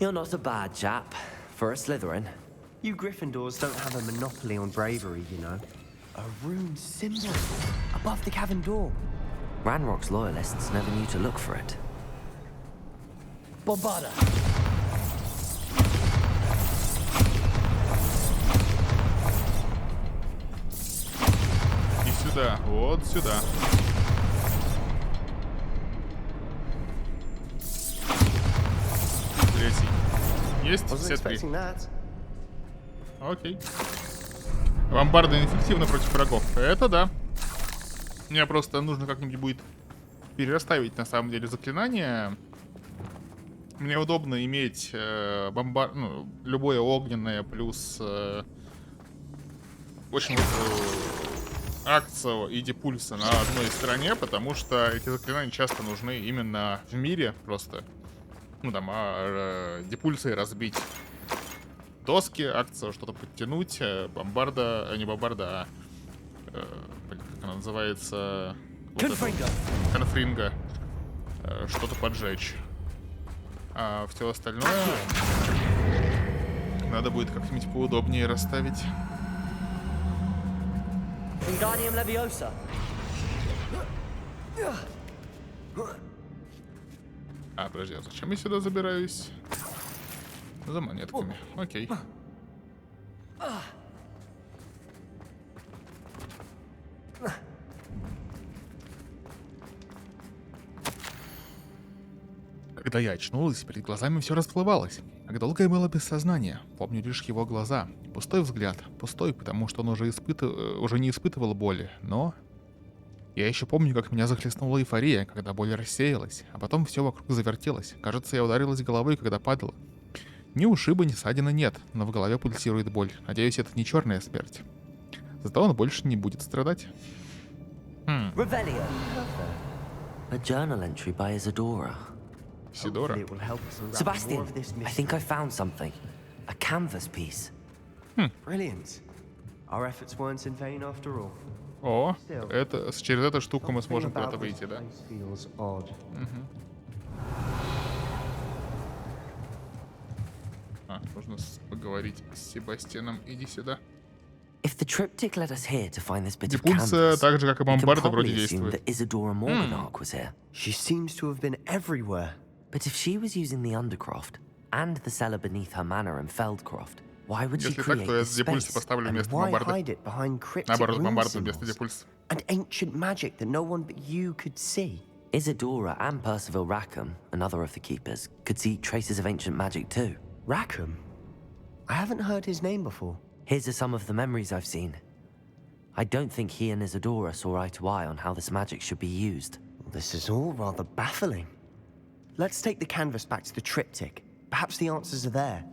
You're not a bad chap for a Slytherin. You Gryffindors don't have a monopoly on bravery, you know. A rune symbol above the cavern door. Ranrock's loyalists never knew to look for it. Bombarda. И сюда, вот сюда. Третий. Есть все 3. Окей. Бомбарда неэффективна против врагов. Это да. Мне просто нужно как-нибудь будет перераставить на самом деле заклинания. Мне удобно иметь любое огненное плюс акцию и депульса на одной стороне, потому что эти заклинания часто нужны именно в мире просто. Ну там, депульсой разбить доски, акцию что-то подтянуть, бомбарда, не бомбарда, как она называется? Конфринга. Что-то поджечь. А все остальное надо будет как-нибудь поудобнее расставить. Подожди, а зачем я сюда забираюсь? За монетками. Окей. Когда я очнулась, перед глазами все расплывалось. Как долго я была без сознания, помню лишь его глаза. Пустой взгляд. Пустой, потому что он уже не испытывал боли, но... Я еще помню, как меня захлестнула эйфория, когда боль рассеялась, а потом все вокруг завертелось. Кажется, я ударилась головой, когда падала. Ни ушиба, ни ссадины нет, но в голове пульсирует боль. Надеюсь, это не черная смерть. Зато он больше не будет страдать. Revelio. A journal entry by Isadora. Isadora. Sebastian, I think I found something. A canvas piece. Brilliant. Our efforts weren't in vain after all. О, это через эту штуку мы сможем куда-то выйти, да? Нужно поговорить с Себастьяном. Иди сюда. Пульса, так же как и Бомбарду, вроде действует. She seems to have been everywhere. But if she was using the Undercroft and the cellar beneath her manor in Feldcroft, why would she create this space? And why hide it behind cryptic rune symbols and ancient magic that no one but you could see? Isadora and Percival Rackham, another of the keepers, could see traces of ancient magic too. Rackham? I haven't heard his name before. Here's some of the memories I've seen. I don't think he and Isadora saw eye to eye on how this magic should be used. This is all rather baffling. Let's take the canvas back to the triptych. Perhaps the answers are there.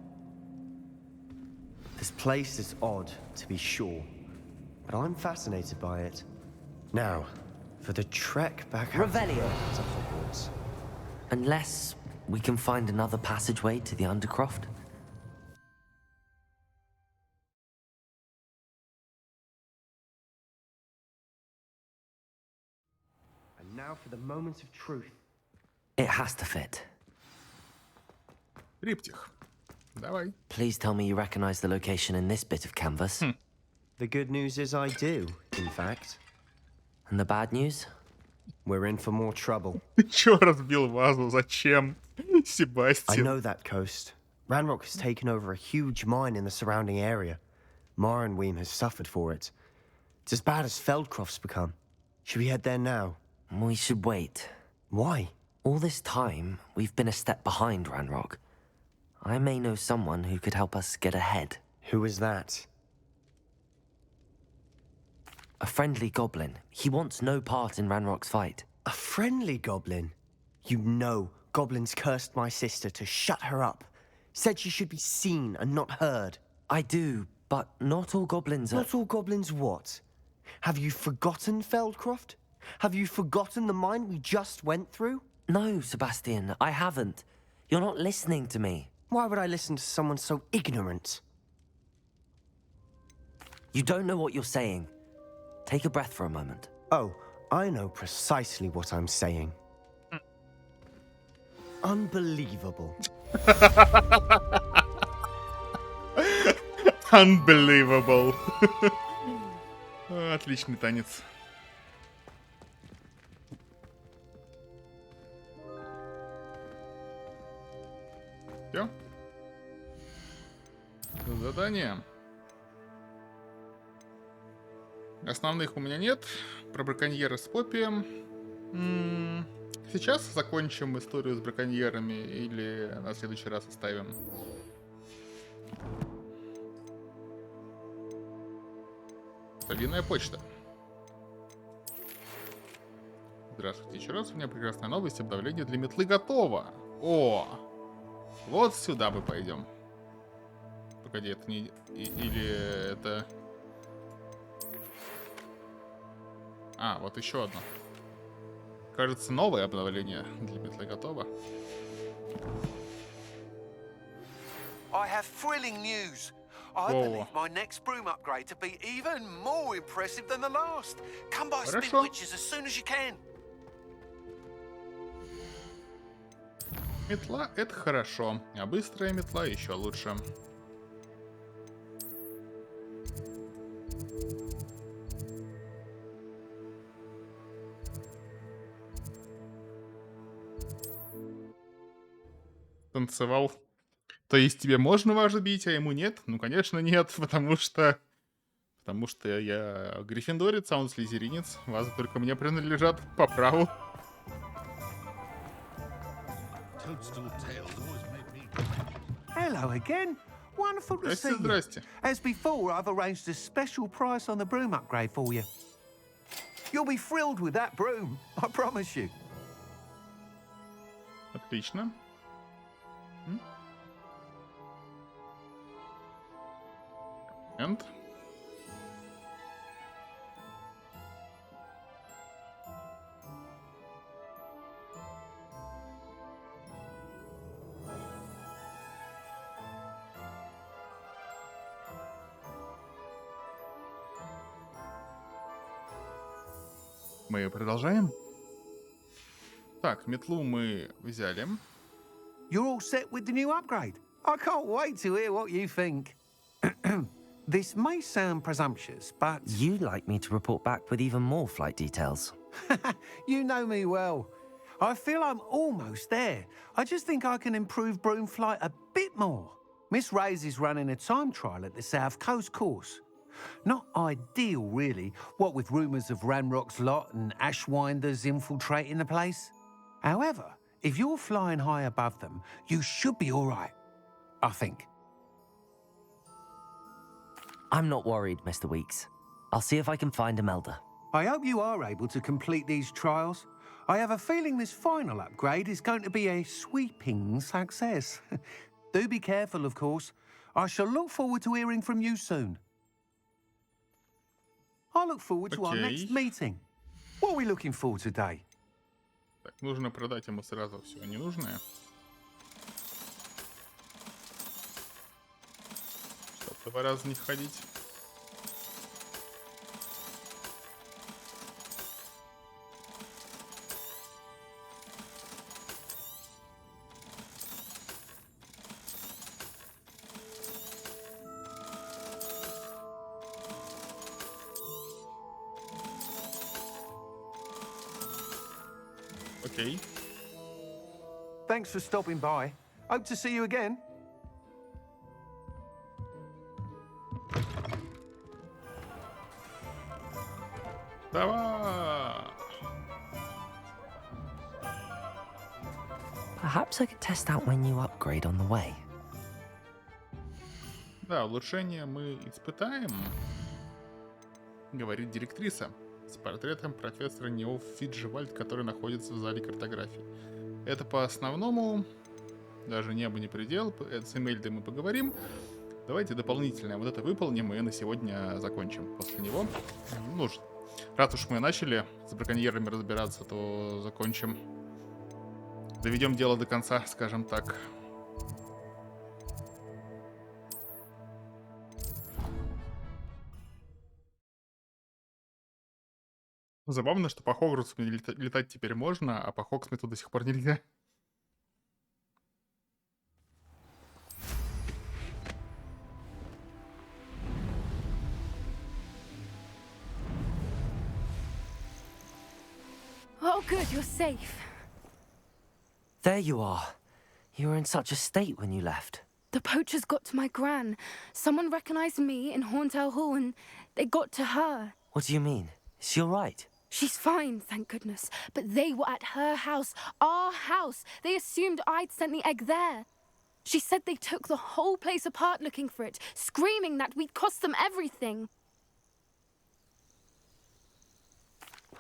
This place is odd, to be sure, but I'm fascinated by it. Now, for the trek back to Hogwarts. Unless we can find another passageway to the Undercroft. And now for the moment of truth. It has to fit. Триптих. Давай. Please tell me you recognize the location in this bit of canvas. The good news is I do, in fact. And the bad news? We're in for more trouble. Ты чё разбил вазу? Зачем, Себастьян? I know that coast. Ranrock has taken over a huge mine in the surrounding area. Mornweem has suffered for it. It's as bad as Feldcroft's become. Should we head there now? We should wait. Why? All this time, we've been a step behind Ranrock. I may know someone who could help us get ahead. Who is that? A friendly goblin. He wants no part in Ranrock's fight. A friendly goblin? You know, goblins cursed my sister to shut her up. Said she should be seen and not heard. I do, but not all goblins are... Not all goblins what? Have you forgotten Feldcroft? Have you forgotten the mine we just went through? No, Sebastian, I haven't. You're not listening to me. Why would I listen to someone so ignorant? You don't know what you're saying. Take a breath for a moment. Oh, I know precisely what I'm saying. Unbelievable. Unbelievable. Отличный танец. Все. Задание. Основных у меня нет. Про браконьера с Поппием. Сейчас закончим историю с браконьерами или на следующий раз оставим? Старинная почта. Здравствуйте еще раз. У меня прекрасная новость. Обновление для метлы готово. О! Вот сюда мы пойдем. Погоди, это не... Или это... А, вот еще одно. Кажется, новое обновление для метлы готово. I have thrilling news. I believe my next broom upgrade to be even more impressive than the last. Come by Spin Witches as soon as you can. Метла — это хорошо, а быстрая метла еще лучше. Танцевал. То есть тебе можно вазу бить, а ему нет? Ну, конечно, нет, потому что я гриффиндорец, а он слизеринец. Вазы только мне принадлежат по праву. Hello again. Wonderful to see you. Здрасте. As before, I've arranged a special price on the broom upgrade for you. You'll be thrilled with that broom, I promise you. Отлично. And? Мы продолжаем. Так, метлу мы взяли. You're all set with the new upgrade. I can't wait to hear what you think. This may sound presumptuous, but... You'd like me to report back with even more flight details. You know me well. I feel I'm almost there. I just think I can improve broom flight a bit more. Miss Ray's is running a time trial at the South Coast course. Not ideal, really, what with rumours of Ranrock's lot and Ashwinders infiltrating the place. However, if you're flying high above them, you should be all right, I think. I'm not worried, Mr. Weeks. I'll see if I can find Imelda. I hope you are able to complete these trials. I have a feeling this final upgrade is going to be a sweeping success. Do be careful, of course. I shall look forward to hearing from you soon. I look forward to our next meeting. What are we looking for today? Так, нужно продать ему сразу все ненужное. Чтобы 2 раза не ходить. Окей. Thanks for stopping by. Hope to see you again. Давай! Perhaps I could test out my new upgrade on the way. Да, улучшение мы испытаем, говорит директриса, с портретом профессора Нео Фиджевальд, который находится в зале картографии. Это по основному, даже небо не предел, с Эмельдой мы поговорим. Давайте дополнительное вот это выполним и на сегодня закончим. После него, ну, раз уж мы начали с браконьерами разбираться, то закончим. Доведем дело до конца, скажем так. Забавно, что по Хогвартсу летать теперь можно, а по Хогсмиту до сих пор нельзя. Oh, good, you're safe. There you are. You were in such a state when you left. The poachers got to my gran. Someone recognized me in Horntail Hall and they got to her. What do you mean? Is she all right? She's fine, thank goodness. But they were at her house, our house. They assumed I'd sent the egg there. She said they took the whole place apart looking for it, screaming that we'd cost them everything.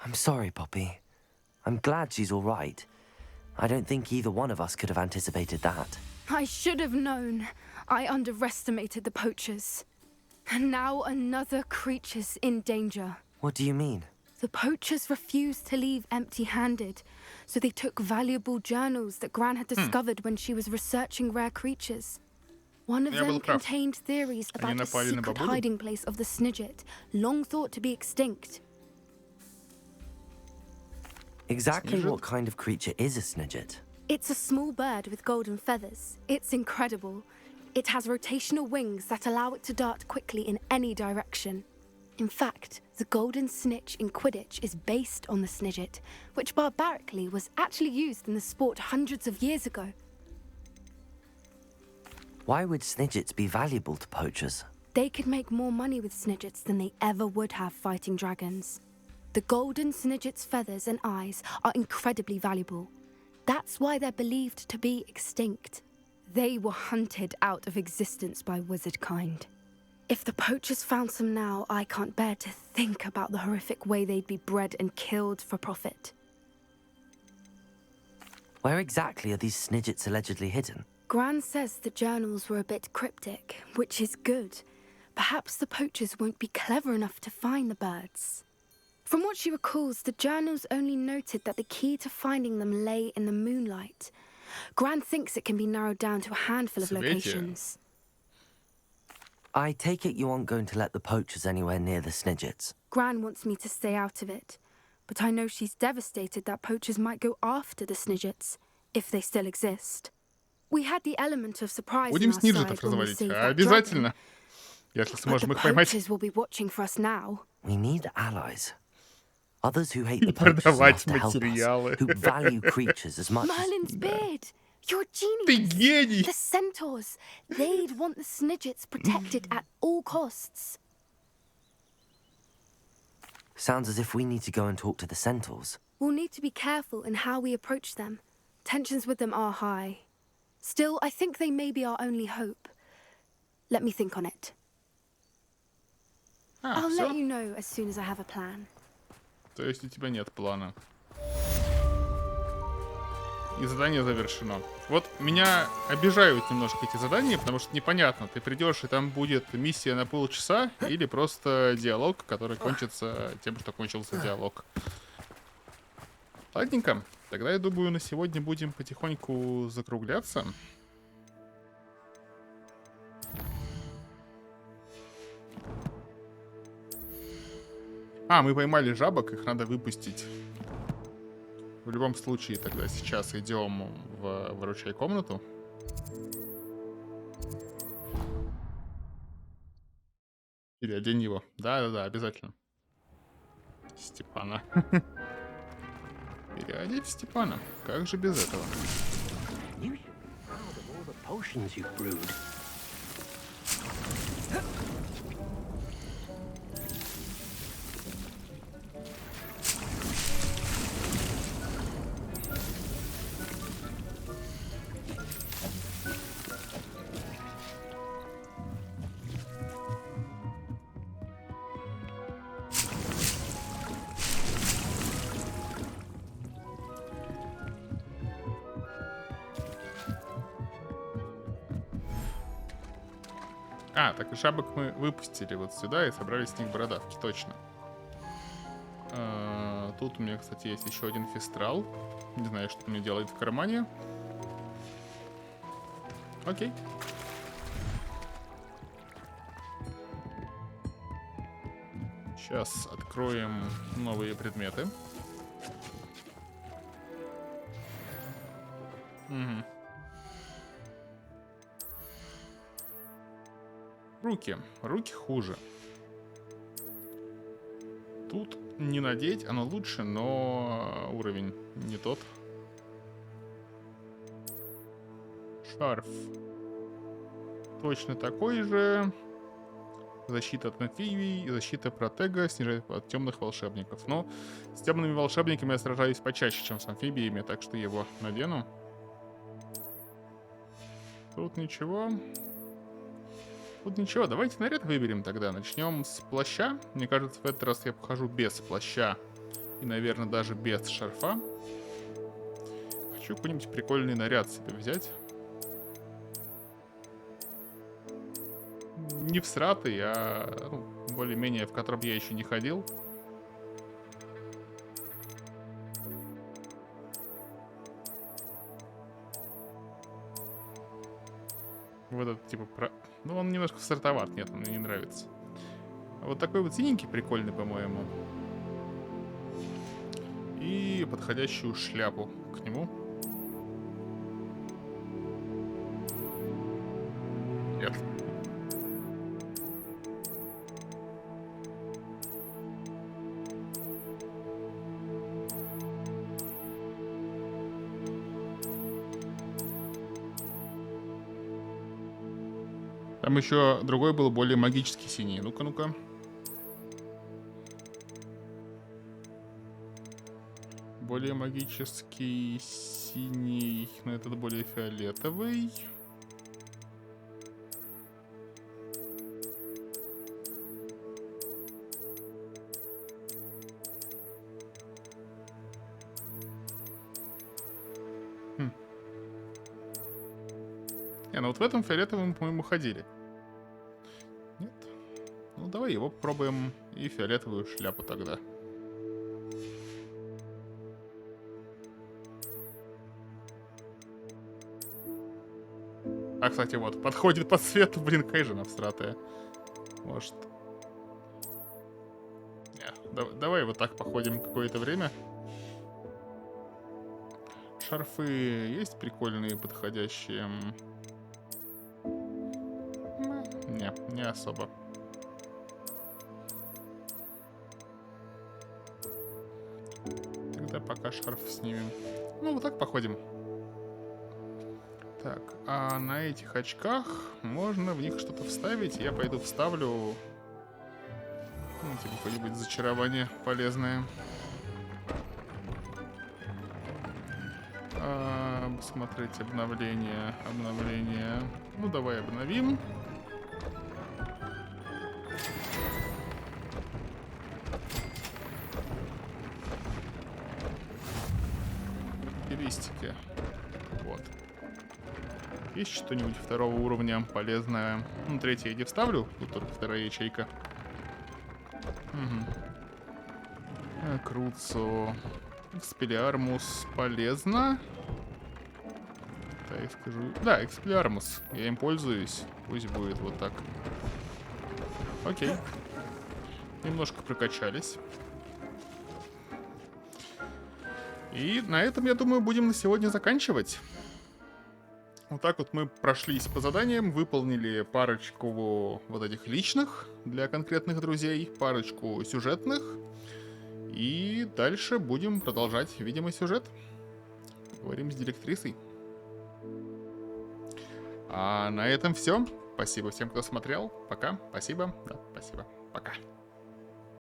I'm sorry, Poppy. I'm glad she's all right. I don't think either one of us could have anticipated that. I should have known. I underestimated the poachers. And now another creature's in danger. What do you mean? The poachers refused to leave empty-handed, so they took valuable journals that Gran had discovered when she was researching rare creatures. One of them contained theories about a secret hiding place of the Snidget, long thought to be extinct. Exactly what kind of creature is a Snidget? It's a small bird with golden feathers. It's incredible. It has rotational wings that allow it to dart quickly in any direction. In fact, the golden snitch in Quidditch is based on the Snidget, which barbarically was actually used in the sport hundreds of years ago. Why would Snidgets be valuable to poachers? They could make more money with Snidgets than they ever would have fighting dragons. The golden Snidget's feathers and eyes are incredibly valuable. That's why they're believed to be extinct. They were hunted out of existence by wizard kind. If the poachers found some now, I can't bear to think about the horrific way they'd be bred and killed for profit. Where exactly are these Snidgets allegedly hidden? Gran says the journals were a bit cryptic, which is good. Perhaps the poachers won't be clever enough to find the birds. From what she recalls, the journals only noted that the key to finding them lay in the moonlight. Gran thinks it can be narrowed down to a handful of locations. I take it you aren't going to let the poachers anywhere near the Snidgets? Gran wants me to stay out of it. but I know she's devastated that poachers might go after the Snidgets, if they still exist. We had the element of surprise on our side when we saved that dragon. But the poachers will be watching for us now. We need allies. Others who hate the poachers enough to help us, who value creatures as much Merlin's beard! You're a genius! The centaurs! They'd want the Snidgets protected at all costs. Sounds as if we need to go and talk to the centaurs. We'll need to be careful in how we approach them. Tensions with them are high. Still, I think they may be our only hope. Let me think on it. I'll let you know as soon as I have a plan. То есть у тебя нет плана. И задание завершено. Вот меня обижают немножко эти задания, потому что непонятно, ты придешь и там будет миссия на полчаса или просто диалог, который кончится тем, что кончился диалог. Ладненько, тогда я думаю, на сегодня будем потихоньку закругляться. Мы поймали жабок, их надо выпустить. В любом случае, тогда сейчас идем в выручай комнату. Переодень его. Да, обязательно. Степана. Переодеть Степана. Как же без этого? Так и жабок мы выпустили вот сюда и собрали с них бородавки, точно. Тут у меня, кстати, есть еще один фестрал. Не знаю, что мне делает в кармане. Окей. Сейчас откроем новые предметы. Угу. Руки хуже. Тут не надеть, оно лучше, но уровень не тот. Шарф. Точно такой же. Защита от амфибий и защита протега снижает от темных волшебников. Но с темными волшебниками я сражаюсь почаще, чем с амфибиями, так что его надену. Тут ничего. Тут ничего, давайте наряд выберем тогда. Начнем с плаща. Мне кажется, в этот раз я похожу без плаща. И, наверное, даже без шарфа. Хочу какой-нибудь прикольный наряд себе взять. Не всратый, а более-менее, в котором я еще не ходил. Вот этот, типа, он немножко всратоват. Нет, он мне не нравится. Вот такой вот синенький прикольный, по-моему. И подходящую шляпу к нему. Нет. Там еще другой был более магический синий. Ну-ка, ну-ка. Более магический синий. Но этот более фиолетовый. Ну вот в этом фиолетовом, по-моему, ходили. Нет? Ну давай его попробуем. И фиолетовую шляпу тогда. А, кстати, вот, подходит по цвету. Блин, какая же она всратая. Может. Нет, Давай вот так походим какое-то время. Шарфы есть прикольные, подходящие? Не особо. Тогда пока шарф снимем. Ну, вот так походим. Так, а на этих очках можно в них что-то вставить. Я пойду вставлю... Ну, типа какое-нибудь зачарование полезное. Смотреть обновление. Ну, давай обновим. Характеристики. Вот. Есть что-нибудь второго уровня полезное? Ну, третье я не вставлю. Тут только вторая ячейка. Угу. Круцо. Экспелиармус полезно. Так скажу. Да, экспелиармус. Я им пользуюсь. Пусть будет вот так. Окей. Немножко прокачались. И на этом, я думаю, будем на сегодня заканчивать. Вот так вот мы прошлись по заданиям, выполнили парочку вот этих личных для конкретных друзей, парочку сюжетных. И дальше будем продолжать, видимо, сюжет. Говорим с директрисой. А на этом все. Спасибо всем, кто смотрел. Пока. Спасибо. Да, спасибо. Пока.